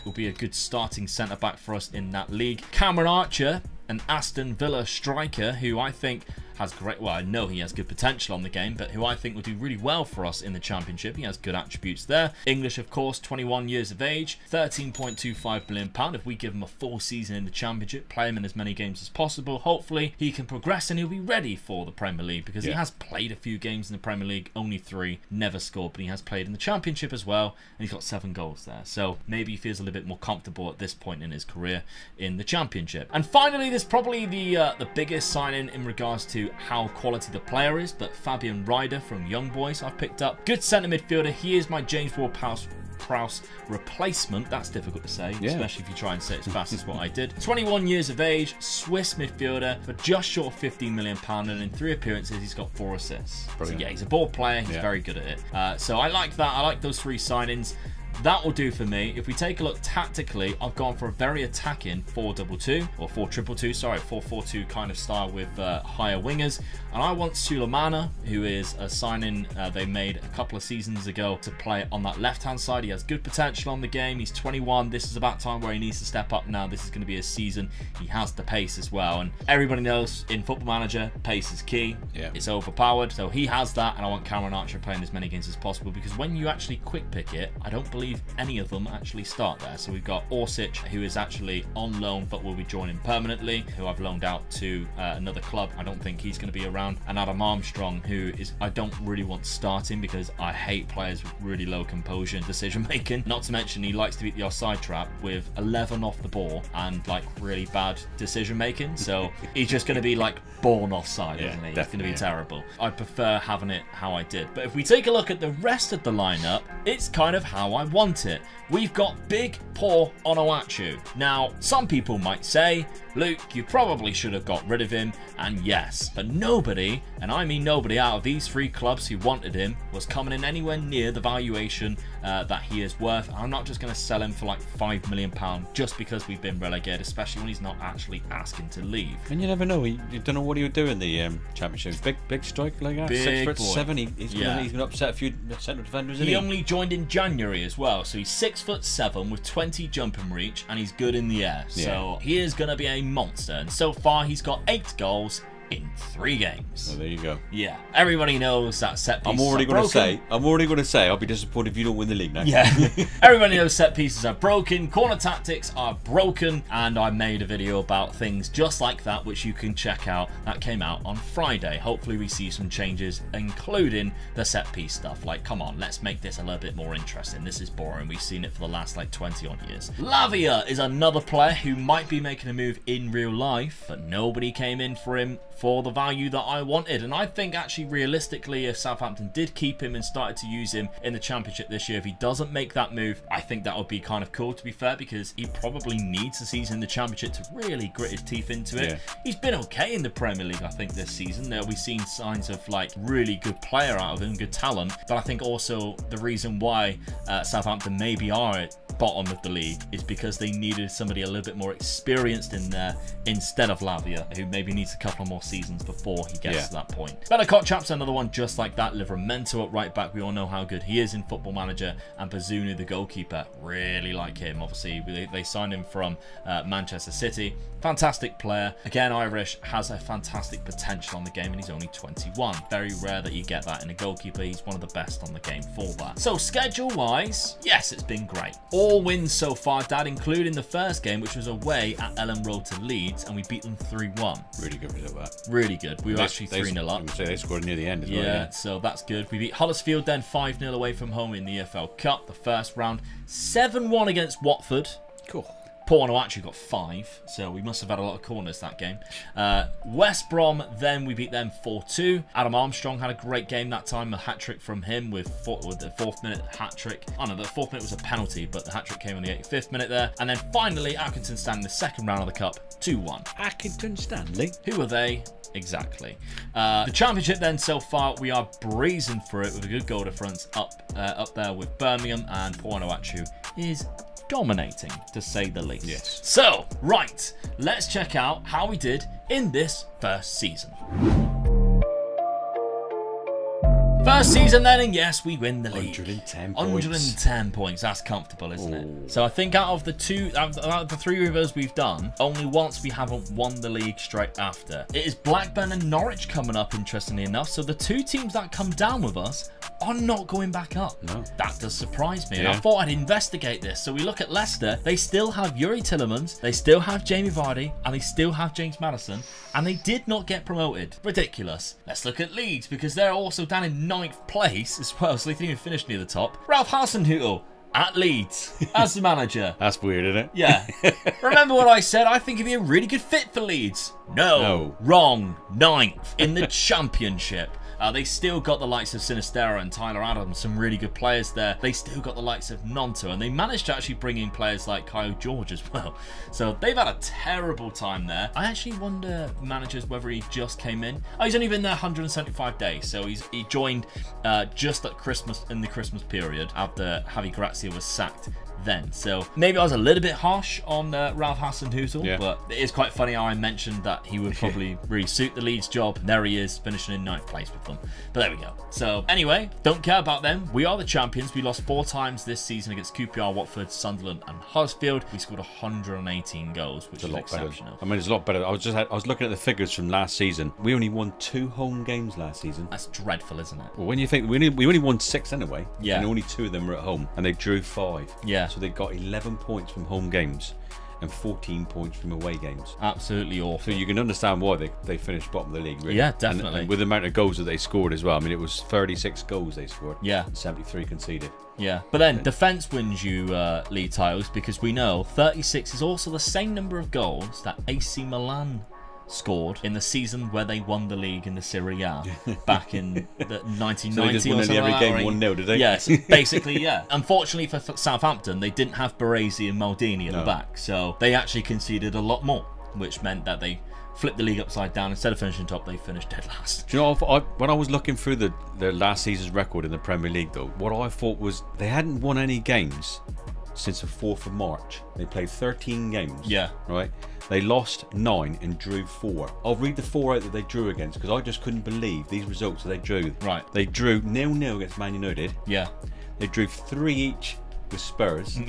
will be a good starting centre-back for us in that league. Cameron Archer, an Aston Villa striker, who I think has great, well, I know he has good potential on the game, but who I think will do really well for us in the Championship. He has good attributes there. English, of course, 21 years of age, £13.25 million. If we give him a full season in the Championship, play him in as many games as possible, hopefully he can progress and he'll be ready for the Premier League, because he has played a few games in the Premier League, only 3, never scored, but he has played in the Championship as well, and he's got 7 goals there. So maybe he feels a little bit more comfortable at this point in his career in the Championship. And finally, there's probably the biggest signing in regards to how quality the player is, but Fabian Ryder from Young Boys I've picked up. Good centre midfielder. He is my James Ward-Prowse replacement. That's difficult to say, especially if you try and say it as fast as what I did. 21 years of age, Swiss midfielder for just short of £15 million, and in 3 appearances he's got 4 assists. Brilliant. So yeah, he's a ball player. He's very good at it. So I like that. I like those 3 signings. That will do for me. If we take a look tactically, I've gone for a very attacking 4-2-2, or 4-2-2, sorry, 4-4-2 kind of style with higher wingers. And I want Sulemana, who is a signing they made a couple of seasons ago, to play on that left-hand side. He has good potential on the game. He's 21. This is about time where he needs to step up now. This is going to be his season. He has the pace as well. And everybody knows in Football Manager, pace is key. It's overpowered. So he has that. And I want Cameron Archer playing as many games as possible, because when you actually quick pick it, I don't believe believe any of them actually start there. So we've got Orsic, who is actually on loan but will be joining permanently, who I've loaned out to another club. I don't think he's going to be around. And Adam Armstrong, who is, I don't really want starting because I hate players with really low composure and decision making. Not to mention he likes to beat the offside trap with 11 off the ball and like really bad decision making. So he's just going to be like born offside, isn't he? He's going to be terrible. I prefer having it how I did. But if we take a look at the rest of the lineup, it's kind of how I want it. We've got big, poor Onuachu. Now, some people might say, Luke, you probably should have got rid of him, and yes, but nobody, and I mean nobody out of these 3 clubs who wanted him, was coming in anywhere near the valuation that he is worth. I'm not just going to sell him for like £5 million just because we've been relegated, especially when he's not actually asking to leave. And you never know, you don't know what he would do in the championship. Big strike like that, big 6'7". He's going to upset a few central defenders. He only joined in January as well, so he's 6'7" with 20 jumping reach, and he's good in the air. So he is going to be a monster. And so far, he's got 8 goals in 3 games. Oh, there you go. Yeah, everybody knows that set pieces I'm already going to say I'll be disappointed if you don't win the league now. Yeah. Everybody knows set pieces are broken, corner tactics are broken, and I made a video about things just like that, which you can check out. That came out on Friday. Hopefully we see some changes, including the set piece stuff. Like, come on, let's make this a little bit more interesting. This is boring. We've seen it for the last like 20 odd years. Lavia is another player who might be making a move in real life, but nobody came in for him for the value that I wanted. And I think actually realistically, if Southampton did keep him and started to use him in the Championship this year, if he doesn't make that move, I think that would be kind of cool, to be fair, because he probably needs a season in the Championship to really grit his teeth into it. He's been okay in the Premier League, I think, this season. We've seen signs of like really good player out of him, good talent, but I think also the reason why Southampton maybe are at bottom of the league is because they needed somebody a little bit more experienced in there instead of Lavia, who maybe needs a couple more seasons before he gets to that point. Bella Kotchap's another one just like that. Livramento at right back, we all know how good he is in Football Manager, and Bazunu, the goalkeeper, really like him. Obviously they signed him from Manchester City. Fantastic player. Again, Irish, has a fantastic potential on the game, and he's only 21. Very rare that you get that in a goalkeeper. He's one of the best on the game for that. So schedule-wise, yes, it's been great. All wins so far, Dad, including the first game, which was away at Ellen Road to Leeds, and we beat them 3-1. Really good result, that. Really good. We were actually 3-0 up. They scored near the end as well. Yeah, so that's good. We beat Huddersfield then 5-0 away from home in the EFL Cup, the first round. 7-1 against Watford. Cool. Paul actually got 5, so we must have had a lot of corners that game. West Brom, then we beat them 4-2. Adam Armstrong had a great game that time, a hat-trick from him with the 4th minute hat-trick. Oh no, the 4th minute was a penalty, but the hat-trick came on the 85th minute there. And then finally, Accrington Stanley, the second round of the Cup, 2-1. Accrington Stanley? Who are they? Exactly. The Championship then, so far, we are breezing through it with a good goal difference up there with Birmingham, and Paul is dominating, to say the least. Yes. So, right, let's check out how we did in this first season. First season then, and yes, we win the league. 110 points. 110 points. That's comfortable, isn't it? So I think out of the 3 rivers we've done, only once we haven't won the league straight after. It is Blackburn and Norwich coming up, interestingly enough. So the 2 teams that come down with us are not going back up. No. That does surprise me. And I thought I'd investigate this. So we look at Leicester. They still have Yuri Tillemans. They still have Jamie Vardy. And they still have James Maddison. And they did not get promoted. Ridiculous. Let's look at Leeds, because they're also down in 9th place as well. So they didn't even finish near the top. Ralph Hasenhüttl at Leeds as the manager. That's weird, isn't it? Yeah. Remember what I said? I think he'd be a really good fit for Leeds. No. Wrong. 9th in the Championship. They still got the likes of Sinistera and Tyler Adams, some really good players there. They still got the likes of Nonto, and they managed to actually bring in players like Kyle George as well. So they've had a terrible time there. I actually wonder, managers, whether he just came in. Oh, he's only been there 175 days, so he joined just at Christmas, in the Christmas period, after Javi Grazia was sacked then. So maybe I was a little bit harsh on Ralph Hasenhüttl, but it is quite funny how I mentioned that he would probably really suit the Leeds job. And there he is, finishing in 9th place with them. But there we go. So anyway, don't care about them. We are the champions. We lost 4 times this season against QPR, Watford, Sunderland and Huddersfield. We scored 118 goals, which is exceptional. I mean, it's a lot better. I was looking at the figures from last season. We only won 2 home games last season. That's dreadful, isn't it? Well, when you think we only won 6 anyway, yeah, and only 2 of them were at home, and they drew 5. Yeah. So they got 11 points from home games and 14 points from away games. Absolutely awful. So you can understand why they finished bottom of the league, really. Yeah, definitely. And with the amount of goals that they scored as well. I mean, it was 36 goals they scored. Yeah. And 73 conceded. Yeah. But then defence wins you league titles, because we know 36 is also the same number of goals that AC Milan scored in the season where they won the league in the Serie A back in the 1990. So they just won every game 1-0, did they? Yes, basically, yeah. Unfortunately for Southampton, they didn't have Baresi and Maldini at the back, so they actually conceded a lot more, which meant that they flipped the league upside down. Instead of finishing top, they finished dead last. Do you know, when I was looking through the last season's record in the Premier League, though, what I thought was they hadn't won any games since the 4th of March. They played 13 games. Yeah. Right? They lost 9 and drew 4. I'll read the 4 out that they drew against, because I just couldn't believe these results that they drew. Right. They drew 0-0 against Man United. Yeah. They drew 3 each with Spurs.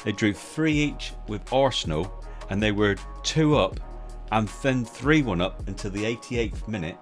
They drew 3 each with Arsenal, and they were 2 up and then 3-1 up until the 88th minute.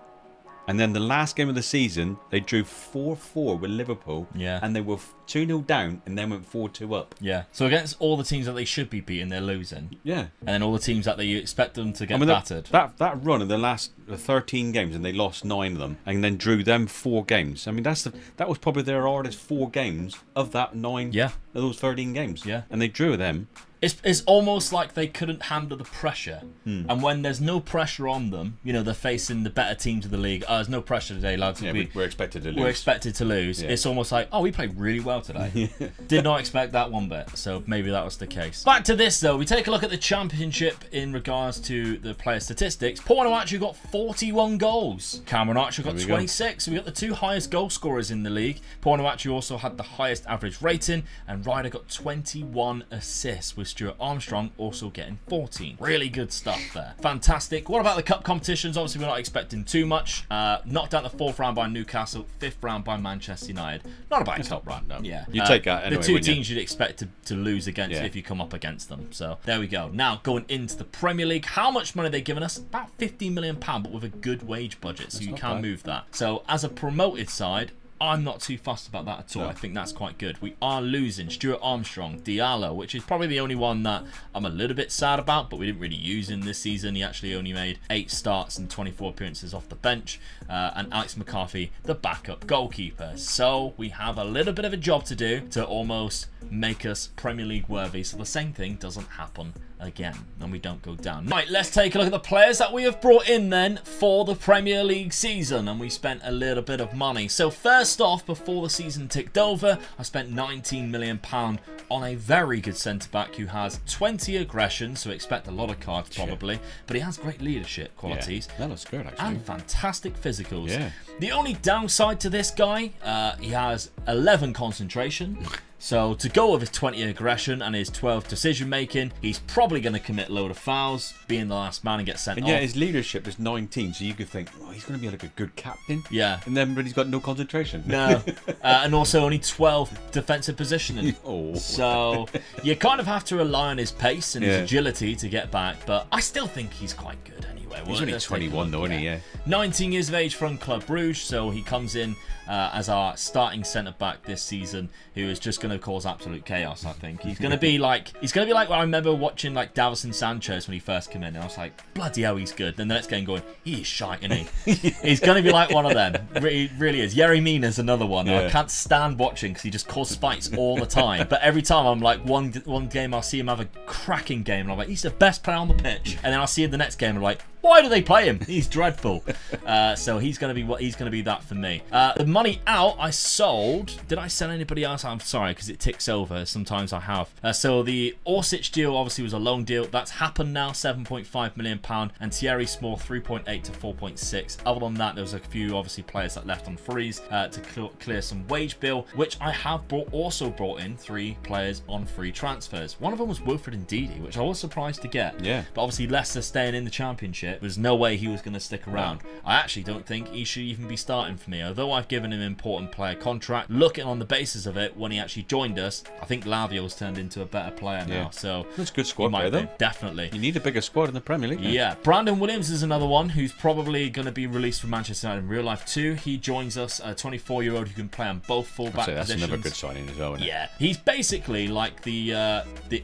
And then the last game of the season, they drew 4-4 with Liverpool. Yeah. And they were 2-0 down and then went 4-2 up. Yeah. So against all the teams that they should be beating, they're losing. Yeah. And then all the teams that they expect them to get battered. That run of the last 13 games, and they lost 9 of them, and then drew them 4 games. I mean, that was probably their hardest 4 games of that 9. Yeah. Of those 13 games. Yeah. And they drew them. It's almost like they couldn't handle the pressure. And when there's no pressure on them, you know, they're facing the better teams of the league. Oh, there's no pressure today, lads. Yeah, we're expected to lose. We're expected to lose. Yeah. It's almost like, oh, we played really well today. Did not expect that one bit. So maybe that was the case. Back to this, though. We take a look at the championship in regards to the player statistics. Paul Onuachu got 41 goals. Cameron Archer got 26. So we got the 2 highest goal scorers in the league. Paul Onuachu also had the highest average rating. And Ryder got 21 assists, with Stuart Armstrong also getting 14. Really good stuff there. Fantastic. What about the cup competitions? Obviously, we're not expecting too much. Knocked out the 4th round by Newcastle, 5th round by Manchester United. Not a bad top round, no. Yeah. You take that anyway. The 2 teams you'd expect to lose against if you come up against them. So there we go. Now, going into the Premier League, how much money are they giving us? About £15 million, but with a good wage budget, so you can move that. So as a promoted side, I'm not too fussed about that at all. I think that's quite good. We are losing Stuart Armstrong, Diallo, which is probably the only one that I'm a little bit sad about, but we didn't really use him this season. He actually only made 8 starts and 24 appearances off the bench. And Alex McCarthy, the backup goalkeeper. So we have a little bit of a job to do to almost make us Premier League worthy, so the same thing doesn't happen again and we don't go down. Right, let's take a look at the players that we have brought in then for the Premier League season, and we spent a little bit of money. So first off, before the season ticked over, I spent £19 million on a very good centre-back who has 20 aggression, so expect a lot of cards probably, but he has great leadership qualities. That looks good, actually. And fantastic physicals. Yeah. The only downside to this guy, he has 11 concentration. So to go with his 20 aggression and his 12 decision making, he's probably going to commit a load of fouls, being the last man and get sent off. And yeah, his leadership is 19, so you could think, oh, he's going to be like a good captain. Yeah. And then, but he's got no concentration. No. And also only 12 defensive positioning. Oh. So you kind of have to rely on his pace and his agility to get back, but I still think he's quite good anyway. He's only 21 though, isn't he? Yeah. 19 years of age from Club Brugge, so he comes in as our starting centre-back this season, who is just going to cause absolute chaos, I think. He's going to be like what I remember watching like Davison Sanchez when he first came in, and I was like, bloody hell, he's good. Then the next game going, he is shite, isn't he? He's going to be like one of them. He really is. Yerry Mina's another one. I can't stand watching because he just causes fights all the time. But every time I'm like, one game I'll see him have a cracking game, and I'm like, he's the best player on the pitch. And then I'll see him the next game, and I'm like, Why do they play him? He's dreadful. So he's gonna be that for me. The money out, I sold. Did I sell anybody else? I'm sorry, because it ticks over. Sometimes I have. So the Orsic deal obviously was a loan deal. That's happened now. £7.5 million, and Thierry Small 3.8 to 4.6. Other than that, there was a few obviously players that left on freeze to clear some wage bill, which I have also brought in 3 players on free transfers. One of them was Wilfred Ndidi, which I was surprised to get. Yeah. But obviously Leicester staying in the Championship, there's no way he was going to stick around. I actually don't think he should even be starting for me, although I've given him an important player contract. Looking on the basis of it, when he actually joined us, I think Lavio's turned into a better player now. So that's a good squad player, though. Definitely. You need a bigger squad in the Premier League. Yeah. Brandon Williams is another one who's probably going to be released from Manchester United in real life too. He joins us, a 24-year-old who can play on both fullback positions. That's another good signing as well, isn't it? Yeah. He's basically like the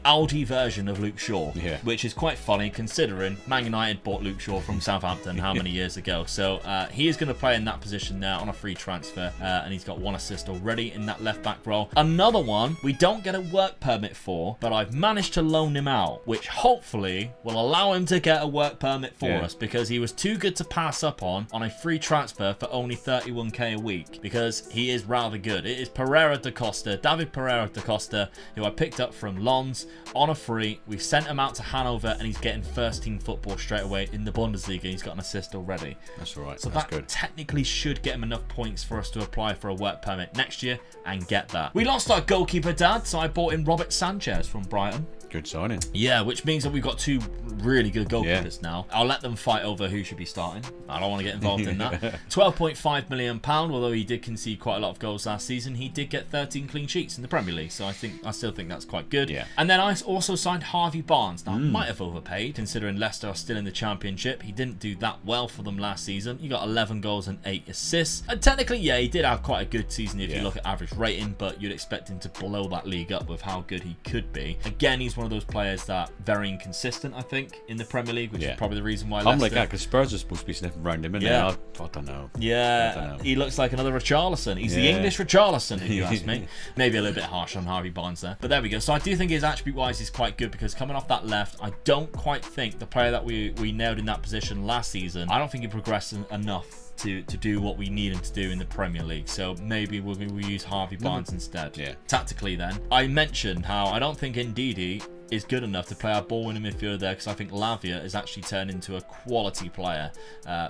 Aldi version of Luke Shaw, which is quite funny considering Man United bought Luke Shaw from Southampton how many years ago. So he is going to play in that position there on a free transfer, and he's got 1 assist already in that left-back role. Another one we don't get a work permit for, but I've managed to loan him out, which hopefully will allow him to get a work permit for us, because he was too good to pass up on a free transfer for only 31k a week, because he is rather good. It is David Pereira da Costa, who I picked up from Lens on a free. We've sent him out to Hanover, and he's getting first-team football straight away in the Bundesliga. He's got an assist already. That's all right. So that's that good. Technically should get him enough points for us to apply for a work permit next year and get that. We lost our goalkeeper, Dad, so I bought in Robert Sanchez from Brighton. Good signing. Yeah, which means that we've got 2 really good goalkeepers now. I'll let them fight over who should be starting. I don't want to get involved in that. £12.5 million, although he did concede quite a lot of goals last season, he did get 13 clean sheets in the Premier League, so I still think that's quite good. Yeah. And then I also signed Harvey Barnes. Now, I might have overpaid, considering Leicester are still in the Championship. He didn't do that well for them last season. He got 11 goals and 8 assists. And technically, yeah, he did have quite a good season if you look at average rating, but you'd expect him to blow that league up with how good he could be. Again, he's one of those players that very inconsistent, I think, in the Premier League, which is probably the reason why I'm like that, because Spurs are supposed to be sniffing around him, and I don't know. Yeah, he looks like another Richarlison. He's the English Richarlison, if you ask me. Maybe a little bit harsh on Harvey Barnes there, but there we go. So I do think his attribute-wise is quite good, because coming off that left, I don't quite think the player that we nailed in that position last season, I don't think he progressed enough to do what we need him to do in the Premier League. So maybe we'll use Harvey Barnes instead. Yeah. Tactically then, I mentioned how I don't think Ndidi is good enough to play our ball-winning midfielder there, because I think Lavia has actually turned into a quality player,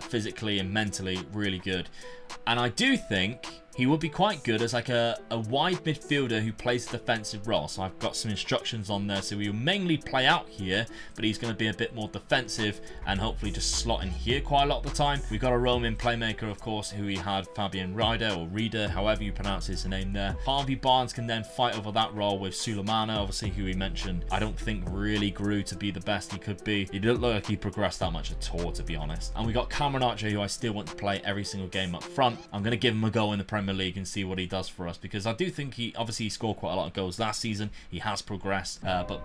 physically and mentally really good. And I do think he would be quite good as like a wide midfielder who plays a defensive role. So I've got some instructions on there. So he will mainly play out here, but he's going to be a bit more defensive and hopefully just slot in here quite a lot of the time. We've got a Roman playmaker, of course, who we had Fabian Reeder, however you pronounce his name there. Harvey Barnes can then fight over that role with Sulemana, obviously, who we mentioned. I don't think really grew to be the best he could be. He didn't look like he progressed that much at all, to be honest. And we got Cameron Archer, who I still want to play every single game up front. I'm going to give him a go in the Premier League and see what he does for us, because I do think he scored quite a lot of goals last season. He has progressed, but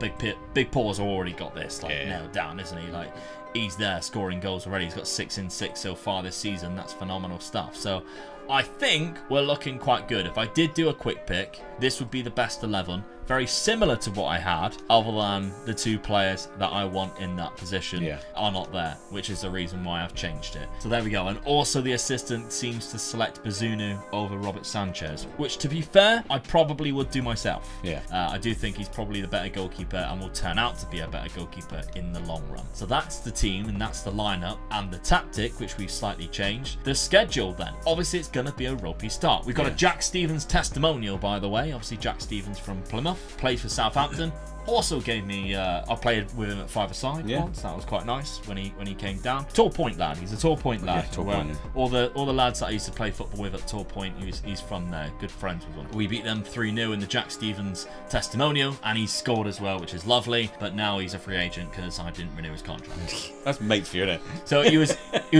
Big Paul's already got this nailed down, isn't he? Like, he's there scoring goals already. He's got 6 in 6 so far this season. That's phenomenal stuff. So I think we're looking quite good. If I did do a quick pick, this would be the best 11. Very similar to what I had, other than the 2 players that I want in that position are not there, which is the reason why I've changed it. So there we go. And also the assistant seems to select Bazunu over Robert Sanchez, which, to be fair, I probably would do myself. Yeah. I do think he's probably the better goalkeeper and will turn out to be a better goalkeeper in the long run. So that's the team, and that's the lineup and the tactic, which we've slightly changed. The schedule then, obviously it's going to be a ropey start. We've got a Jack Stevens testimonial, by the way. Obviously Jack Stevens from Plymouth. Plays for Southampton. Also gave me, I played with him at 5-a-side once. That was quite nice when he came down. Tall Point lad. He's a Tall Point lad. Yeah, Tall Point. All the lads that I used to play football with at Tall Point, he's from there. Good friends with them. We beat them 3-0 in the Jack Stevens testimonial, and he scored as well, which is lovely. But now he's a free agent because I didn't renew his contract. That's mates for you, isn't it? So he was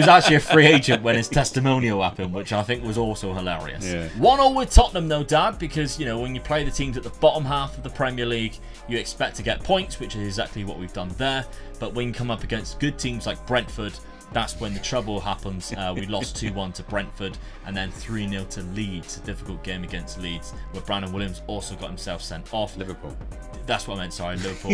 actually a free agent when his testimonial happened, which I think was also hilarious. Yeah. 1-1 with Tottenham though, Dad, because when you play the teams at the bottom half of the Premier League, you expect to get points, which is exactly what we've done there. But when you come up against good teams like Brentford, that's when the trouble happens. We lost 2-1 to Brentford and then 3-0 to Leeds. A difficult game against Leeds, where Brandon Williams also got himself sent off. Liverpool. That's what I meant, sorry, Liverpool.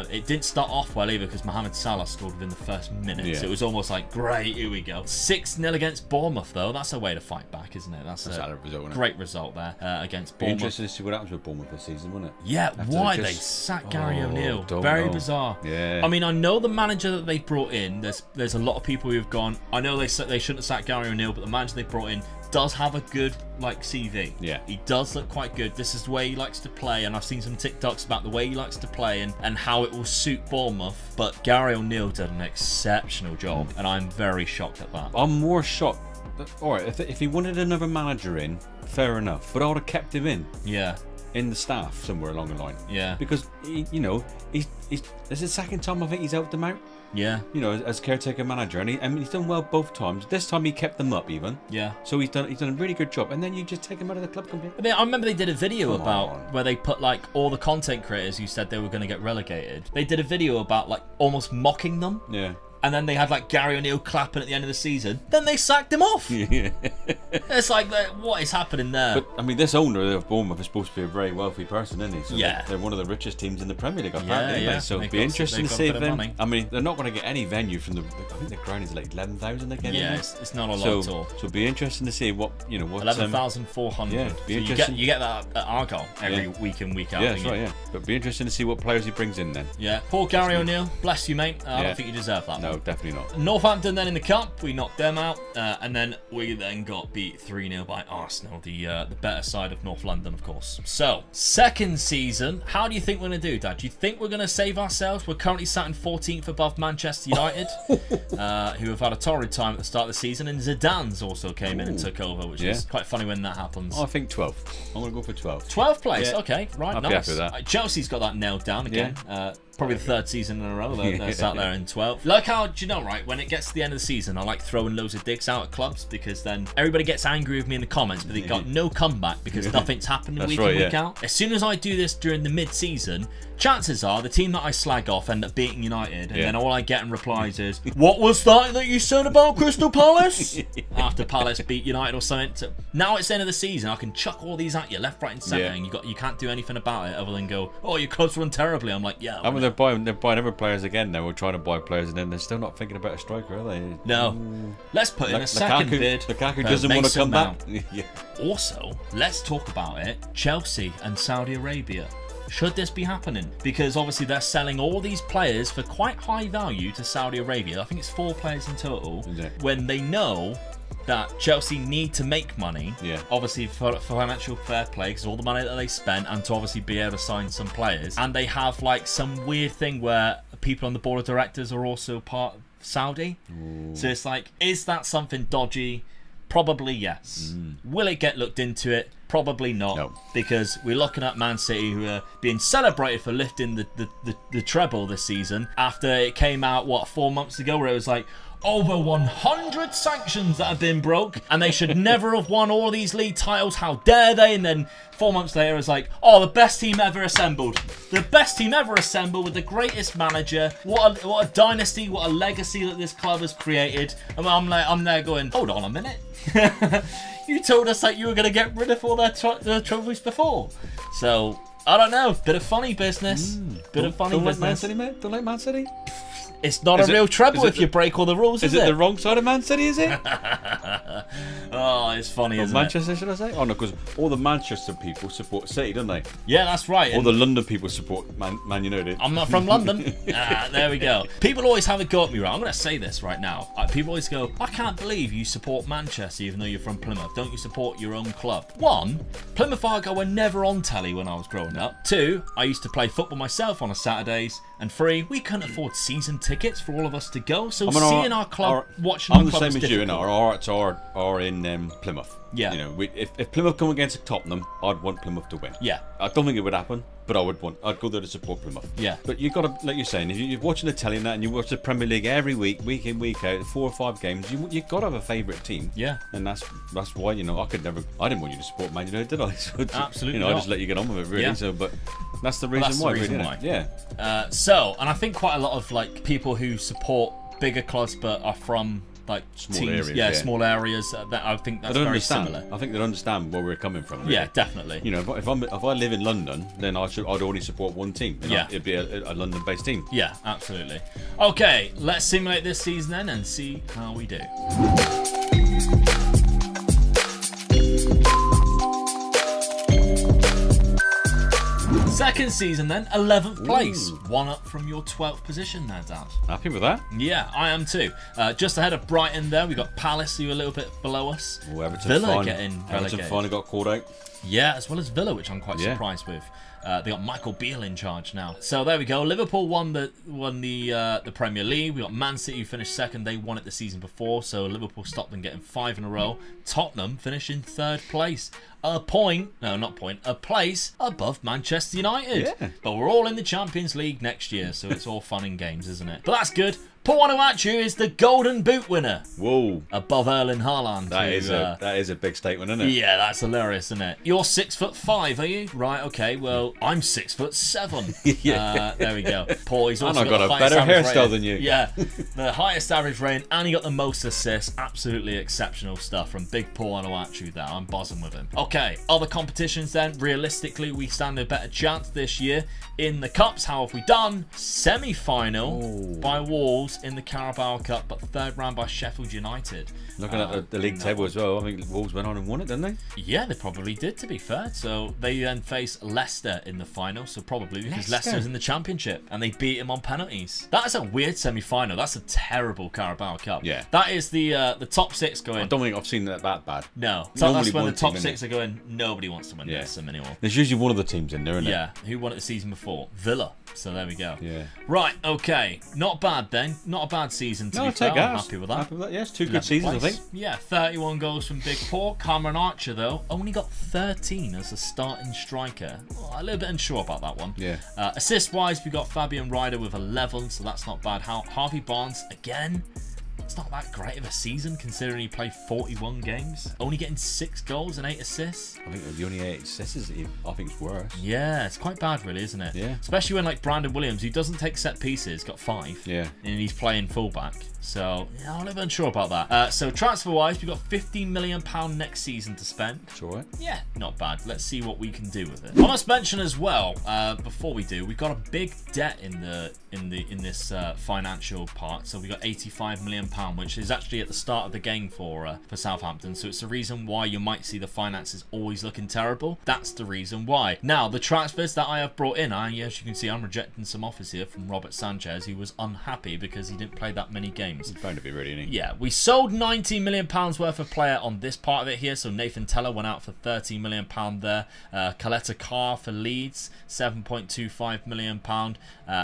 It didn't start off well either, because Mohamed Salah scored within the first minute. Yeah. So it was almost like, great, here we go. 6-0 against Bournemouth, though. That's a way to fight back, isn't it? That's a great result there against Bournemouth. Be interested to see what happens with Bournemouth this season, wouldn't it? Yeah, why they sacked Gary O'Neill. Very bizarre. Yeah. I mean, I know the manager that they brought in, there's a lot of people who've gone, I know they shouldn't have sacked Gary O'Neill, but the manager they brought in does have a good CV. Yeah, he does look quite good. This is the way he likes to play, and I've seen some TikToks about the way he likes to play and how it will suit Bournemouth. But Gary O'Neill did an exceptional job, and I'm very shocked at that. I'm more shocked. All right, if he wanted another manager in, fair enough, but I would have kept him in. Yeah. In the staff somewhere along the line. Yeah. Because he's it's the second time I think he's helped them out. Yeah. You know, as caretaker manager, and he's done well both times. This time he kept them up even. Yeah. So he's done a really good job, and then you just take him out of the club completely. I remember they did a video where they put like all the content creators who said they were going to get relegated. They did a video about like almost mocking them. Yeah. And then they had like Gary O'Neill clapping at the end of the season. Then they sacked him off. Yeah. It's like, what is happening there? But I mean, this owner of Bournemouth is supposed to be a very wealthy person, isn't he? So yeah. They're one of the richest teams in the Premier League, apparently. Yeah. So it'd be interesting to see if I mean, they're not going to get any venue from the. I think the ground is like 11,000 again. Yeah, it's not a lot at all. So it'd be interesting to see what 11,400. Yeah, so you get that at Argyle every week in, week out. Yeah, that's right. Yeah, but it'd be interesting to see what players he brings in then. Yeah, poor Gary O'Neill. Bless you, mate. I don't think you deserve that. No, definitely not. Northampton then in the cup, we knocked them out, and then we then got beat 3-0 by Arsenal, the better side of North London, of course. So, second season, how do you think we're going to do, Dad? Do you think we're going to save ourselves? We're currently sat in 14th above Manchester United, who have had a torrid time at the start of the season, and Zidane's also came in and took over, which is quite funny when that happens. I think 12th. I'm going to go for 12th. 12th place, okay, right, nice. With that. Chelsea's got that nailed down again. Probably the third season in a row they're sat there in 12th. Like how, do you know, right, when it gets to the end of the season, I like throwing loads of dicks out at clubs, because then everybody gets angry with me in the comments, but they got no comeback because nothing's happening week in, week out. As soon as I do this during the mid-season, chances are the team that I slag off end up beating United, and then all I get in replies is, what was that you said about Crystal Palace? After Palace beat United or something. So now it's the end of the season, I can chuck all these at you left, right and centre, and you can't do anything about it other than go, oh, your club's run terribly. I'm like, yeah. They're buying other players again now. We're trying to buy players, and then they're still not thinking about a striker, are they? No. Let's put in a second bid. Lukaku doesn't want to come back. Also, let's talk about it. Chelsea and Saudi Arabia. Should this be happening? Because obviously they're selling all these players for quite high value to Saudi Arabia. I think it's 4 players in total. When they know that Chelsea need to make money, obviously for financial fair play, because all the money that they spent, and to obviously be able to sign some players. And they have like some weird thing where people on the board of directors are also part of Saudi. Ooh. So it's like, is that something dodgy? Probably yes. Will it get looked into it? Probably not. No. Because we're looking at Man City, who are being celebrated for lifting the treble this season, after it came out, what, 4 months ago, where it was like, over 100 sanctions that have been broke, and they should never have won all these league titles. How dare they? And then 4 months later, it's like, oh, the best team ever assembled. The best team ever assembled with the greatest manager. What a dynasty, what a legacy that this club has created. And I'm there going, hold on a minute. You told us that you were going to get rid of all their trophies before. So, I don't know. Bit of funny business. Bit of funny business. Don't like Man City, mate? Don't like Man City? It's not a real treble if you break all the rules, is it? Is it the wrong side of Man City, is it? Oh, it's funny, isn't Manchester, should I say? Oh, no, because all the Manchester people support City, don't they? Yeah, that's right. All the London people support Man United. I'm not from London. There we go. People always have a go at me, right? I'm going to say this right now. People always go, I can't believe you support Manchester even though you're from Plymouth. Don't you support your own club? 1, Plymouth Argyle were never on telly when I was growing up. 2, I used to play football myself on a Saturdays. And 3, we couldn't afford season tickets for all of us to go. So seeing our club, watching our club was difficult. I'm the same as you, and our hearts are in Plymouth. Yeah. You know, if Plymouth come against Tottenham, I'd want Plymouth to win. Yeah. I don't think it would happen, but I'd go there to support Plymouth. Yeah. But you got to, like you're saying, if you're watching the telly and that, and you watch the Premier League every week, week in, week out, 4 or 5 games, you got to have a favourite team. Yeah. And that's why, you know, I didn't want you to support Man United, did I? So, absolutely. You know, I just let you get on with it, really. Yeah. So, but that's the reason why. Yeah. So, and I think quite a lot of like people who support bigger clubs, but are from like small teams, areas, small areas. That I think that's very similar. I think they'll understand where we're coming from. Really. Yeah, definitely. You know, if I live in London, then I'd only support one team. It'd be a London-based team. Yeah, absolutely. Okay, let's simulate this season then and see how we do. Second season then, 11th place. One up from your 12th position there, Dad. Happy with that? Yeah, I am too. Just ahead of Brighton there, we got Palace, who are a little bit below us. Villa getting relegated. Everton finally got called out. Yeah, as well as Villa, which I'm quite surprised with. They got Michael Beale in charge now. So there we go. Liverpool won the Premier League. We got Man City who finished second. They won it the season before, so Liverpool stopped them getting 5 in a row. Tottenham finished in 3rd place. A place above Manchester United. Yeah. But we're all in the Champions League next year, so it's all fun and games, isn't it? But that's good. Paul Onuachu is the Golden Boot winner. Whoa. Above Erling Haaland. That is a big statement, isn't it? Yeah, that's hilarious, isn't it? You're 6'5", are you? Right, okay, well, I'm 6'7". Yeah. There we go. Paul, he's also got a better hairstyle than you. Yeah, the highest average rating, and he got the most assists. Absolutely exceptional stuff from Big Paul Onuachu there. I'm buzzing with him. Okay, other competitions then. Realistically, we stand a better chance this year. In the Cups, how have we done? Semi-final by Wolves in the Carabao Cup, but 3rd round by Sheffield United. Looking at the league table as well, I think Wolves went on and won it, didn't they? Yeah, they probably did, to be fair. So they then face Leicester in the final, so probably because Leicester's in the Championship, and they beat him on penalties. That is a weird semi-final. That's a terrible Carabao Cup. Yeah. That is the top 6 going. I don't think I've seen that bad. No. So that's when the top 6 are going, nobody wants to win this anymore. There's usually one of the teams in there, isn't it? Yeah. Who won it the season before? Villa. So there we go. Yeah. Right, okay. Not bad then. Not a bad season to be fair. I'm happy with that. Happy with that. Yes, 2 good seasons, I think. Yeah, 31 goals from Big Paul. Cameron Archer, though, only got 13 as a starting striker. Oh, a little bit unsure about that one. Yeah. Assist-wise, we got Fabian Ryder with 11, so that's not bad. Harvey Barnes, again, it's not that great of a season considering he played 41 games. Only getting 6 goals and 8 assists. I think the only 8 assists I think it's worse. Yeah, it's quite bad really, isn't it? Yeah. Especially when like Brandon Williams, who doesn't take set pieces, got 5. Yeah. And he's playing fullback. So, yeah, I'm a little unsure about that. So, transfer-wise, we've got £15 million next season to spend. It's all right. Yeah, not bad. Let's see what we can do with it. I must mention as well, before we do, we've got a big debt in this financial part. So, we got £85 million, which is actually at the start of the game for Southampton. So, it's the reason why you might see the finances always looking terrible. That's the reason why. Now, the transfers that I have brought in, as you can see, I'm rejecting some offers here from Robert Sanchez, who was unhappy because he didn't play that many games. He's bound to be ready, isn't he? Yeah, we sold £19 million worth of player on this part of it here. So Nathan Teller went out for £13 million there. Coletta Carr for Leeds, £7.25 million.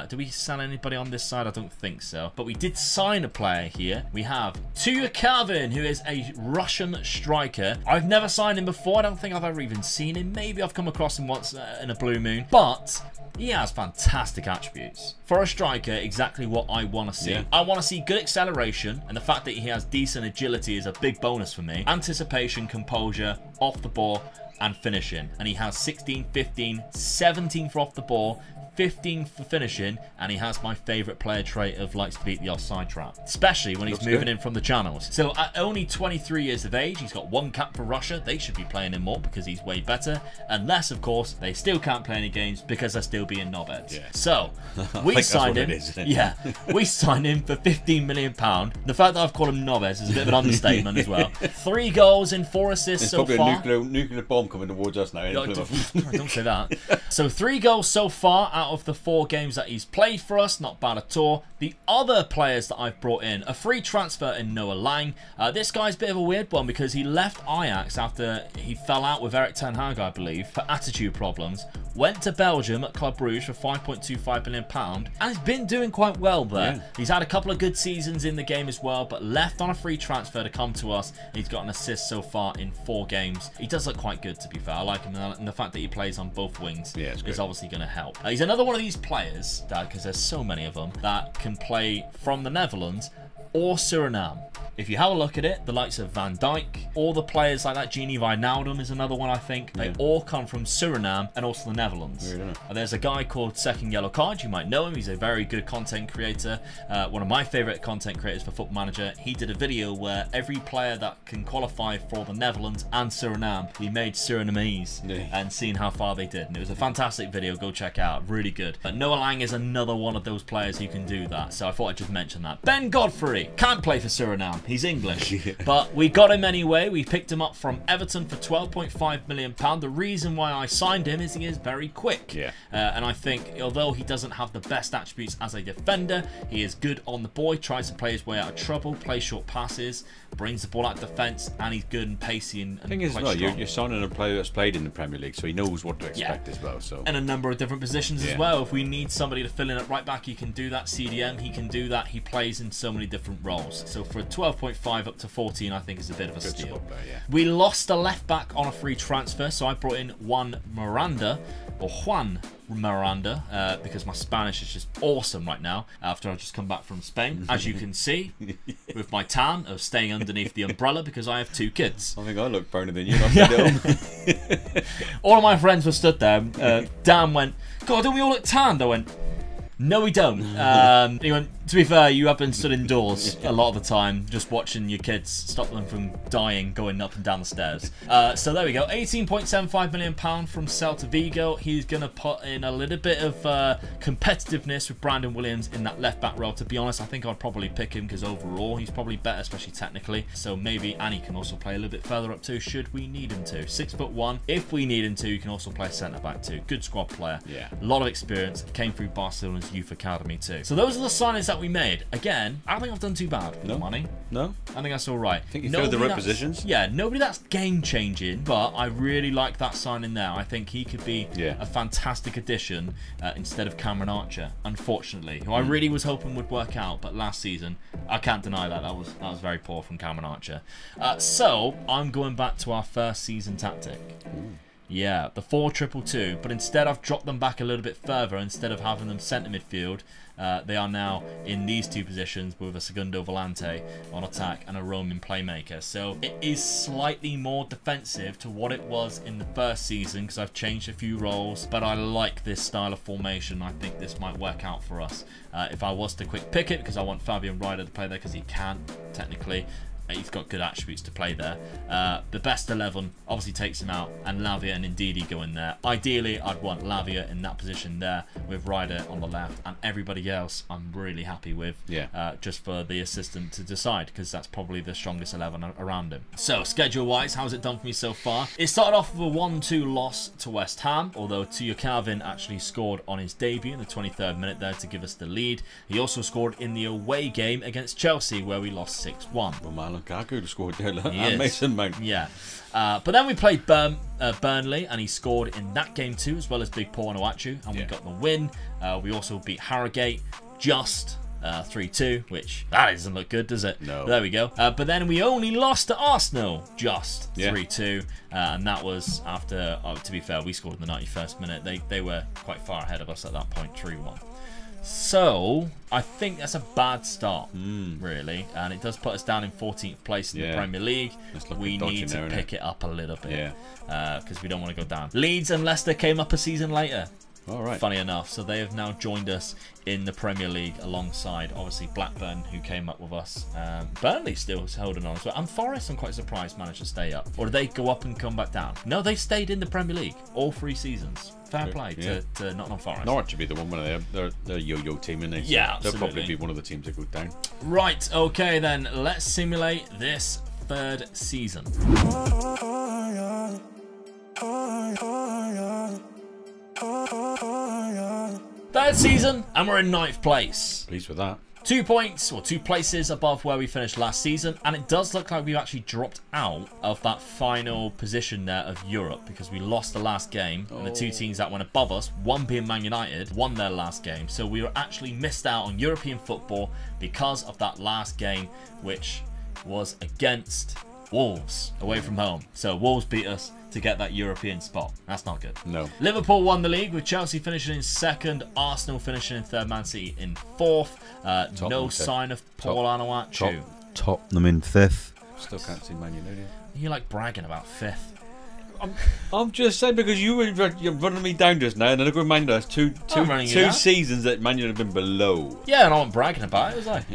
Do we sell anybody on this side? I don't think so. But we did sign a player here. We have Tuya Kavin, who is a Russian striker. I've never signed him before. I don't think I've ever even seen him. Maybe I've come across him once in a blue moon. But he has fantastic attributes. For a striker, exactly what I want to see. Yeah. I want to see good acceleration, and the fact that he has decent agility is a big bonus for me. Anticipation, composure, off the ball, and finishing. And he has 16, 15, 17 for off the ball, 15 for finishing, and he has my favourite player trait of likes to beat the offside trap, especially when he's moving in from the channels. So at only 23 years of age, he's got 1 cap for Russia. They should be playing him more because he's way better, unless of course they still can't play any games because they're still being knobheads. Yeah. So we signed him. Yeah, we signed him for £15 million. The fact that I've called him knobheads is a bit of an understatement as well. 3 goals and 4 assists so far. There's probably a nuclear bomb coming towards us now. Don't say that. So 3 goals so far out of the 4 games that he's played for us. Not bad at all. The other players that I've brought in, a free transfer in Noah Lang. This guy's a bit of a weird one because he left Ajax after he fell out with Erik ten Hag, I believe, for attitude problems. Went to Belgium at Club Brugge for £5.25 million and has been doing quite well there. Yeah. He's had a couple of good seasons in the game as well, but left on a free transfer to come to us. He's got an assist so far in 4 games. He does look quite good, to be fair. I like him, and the fact that he plays on both wings is obviously going to help. He's another one of these players, Dad, because there's so many of them, that can play from the Netherlands or Suriname. if you have a look at it, the likes of Van Dijk, all the players like that, Gini Wijnaldum is another one, I think. They all come from Suriname and also the Netherlands. There's a guy called Second Yellow Card. You might know him. He's a very good content creator. One of my favorite content creators for Football Manager. He did a video where every player that can qualify for the Netherlands and Suriname, he made Surinamese and seen how far they did. And it was a fantastic video. Go check out. Really good. But Noah Lang is another one of those players who can do that. So I thought I'd just mention that. Ben Godfrey can't play for Suriname. He's English. But we got him anyway. We picked him up from Everton for £12.5 million. The reason why I signed him is he is very quick. And I think although he doesn't have the best attributes as a defender, he is good on the ball. He tries to play his way out of trouble, play short passes, brings the ball out of defence, and he's good and pacey and thing is, quite strong. you're signing a player that's played in the Premier League, so he knows what to expect as well. So and a number of different positions as well. If we need somebody to fill in at right back, he can do that. CDM, he can do that. He plays in so many different roles. So for a 12.5 up to 14, I think is a bit of a steal. We lost a left back on a free transfer, so I brought in Juan Miranda, because my Spanish is just awesome right now after I've just come back from Spain, as you can see, with my tan of staying underneath the umbrella because I have 2 kids. I think I look browner than you. All of my friends were stood there. Dan went, God, don't we all look tanned? I went, no, we don't. He went, to be fair, you have been stood indoors a lot of the time, just watching your kids stop them from dying going up and down the stairs. So there we go. £18.75 million from Celta Vigo. He's going to put in a little bit of competitiveness with Brandon Williams in that left-back role. To be honest, I think I'd probably pick him because overall he's probably better, especially technically. So maybe Annie can also play a little bit further up too, should we need him to. 6'1". If we need him to, he can also play centre-back too. Good squad player. A lot of experience. Came through Barcelona's youth academy too. So those are the signings that we made. Again, I don't think I've done too bad with the money. No? I think that's all right. I think you filled the right positions. Yeah, nobody that's game-changing, but I really like that signing there. I think he could be a fantastic addition instead of Cameron Archer, unfortunately, who I really was hoping would work out, but last season, I can't deny that. That was very poor from Cameron Archer. So, I'm going back to our first season tactic. Yeah, the 4-2-2, but instead I've dropped them back a little bit further. Instead of having them centre midfield, they are now in these 2 positions with a Segundo Volante on attack and a roaming playmaker. So it is slightly more defensive to what it was in the first season because I've changed a few roles, but I like this style of formation. I think this might work out for us. If I was to quick pick it, because I want Fabian Ryder to play there because he can, technically. He's got good attributes to play there. The best 11 obviously takes him out, and Lavia and Ndidi go in there. Ideally, I'd want Lavia in that position there with Ryder on the left, and everybody else I'm really happy with. Just for the assistant to decide, because that's probably the strongest 11 around him. So, schedule-wise, how's it done for me so far? It started off with a 1-2 loss to West Ham, although Tuyo Calvin actually scored on his debut in the 23rd minute there to give us the lead. He also scored in the away game against Chelsea, where we lost 6-1. Lukaku scored there, and Mason Mount. But then we played Burnley, and he scored in that game too, as well as Big Paul Onuachu, and we got the win. We also beat Harrogate just 3-2, which that doesn't look good, does it? No. There we go. But then we only lost to Arsenal just 3-2, and that was after, to be fair, we scored in the 91st minute. They were quite far ahead of us at that point, 3-1. So, I think that's a bad start, really. And it does put us down in 14th place in the Premier League. We need to pick it up a little bit because we don't want to go down. Leeds and Leicester came up a season later. Funny enough. So they have now joined us in the Premier League alongside, obviously, Blackburn, who came up with us. Burnley still holding on as well. And Forest, I'm quite surprised, managed to stay up. Or did they go up and come back down? No, they stayed in the Premier League all 3 seasons. Fair play to Nottingham Forest. Norwich should be the one of their yo-yo team, and they'll probably be one of the teams that go down. Right, okay then, let's simulate this 3rd season. Third season, and we're in 9th place. Pleased with that. 2 points, or 2 places above where we finished last season, and it does look like we've actually dropped out of that final position there of Europe because we lost the last game, and the 2 teams that went above us, one being Man United, won their last game. So we were actually missed out on European football because of that last game, which was against Wolves away from home. So Wolves beat us to get that European spot. That's not good. No. Liverpool won the league with Chelsea finishing in 2nd, Arsenal finishing in 3rd, Man City in 4th. No sign of Paul Onuachu. Tottenham in 5th. Still can't see Man United. You like bragging about 5th. I'm just saying, because you're running me down just now, and then I go Man United. Two seasons that Man United have been below. Yeah, and I wasn't bragging about it, was I?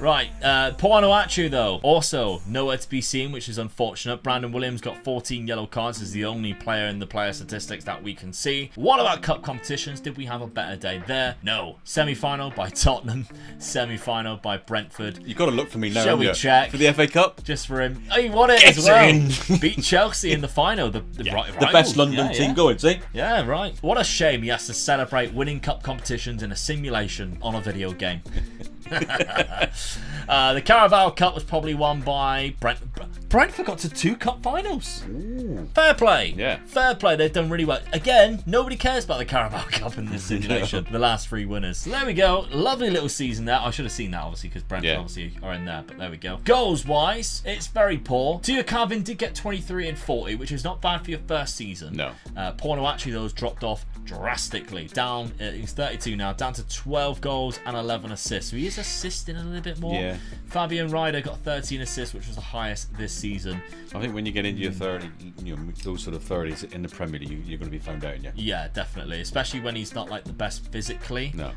Right, Paul Onuachu, though, also nowhere to be seen, which is unfortunate. Brandon Williams got 14 yellow cards, is the only player in the player statistics that we can see. What about cup competitions? Did we have a better day there? No. Semi-final by Tottenham, semi-final by Brentford. You've got to look for me now. Shall we check? For the FA Cup? Just for him. Oh, he won it as well. Beat Chelsea in the final. The best London team going, see? Yeah, right. What a shame he has to celebrate winning cup competitions in a simulation on a video game. The Carabao Cup was probably won by Brentford got to 2 cup finals. Ooh. Fair play. Yeah. Fair play. They've done really well. Again, nobody cares about the Carabao Cup in this simulation. The last 3 winners. So there we go. Lovely little season there. I should have seen that, obviously, because Brentford obviously are in there. But there we go. Goals-wise, it's very poor. Tia Carvin did get 23 and 40, which is not bad for your first season. No. Porno actually, those dropped off drastically. Down, he's 32 now, down to 12 goals and 11 assists. So he is assisting a little bit more. Yeah. Fabian Ryder got 13 assists, which was the highest this season. I think when you get into your 30, those sort of 30s in the Premier League, you're going to be found out, yeah. Yeah, definitely. Especially when he's not like the best physically. No.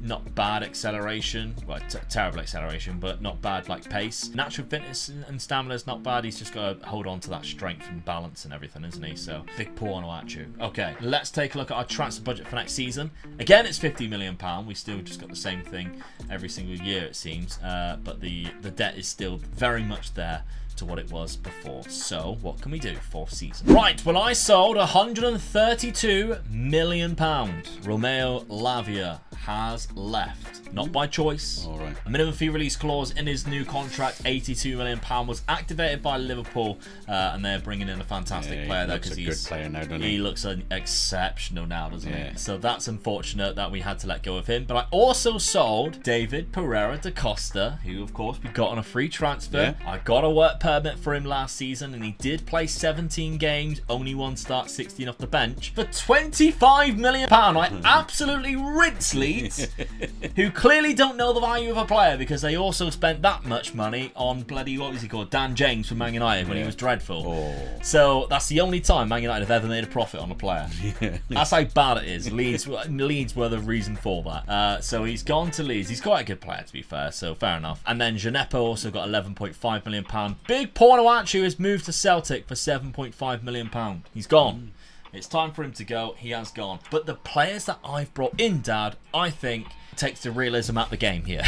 Not bad acceleration. Well, terrible acceleration, but not bad like pace. Natural fitness and stamina is not bad. He's just got to hold on to that strength and balance and everything, isn't he? So, big paw on you. Okay, let's take a look at our transfer budget for next season. Again, it's £50 million. We still just got the same thing every single year, it seems. But the debt is still very much there to what it was before. So what can we do for season? Right, well, I sold £132 million. Romeo Lavia has left. Not by choice. All right. A minimum fee release clause in his new contract, £82 million, was activated by Liverpool, and they're bringing in a fantastic player there because he's a good player now, doesn't he? He looks exceptional now, doesn't he? So that's unfortunate that we had to let go of him. But I also sold David Pereira da Costa, who of course we got on a free transfer. I got a work permit for him last season, and he did play 17 games, only 1 start, 16 off the bench for £25 million. I absolutely rinsed Leeds, who clearly don't know the value of a player because they also spent that much money on bloody, what was he called, Dan James from Man United when he was dreadful. So that's the only time Man United have ever made a profit on a player. That's how bad it is. Leeds were the reason for that. So he's gone to Leeds. He's quite a good player, to be fair, so fair enough. And then Gineppo also got £11.5 million. Big Pornoachu has moved to Celtic for £7.5 million. He's gone. It's time for him to go. He has gone. But the players that I've brought in, Dad, I think takes the realism out the game here.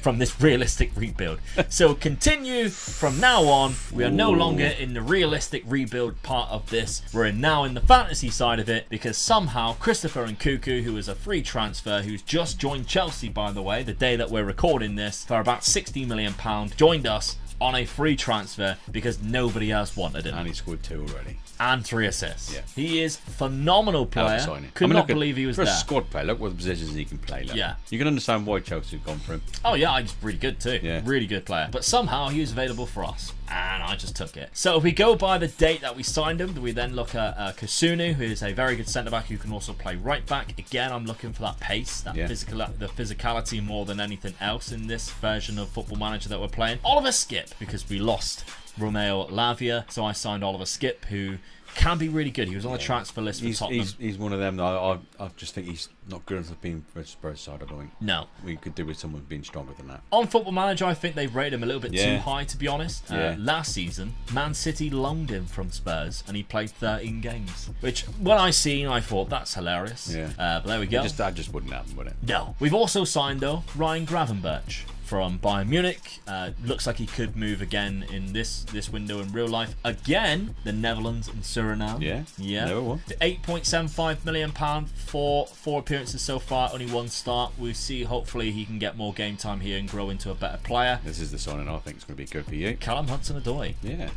From this realistic rebuild. So continue from now on. We are no longer in the realistic rebuild part of this. We're now in the fantasy side of it because somehow Christopher Nkunku, who is a free transfer, who's just joined Chelsea, by the way, the day that we're recording this, for about £60 million, joined us on a free transfer because nobody else wanted him. And he scored 2 already. And 3 assists. Yeah. He is a phenomenal player. Could not believe he was there. For a squad player, look what positions he can play. Look. Yeah. You can understand why Chelsea have gone for him. Oh, yeah, he's really good too. Yeah. Really good player. But somehow he was available for us. And I just took it. So if we go by the date that we signed him, we then look at Kasunu, who is a very good centre-back who can also play right-back. Again, I'm looking for that pace, that the physicality more than anything else in this version of Football Manager that we're playing. Oliver Skip, because we lost Romeo Lavia. So I signed Oliver Skip, who can be really good. He was on the transfer list for Tottenham. He's one of them that I just think he's not good enough being for Spurs side. I don't think. No. We could do with someone being stronger than that. On Football Manager, I think they've rated him a little bit too high, to be honest. Last season, Man City loaned him from Spurs, and he played 13 games. Which, when I seen, I thought, that's hilarious. Yeah. But there we go. That just wouldn't happen, would it? No. We've also signed, though, Ryan Gravenberch from Bayern Munich. Looks like he could move again in this window in real life. Again, the Netherlands and Suriname. Yeah. Never won. £8.75 million for 4 appearances so far, only 1 start. We'll see, hopefully he can get more game time here and grow into a better player. This is the signing I think is going to be good for you. Callum Hudson-Odoi.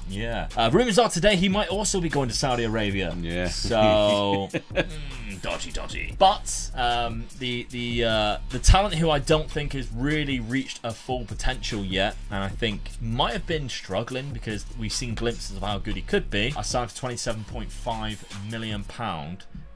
Yeah. Rumours are today he might also be going to Saudi Arabia. Yeah. So, dodgy. But the talent who I don't think has really reached a full potential yet, and I think might have been struggling because we've seen glimpses of how good he could be. I signed for £27.5 million.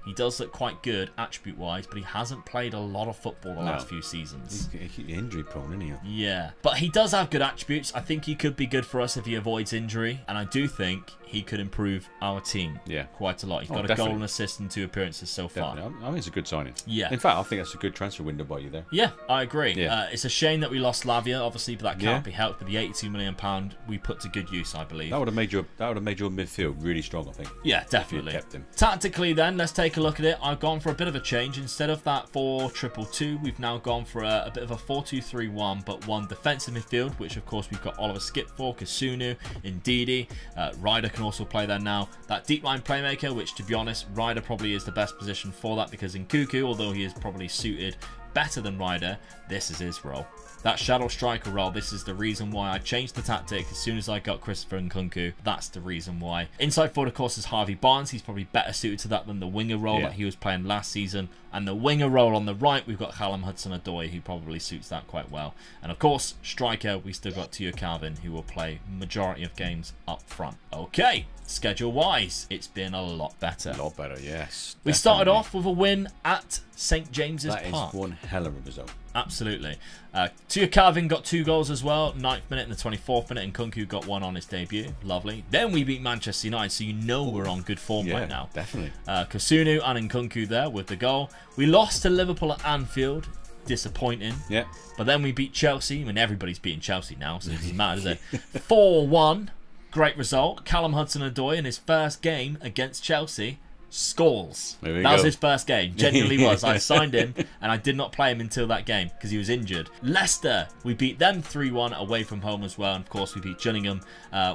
He does look quite good attribute-wise, but he hasn't played a lot of football the last few seasons. He's injury prone, isn't he? Yeah, but he does have good attributes. I think he could be good for us if he avoids injury, and I do think he could improve our team quite a lot. He's got a goal and assist and 2 appearances so far. Definitely. I think it's a good signing. Yeah. In fact, I think that's a good transfer window by you there. Yeah, I agree. Yeah. It's a shame that we lost Lavia, obviously, but that can't be helped. With the £82 million we put to good use, I believe. That would have made your midfield really strong, I think. Yeah, definitely. Kept him. Tactically, then, let's take a look at it. I've gone for a bit of a change. Instead of that 4-2-2, we've now gone for a bit of a 4-2-3-1, but one defensive midfield, which of course we've got Oliver Skip for, Kasunu, Ndidi. Ryder can also play there now. That deep line playmaker, which to be honest, Ryder probably is the best position for that, because Nkunku, although he is probably suited better than Ryder, this is his role. That shadow striker role, this is the reason why I changed the tactic as soon as I got Christopher Nkunku. That's the reason why. Inside forward, of course, is Harvey Barnes. He's probably better suited to that than the winger role that he was playing last season. And the winger role on the right, we've got Callum Hudson-Odoi, who probably suits that quite well. And of course, striker, we still got Teo Calvin, who will play majority of games up front. Okay, schedule-wise, it's been a lot better. A lot better, yes. We started off with a win at St. James's Park. That is one hell of a result. Absolutely. Teo Calvin got 2 goals as well. 9th minute and the 24th minute, and Nkunku got 1 on his debut. Lovely. Then we beat Manchester United, so you know we're on good form right now. Definitely. Kasunu and Nkunku there with the goal. We lost to Liverpool at Anfield. Disappointing. Yeah. But then we beat Chelsea. I mean, everybody's beating Chelsea now, so it doesn't matter, does it? 4-1. Great result. Callum Hudson-Odoi in his first game against Chelsea scores. That was his first game. Genuinely was. I signed him and I did not play him until that game because he was injured. Leicester, we beat them 3-1 away from home as well. And of course, we beat Gillingham,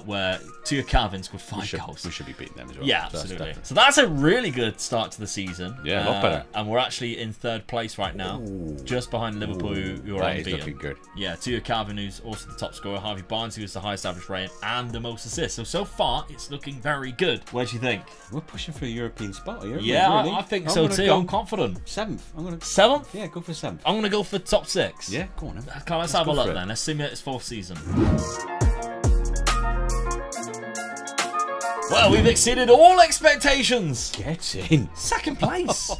where Teo Calvin scored 5 goals. We should be beating them as well. Yeah, absolutely. So that's a really good start to the season. Yeah, a lot better. And we're actually in 3rd place right now, just behind Liverpool, who are unbeaten. That is looking good. Yeah, Teo Calvin, who's also the top scorer, Harvey Barnes, who is the highest average rating and the most assists. So far, it's looking very good. What do you think? We're pushing for a European spot here. Yeah, really? I think so too. I'm confident. 7th. I'm gonna 7th? Yeah, go for 7th. I'm gonna go for top 6. Yeah, go on then. Let's have a look then. Let's simulate its 4th season. Well, we've exceeded all expectations. Get in. 2nd place.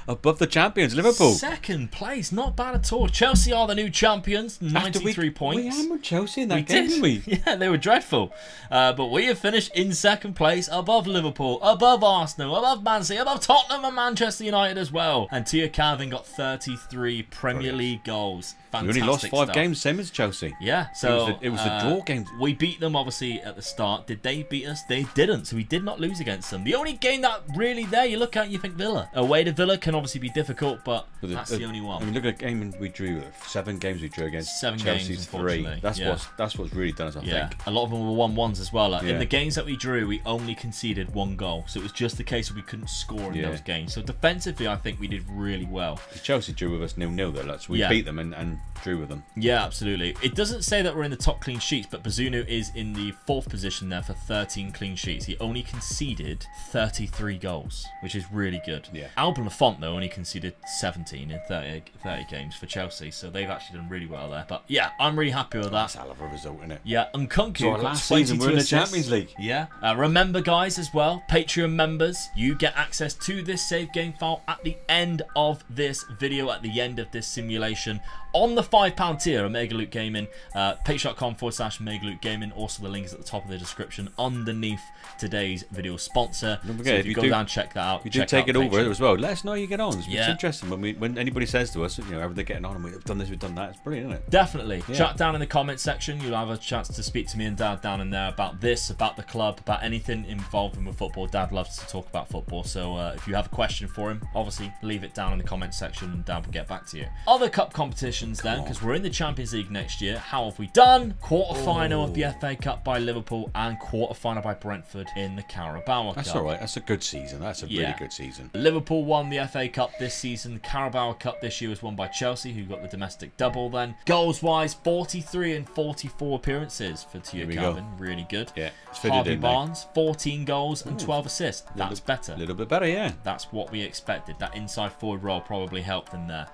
Above the champions, Liverpool. 2nd place. Not bad at all. Chelsea are the new champions. 93 points. We hammered Chelsea in that game, didn't we? Yeah, they were dreadful. But we have finished in 2nd place, above Liverpool, above Arsenal, above Man City, above Tottenham and Manchester United as well. And Teo Calvin got 33 Premier League goals. Fantastic we only lost 5 stuff. Games, same as Chelsea. Yeah, so it was the draw games. We beat them obviously at the start. Did they beat us? They didn't. So we did not lose against them. The only game that really there you look at, you think Villa. Away to Villa can obviously be difficult, but that's the only one. I mean, look at the game we drew. 7 games we drew against 7 Chelsea's games, 3. That's what's really done us, I think. A lot of them were 1-1s as well. In the games that we drew, we only conceded 1 goal. So it was just the case of we couldn't score in those games. So defensively, I think we did really well. Chelsea drew with us 0-0 though. So we beat them and drew with them. Yeah, absolutely. It doesn't say that we're in the top clean sheets, but Bazunu is in the 4th position there for 13 clean sheets. He only conceded 33 goals, which is really good. Yeah. Alban Lafont, though, only conceded 17 in 30 games for Chelsea, so they've actually done really well there. But yeah, I'm really happy with that. That's a hell of a result, isn't it? Yeah, and Nkunku so last season we're in the Champions League. Yeah. Remember, guys, as well, Patreon members, you get access to this save game file at the end of this video, at the end of this simulation. On the £5 tier, Omega Loot Gaming, patreon.com/Omega Loot Gaming. Also, the link is at the top of the description underneath today's video sponsor. Don't forget, so if you go down, check that out. You do take it over as well. Let us know how you get on. It's Yeah. interesting when anybody says to us, you know, how they're getting on, and we've done this, we've done that. It's brilliant, isn't it? Definitely. Yeah. Chat down in the comment section. You'll have a chance to speak to me and Dad down in there about this, about the club, about anything involving with football. Dad loves to talk about football. So if you have a question for him, obviously leave it down in the comment section and Dad will get back to you. Other cup competitions then, because we're in the Champions League next year. How have we done? Quarter-final of the FA Cup by Liverpool and quarter-final by Brentford in the Carabao Cup. That's all right. That's a good season. That's a really good season. Liverpool won the FA Cup this season. The Carabao Cup this year was won by Chelsea, who got the domestic double then. Goals-wise, 43 and 44 appearances for Teo Calvin. Really good. Yeah. Harvey Barnes, 14 goals and 12 assists. That's better. A little bit better, yeah. That's what we expected. That inside forward role probably helped in there.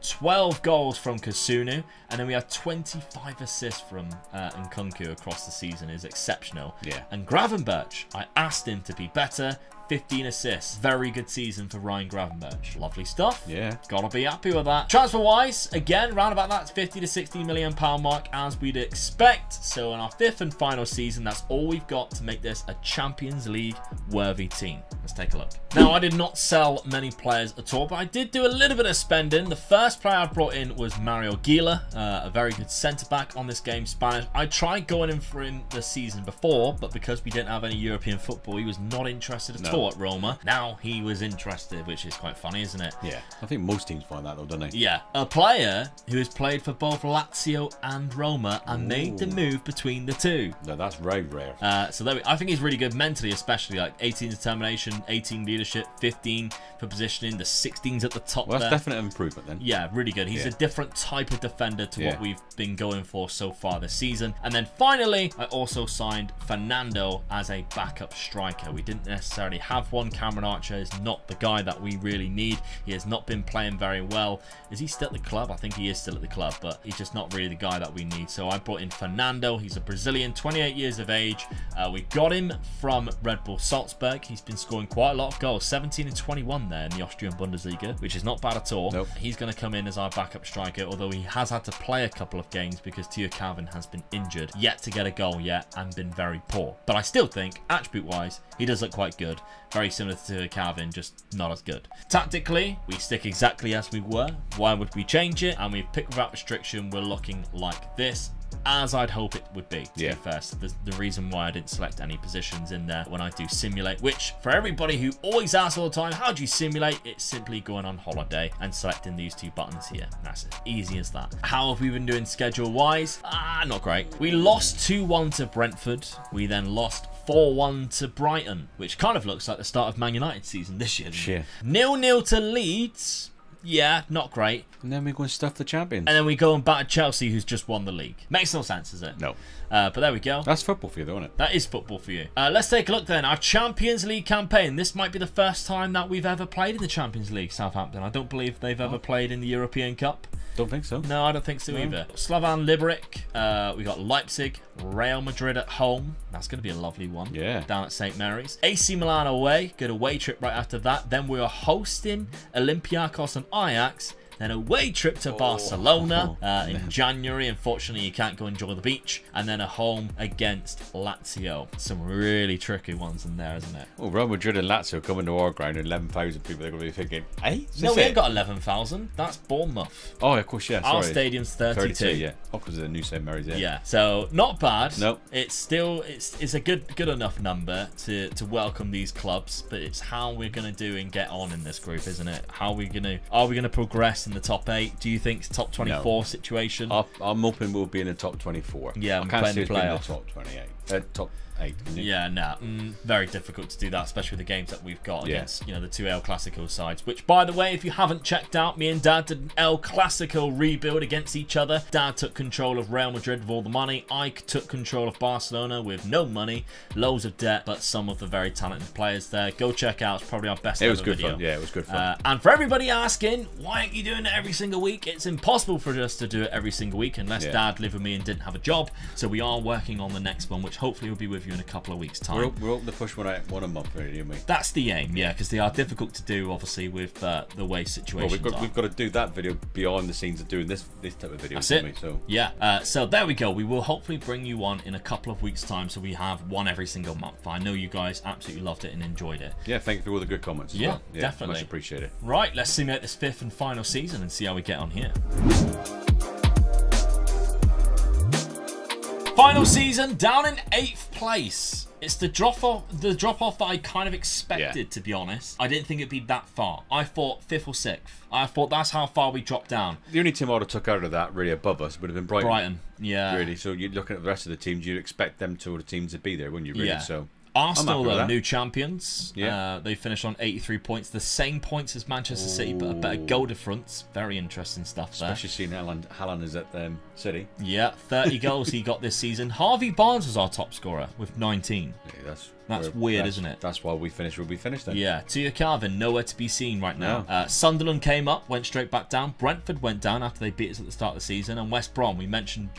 12 goals from Kasunu, and then we have 25 assists from Nkunku across the season. Is exceptional. Yeah. And Gravenberch, I asked him to be better. 15 assists. Very good season for Ryan Gravenberch. Lovely stuff. Yeah. Gotta be happy with that. Transfer-wise, again, round about that 50 to 60 million pound mark as we'd expect. So in our 5th and final season, that's all we've got to make this a Champions League worthy team. Let's take a look. Now, I did not sell many players at all, but I did do a little bit of spending. The first player I brought in was Mario Gila, a very good centre-back on this game, Spanish. I tried going in for him the season before, but because we didn't have any European football, he was not interested at all at Roma. Now he was interested, which is quite funny, isn't it? Yeah, I think most teams find that though, don't they? Yeah, a player who has played for both Lazio and Roma and made the move between the two. No, that's very rare. So there I think he's really good mentally, especially like 18 determination, 18 leadership, 15 for positioning, the 16s at the top. Well, that's there. definite improvement then. Yeah, really good. He's a different type of defender to what we've been going for so far this season. And then finally, I also signed Fernando as a backup striker. We didn't necessarily have one. Cameron Archer is not the guy that we really need. He has not been playing very well. Is he still at the club? I think he is still at the club, but he's just not really the guy that we need. So I brought in Fernando. He's a Brazilian, 28 years of age. We got him from Red Bull Salzburg. He's been scoring quite a lot of goals, 17 and 21 there in the Austrian Bundesliga, which is not bad at all. Nope. He's going to come in as our backup striker, although he has had to play a couple of games because Theo Calvin has been injured, yet to get a goal yet, and been very poor. But I still think, attribute-wise, he does look quite good. Very similar to Theo Calvin, just not as good. Tactically, we stick exactly as we were. Why would we change it? And we've picked without restriction. We're looking like this, as I'd hope it would be, to be fair. So the reason why I didn't select any positions in there when I do simulate, which for everybody who always asks all the time, how do you simulate? It's simply going on holiday and selecting these two buttons here. That's as easy as that. How have we been doing schedule-wise? Not great. We lost 2-1 to Brentford. We then lost 4-1 to Brighton, which kind of looks like the start of Man United season this year. 0-0 to Leeds. Yeah, not great. And then we go and stuff the champions. And then we go and batter Chelsea, who's just won the league. Makes no sense, does it? No. But there we go. That's football for you, though, isn't it? That is football for you. Let's take a look then. Our Champions League campaign. This might be the first time that we've ever played in the Champions League, Southampton. I don't believe they've ever played in the European Cup. Don't think so. No, I don't think so either. Slavan Liberec. We got Leipzig, Real Madrid at home. That's going to be a lovely one. Yeah. Down at St. Mary's. AC Milan away. Good away trip right after that. Then we are hosting Olympiacos and Ajax. Then away trip to Barcelona in January. Unfortunately, you can't go enjoy the beach. And then a home against Lazio. Some really tricky ones in there, isn't it? Well, Real Madrid and Lazio coming to our ground and 11,000 people, they're going to be thinking, hey? No, we ain't got 11,000. That's Bournemouth. Oh, of course, yeah. Sorry. Our stadium's 32. Yeah. Oh, because of the new St. Mary's, Yeah, so not bad. Nope. It's still, it's a good enough number to welcome these clubs, but it's how we're going to do and get on in this group, isn't it? Are we going to progress in the top 8? Do you think it's top 24 situation? I'm hoping we'll be in the top 24. Yeah, I can't see us being in the playoff. top 28. Top 8. Yeah, no, very difficult to do that, especially with the games that we've got against, the two El Clasico sides. Which, by the way, if you haven't checked out, me and Dad did an El Clasico rebuild against each other. Dad took control of Real Madrid with all the money. I took control of Barcelona with no money, loads of debt, but some of the very talented players there. Go check out. It's probably our best ever video. It was good fun. Yeah, it was good fun. And for everybody asking, why aren't you doing it every single week? It's impossible for us to do it every single week unless Dad lived with me and didn't have a job. So we are working on the next one, which hopefully will be with you in a couple of weeks' time. We're hoping to push one a month, really, aren't we? That's the aim, yeah, because they are difficult to do, obviously, with the way situations are. We've got to do that video behind the scenes of doing this type of video. That's it. So. Yeah, so there we go. We will hopefully bring you one in a couple of weeks' time, so we have one every single month. I know you guys absolutely loved it and enjoyed it. Yeah, thank you for all the good comments as well. Yeah, definitely. Much appreciated. Right, let's simulate this 5th and final season and see how we get on here. Final season, down in 8th place. It's the drop-off that I kind of expected, to be honest. I didn't think it'd be that far. I thought 5th or 6th. I thought that's how far we dropped down. The only team I would have took out of that, really, above us would have been Brighton. Brighton, yeah. Really, so you're looking at the rest of the teams, you'd expect them two other teams to be there, wouldn't you, really? Yeah. So Arsenal, though, new champions. Yeah. They finished on 83 points. The same points as Manchester City, but a better goal difference. Very interesting stuff there. Especially seeing Haaland is at City. Yeah, 30 goals he got this season. Harvey Barnes was our top scorer with 19. Yeah, that's That's weird, isn't it? That's why we finished where we finished then. Yeah, Tia Carvin, nowhere to be seen right now. No. Sunderland came up, went straight back down. Brentford went down after they beat us at the start of the season. And West Brom, we mentioned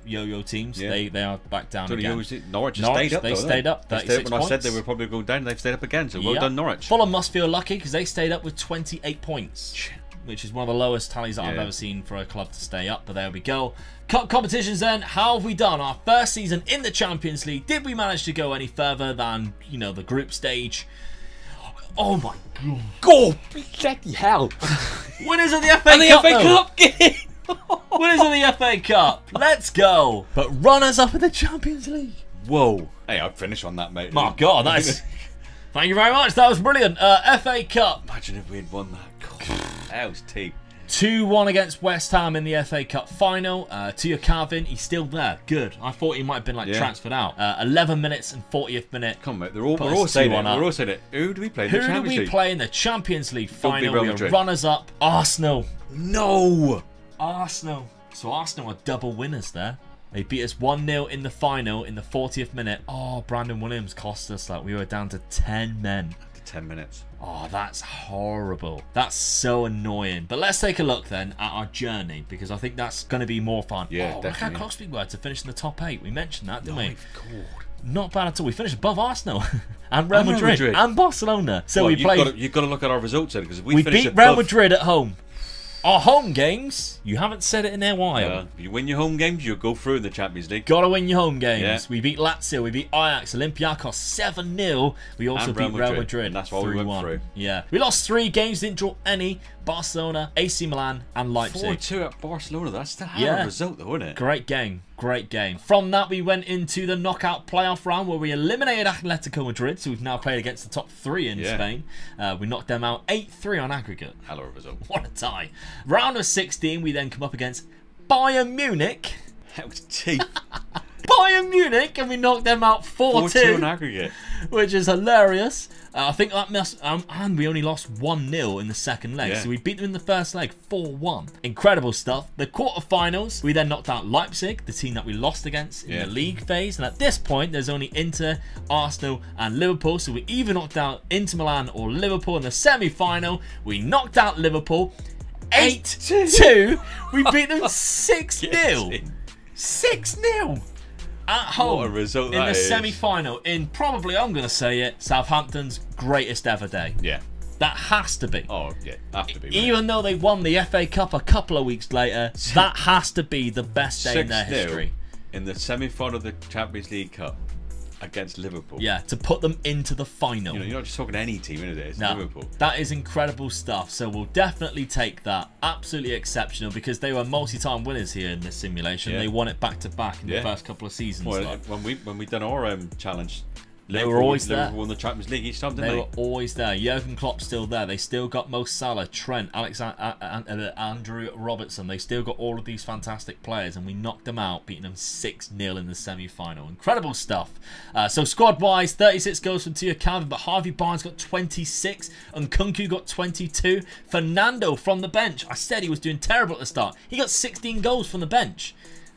yo-yo teams. Yeah. They are back down again. Norwich stayed up, they stayed up, 36 when points. I said they were probably going down, they've stayed up again, so well done, Norwich. Fulham must feel lucky because they stayed up with 28 points. Which is one of the lowest tallies that I've ever seen for a club to stay up. But there we go. Cup competitions then. How have we done? Our first season in the Champions League. Did we manage to go any further than, you know, the group stage? Oh my god. Bloody hell. Winners of the FA Cup. Winners of the FA Cup. Let's go. But runners up in the Champions League. Whoa. Hey, I'd finish on that, mate. My god, that's... Thank you very much. That was brilliant. FA Cup. Imagine if we had won that. God, that was deep. 2-1 against West Ham in the FA Cup final. Tia Carvin, he's still there. Good. I thought he might have been like transferred out. 11 minutes and 40th minute. Come on, mate. We're all saying it. We're all saying it. Who do we play in the Champions League? Who do we play in the Champions League final? We are runners up. Arsenal. No. Arsenal. So Arsenal are double winners there. They beat us 1-0 in the final in the 40th minute. Oh, Brandon Williams cost us that. We were down to 10 men. After 10 minutes. Oh, that's horrible. That's so annoying. But let's take a look then at our journey because I think that's going to be more fun. Yeah, definitely. Look how close we were to finish in the top 8. We mentioned that, didn't we? God. Not bad at all. We finished above Arsenal and Real Madrid and Barcelona. So we played. You've got to look at our results then because we beat Real Madrid at home. Our home games, you haven't said it in a while. You win your home games, you'll go through in the Champions League. Gotta win your home games. Yeah. We beat Lazio, we beat Ajax, Olympiacos 7-0. We also beat Real Madrid. And that's why we went through. Yeah. We lost 3 games, didn't draw any. Barcelona, AC Milan, and Leipzig. 4-2 at Barcelona. That's the hell result, though, isn't it? Great game. Great game. From that, we went into the knockout playoff round where we eliminated Atletico Madrid. So we've now played against the top 3 in Spain. We knocked them out 8-3 on aggregate. Hell of a result. What a tie. Round of 16, we then come up against Bayern Munich. That was cheap. Bayern Munich, and we knocked them out 4-2 on aggregate, which is hilarious. I think that must, and we only lost 1-0 in the second leg, so we beat them in the first leg 4-1. Incredible stuff. The quarterfinals, we then knocked out Leipzig, the team that we lost against in the league phase, and at this point, there's only Inter, Arsenal, and Liverpool, so we either knocked out Inter Milan or Liverpool in the semi-final. We knocked out Liverpool 8-2. We beat them 6-0. 6-0. At home, what a result in the semi-final, in probably, I'm going to say it, Southampton's greatest ever day. Yeah. That has to be. Oh, yeah, have to be. Even though they won the FA Cup a couple of weeks later, that has to be the best day in their history. In the semi-final of the Champions League Cup against Liverpool. Yeah, to put them into the final. You know, you're not just talking any team, is it? It's Liverpool. That is incredible stuff. So we'll definitely take that. Absolutely exceptional because they were multi-time winners here in this simulation. They won it back-to-back in the first couple of seasons. Well, when we done our challenge, they were always there. Liverpool won the Champions League each time, didn't they? They were always there. Jurgen Klopp's still there. They still got Mo Salah, Trent, Andrew Robertson. They still got all of these fantastic players, and we knocked them out, beating them 6-0 in the semi-final. Incredible stuff. So squad-wise, 36 goals from Tia Carvin, but Harvey Barnes got 26, and Nkunku got 22. Fernando from the bench. I said he was doing terrible at the start. He got 16 goals from the bench.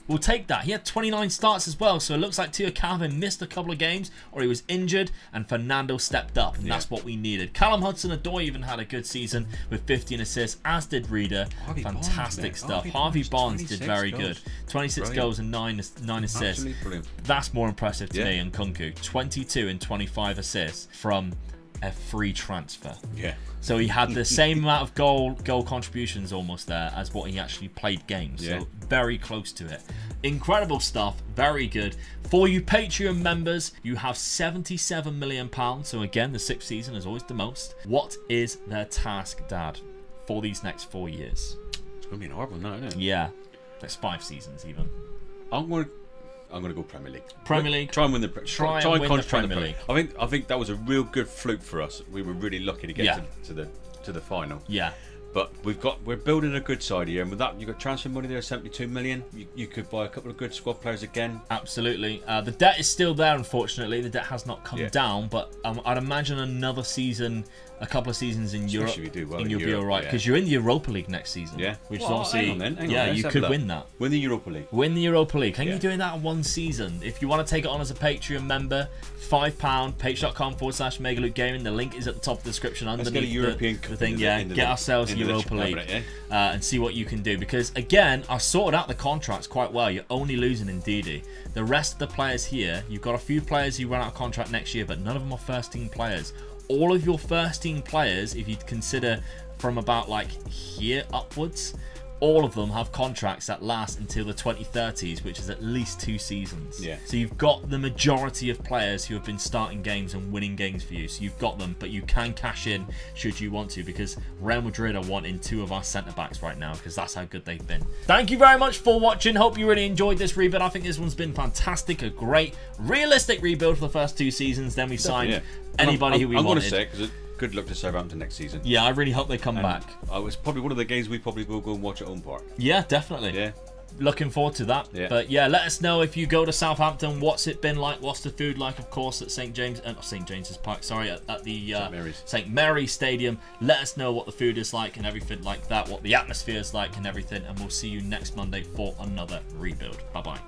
We'll take that. He had 29 starts as well, so it looks like Tia Carvin missed a couple of games or he was injured, and Fernando stepped up, and that's what we needed. Callum Hudson-Odoi even had a good season with 15 assists, as did Reader. Fantastic stuff. Harvey Barnes did very good. 26 goals and 9 assists. That's more impressive to me. And Nkunku, 22 and 25 assists from a free transfer. So he had the same amount of goal contributions almost there as what he actually played games. So very close to it. Incredible stuff. Very good. For you Patreon members, you have £77 million. So again, the 6th season is always the most. What is their task, Dad, for these next 4 years? It's going to be an hard one now, isn't it? Yeah. That's 5 seasons even. I'm going to go Premier League. Premier League. Try and win the Try and win the Premier League. I think that was a real good fluke for us. We were really lucky to get to the final. Yeah. But we're building a good side here, and with that, you've got transfer money there, 72 million. You could buy a couple of good squad players again. Absolutely. The debt is still there, unfortunately. The debt has not come down, but I'd imagine another season, a couple of seasons in Europe, if you do well and you'll in be Europe, all right, because you're in the Europa League next season. Yeah. Which is obviously, hang on, you could win that. Win the Europa League. Win the Europa League. Can you doing that in one season? If you want to take it on as a Patreon member, £5, patreon.com/MegaLukeGaming. The link is at the top of the description underneath. Let's get a European the thing. Yeah, get ourselves Europa League and see what you can do. Because again, I sorted out the contracts quite well. You're only losing in Didi. The rest of the players here, you've got a few players who run out of contract next year, but none of them are first team players. All of your first team players, if you consider from about like here upwards, all of them have contracts that last until the 2030s, which is at least 2 seasons. Yeah. So you've got the majority of players who have been starting games and winning games for you. So you've got them, but you can cash in should you want to, because Real Madrid are wanting 2 of our centre-backs right now, because that's how good they've been. Thank you very much for watching. Hope you really enjoyed this rebuild. I think this one's been fantastic. A great, realistic rebuild for the first 2 seasons. Then we signed anybody who we wanted. I'm going to say, because good luck to Southampton next season. Yeah, I really hope they come back. It's probably one of the games we probably will go and watch at home park. Yeah, definitely. Yeah. Looking forward to that. Yeah. But yeah, let us know if you go to Southampton. What's it been like? What's the food like? Of course, at St James's Park. Sorry, at the St Mary's Stadium. Let us know what the food is like and everything like that. What the atmosphere is like and everything. And we'll see you next Monday for another rebuild. Bye bye.